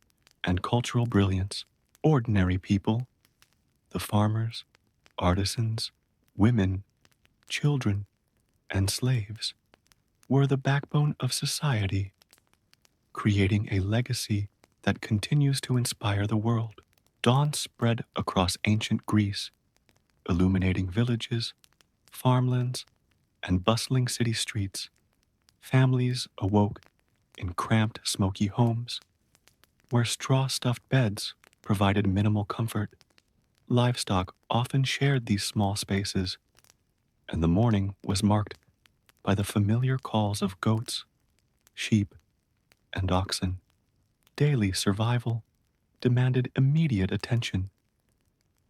and cultural brilliance. Ordinary people, the farmers, artisans, women, children, and slaves, were the backbone of society, creating a legacy that continues to inspire the world. Dawn spread across ancient Greece, illuminating villages, farmlands, and bustling city streets. Families awoke in cramped, smoky homes, where straw-stuffed beds provided minimal comfort. Livestock often shared these small spaces, and the morning was marked by the familiar calls of goats, sheep, and oxen. Daily survival demanded immediate attention,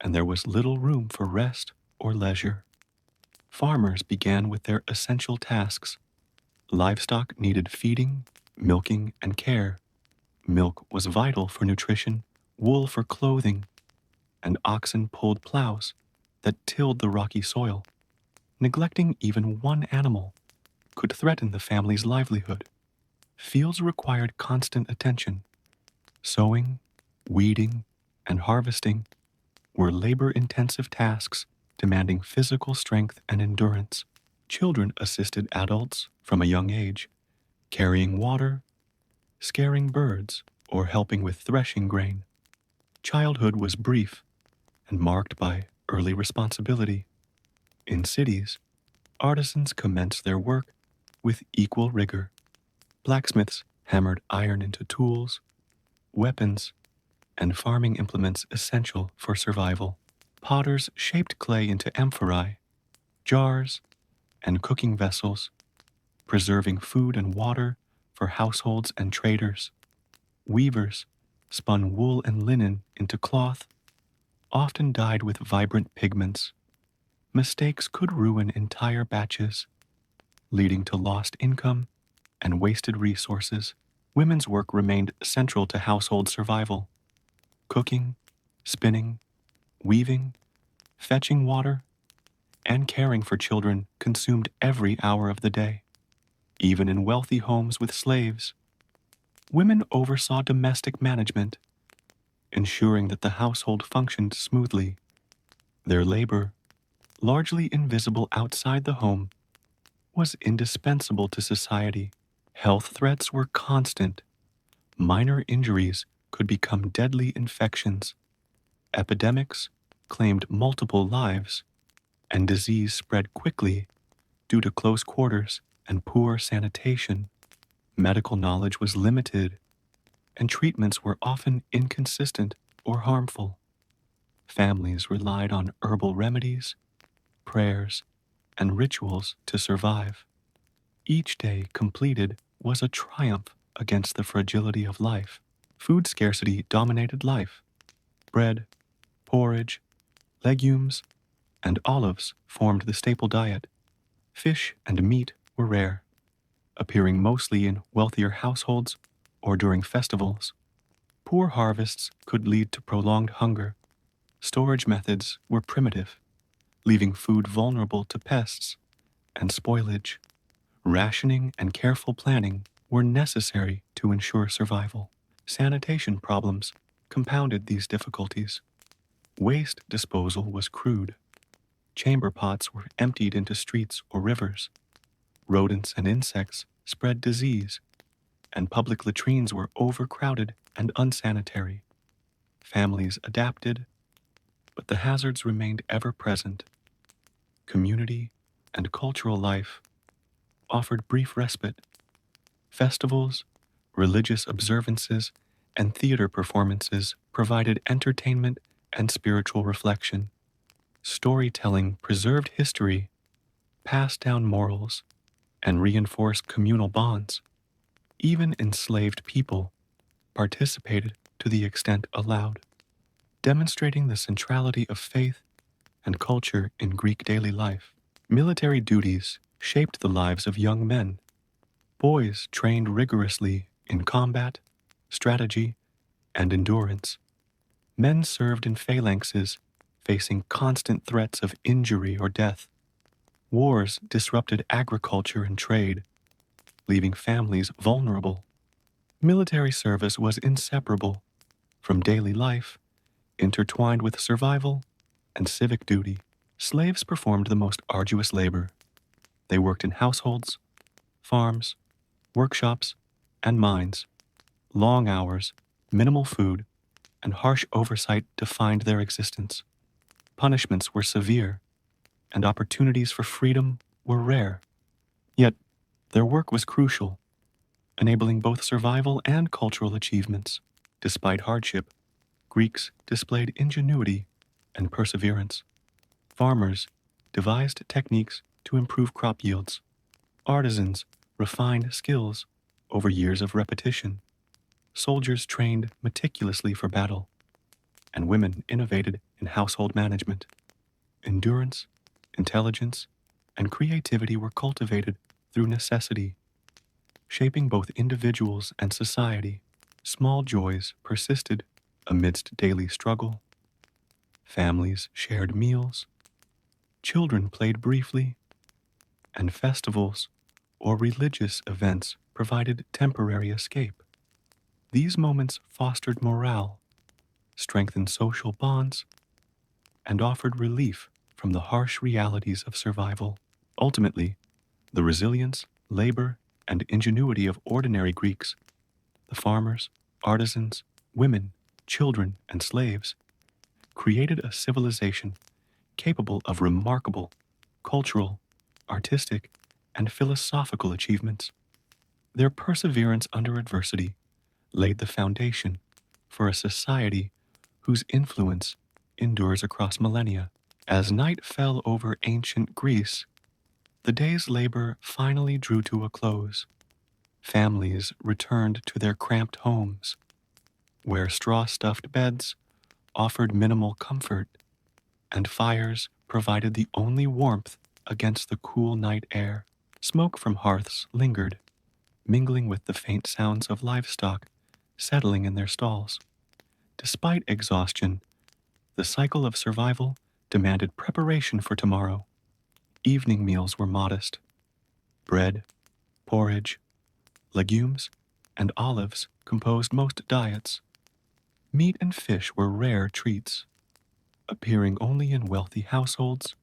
and there was little room for rest or leisure. Farmers began with their essential tasks. Livestock needed feeding, milking, and care. Milk was vital for nutrition, wool for clothing, and oxen pulled plows that tilled the rocky soil. Neglecting even one animal could threaten the family's livelihood. Fields required constant attention. Sowing, weeding, and harvesting were labor-intensive tasks demanding physical strength and endurance. Children assisted adults from a young age, carrying water, scaring birds, or helping with threshing grain. Childhood was brief and marked by early responsibility. In cities, artisans commenced their work with equal rigor. Blacksmiths hammered iron into tools, weapons, and farming implements essential for survival. Potters shaped clay into amphorae, jars, and cooking vessels, preserving food and water for households and traders. Weavers spun wool and linen into cloth, often dyed with vibrant pigments. Mistakes could ruin entire batches, leading to lost income and wasted resources. Women's work remained central to household survival. Cooking, spinning, weaving, fetching water, and caring for children consumed every hour of the day. Even in wealthy homes with slaves, women oversaw domestic management, ensuring that the household functioned smoothly. Their labor, largely invisible outside the home, was indispensable to society. Health threats were constant. Minor injuries could become deadly infections. Epidemics claimed multiple lives, and disease spread quickly due to close quarters and poor sanitation. Medical knowledge was limited, and treatments were often inconsistent or harmful. Families relied on herbal remedies, prayers, and rituals to survive. Each day completed was a triumph against the fragility of life. Food scarcity dominated life. Bread, porridge, legumes, and olives formed the staple diet. Fish and meat were rare, appearing mostly in wealthier households or during festivals. Poor harvests could lead to prolonged hunger. Storage methods were primitive, leaving food vulnerable to pests and spoilage. Rationing and careful planning were necessary to ensure survival. Sanitation problems compounded these difficulties. Waste disposal was crude. Chamber pots were emptied into streets or rivers. Rodents and insects spread disease, and public latrines were overcrowded and unsanitary. Families adapted, but the hazards remained ever present. Community and cultural life offered brief respite. Festivals, religious observances, and theater performances provided entertainment and spiritual reflection. Storytelling preserved history, passed down morals, and reinforced communal bonds. Even enslaved people participated to the extent allowed, demonstrating the centrality of faith and culture in Greek daily life. Military duties shaped the lives of young men. Boys trained rigorously in combat, strategy, and endurance. Men served in phalanxes, facing constant threats of injury or death. Wars disrupted agriculture and trade, leaving families vulnerable. Military service was inseparable from daily life, intertwined with survival and civic duty. Slaves performed the most arduous labor. They worked in households, farms, workshops, and mines. Long hours, minimal food, and harsh oversight defined their existence. Punishments were severe, and opportunities for freedom were rare. Yet, their work was crucial, enabling both survival and cultural achievements. Despite hardship, Greeks displayed ingenuity and perseverance. Farmers devised techniques to improve crop yields. Artisans refined skills over years of repetition. Soldiers trained meticulously for battle, and women innovated in household management. Endurance, intelligence, and creativity were cultivated through necessity, shaping both individuals and society. Small joys persisted amidst daily struggle. Families shared meals. Children played briefly, and festivals or religious events provided temporary escape. These moments fostered morale, strengthened social bonds, and offered relief from the harsh realities of survival. Ultimately, the resilience, labor, and ingenuity of ordinary Greeks, the farmers, artisans, women, children, and slaves, created a civilization capable of remarkable cultural, artistic, and philosophical achievements. Their perseverance under adversity laid the foundation for a society whose influence endures across millennia. As night fell over ancient Greece, the day's labor finally drew to a close. Families returned to their cramped homes, where straw-stuffed beds offered minimal comfort, and fires provided the only warmth against the cool night air. Smoke from hearths lingered, mingling with the faint sounds of livestock settling in their stalls. Despite exhaustion, the cycle of survival demanded preparation for tomorrow. Evening meals were modest. Bread, porridge, legumes, and olives composed most diets. Meat and fish were rare treats, appearing only in wealthy households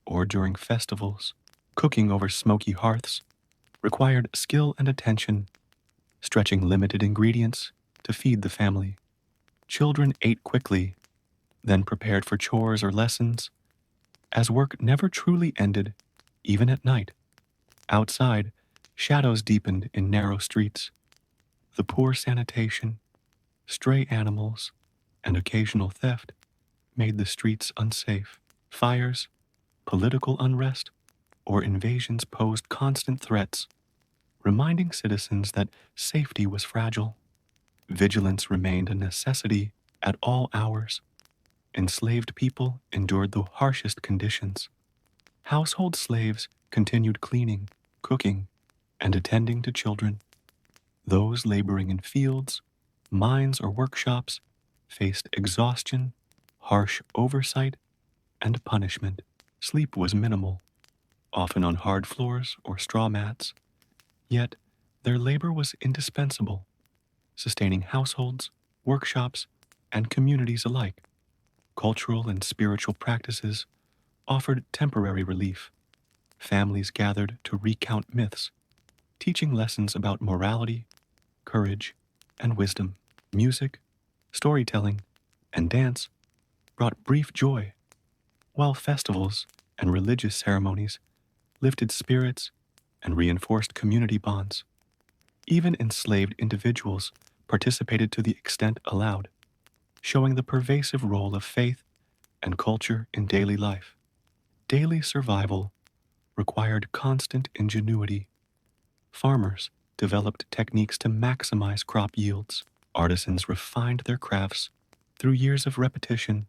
or during festivals. Cooking over smoky hearths required skill and attention, stretching limited ingredients to feed the family. Children ate quickly, then prepared for chores or lessons, as work never truly ended, even at night. Outside, shadows deepened in narrow streets. The poor sanitation, stray animals, and occasional theft made the streets unsafe. Fires, political unrest, or invasions posed constant threats, reminding citizens that safety was fragile. Vigilance remained a necessity at all hours. Enslaved people endured the harshest conditions. Household slaves continued cleaning, cooking, and attending to children. Those laboring in fields, mines, or workshops faced exhaustion, harsh oversight, and punishment. Sleep was minimal, often on hard floors or straw mats, yet their labor was indispensable, sustaining households, workshops, and communities alike. Cultural and spiritual practices offered temporary relief. Families gathered to recount myths, teaching lessons about morality, courage, and wisdom. Music, storytelling, and dance brought brief joy, while festivals and religious ceremonies lifted spirits and reinforced community bonds. Even enslaved individuals participated to the extent allowed, showing the pervasive role of faith and culture in daily life. Daily survival required constant ingenuity. Farmers developed techniques to maximize crop yields. Artisans refined their crafts through years of repetition,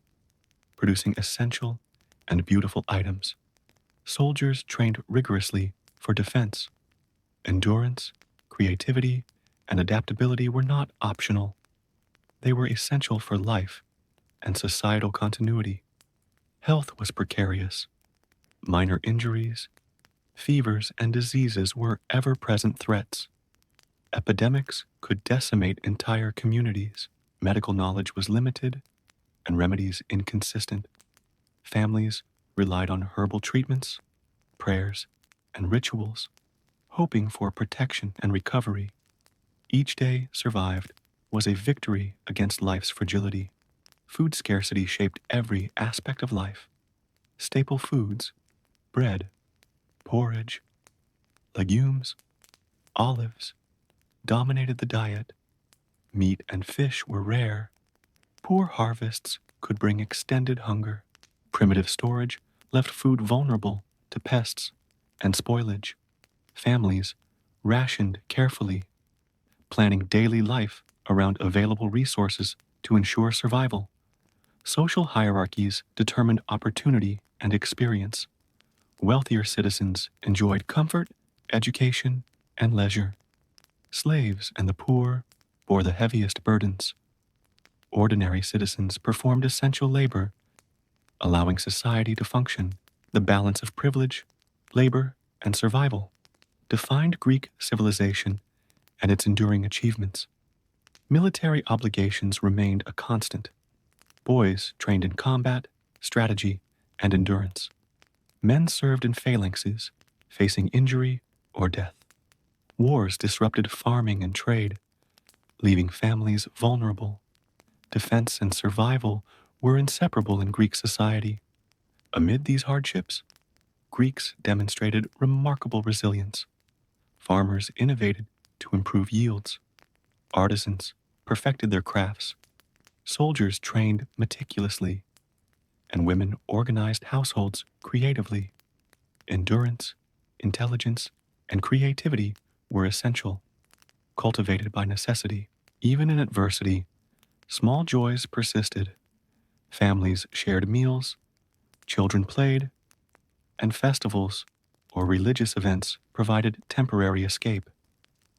producing essential and beautiful items. Soldiers trained rigorously for defense. Endurance, creativity, and adaptability were not optional. They were essential for life and societal continuity. Health was precarious. Minor injuries, fevers, and diseases were ever-present threats. Epidemics could decimate entire communities. Medical knowledge was limited and remedies inconsistent. Families relied on herbal treatments, prayers, and rituals, hoping for protection and recovery. Each day survived was a victory against life's fragility. Food scarcity shaped every aspect of life. Staple foods, bread, porridge, legumes, olives, dominated the diet. Meat and fish were rare. Poor harvests could bring extended hunger. Primitive storage left food vulnerable to pests and spoilage. Families rationed carefully, planning daily life around available resources to ensure survival. Social hierarchies determined opportunity and experience. Wealthier citizens enjoyed comfort, education, and leisure. Slaves and the poor bore the heaviest burdens. Ordinary citizens performed essential labor, allowing society to function. The balance of privilege, labor, and survival defined Greek civilization and its enduring achievements. Military obligations remained a constant. Boys trained in combat, strategy, and endurance. Men served in phalanxes, facing injury or death. Wars disrupted farming and trade, leaving families vulnerable. Defense and survival were inseparable in Greek society. Amid these hardships, Greeks demonstrated remarkable resilience. Farmers innovated to improve yields. Artisans perfected their crafts. Soldiers trained meticulously, and women organized households creatively. Endurance, intelligence, and creativity were essential, cultivated by necessity. Even in adversity, small joys persisted. Families shared meals, children played, and festivals or religious events provided temporary escape.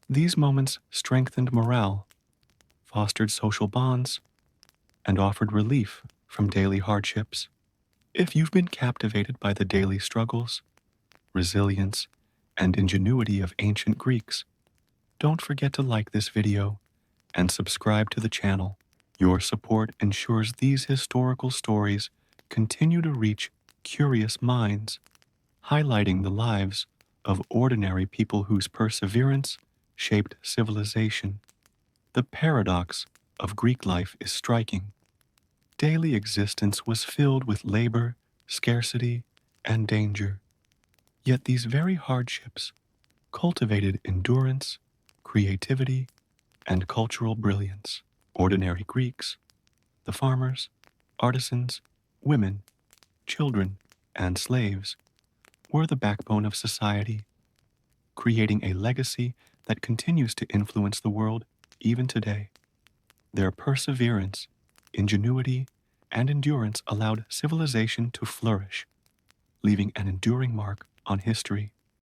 These moments strengthened morale, fostered social bonds, and offered relief from daily hardships. If you've been captivated by the daily struggles, resilience, and ingenuity of ancient Greeks, don't forget to like this video and subscribe to the channel. Your support ensures these historical stories continue to reach curious minds, highlighting the lives of ordinary people whose perseverance shaped civilization. The paradox of Greek life is striking. Daily existence was filled with labor, scarcity, and danger. Yet these very hardships cultivated endurance, creativity, and cultural brilliance. Ordinary Greeks, the farmers, artisans, women, children, and slaves, were the backbone of society. creating a legacy that continues to influence the world even today. Their perseverance, ingenuity, and endurance allowed civilization to flourish, leaving an enduring mark on history.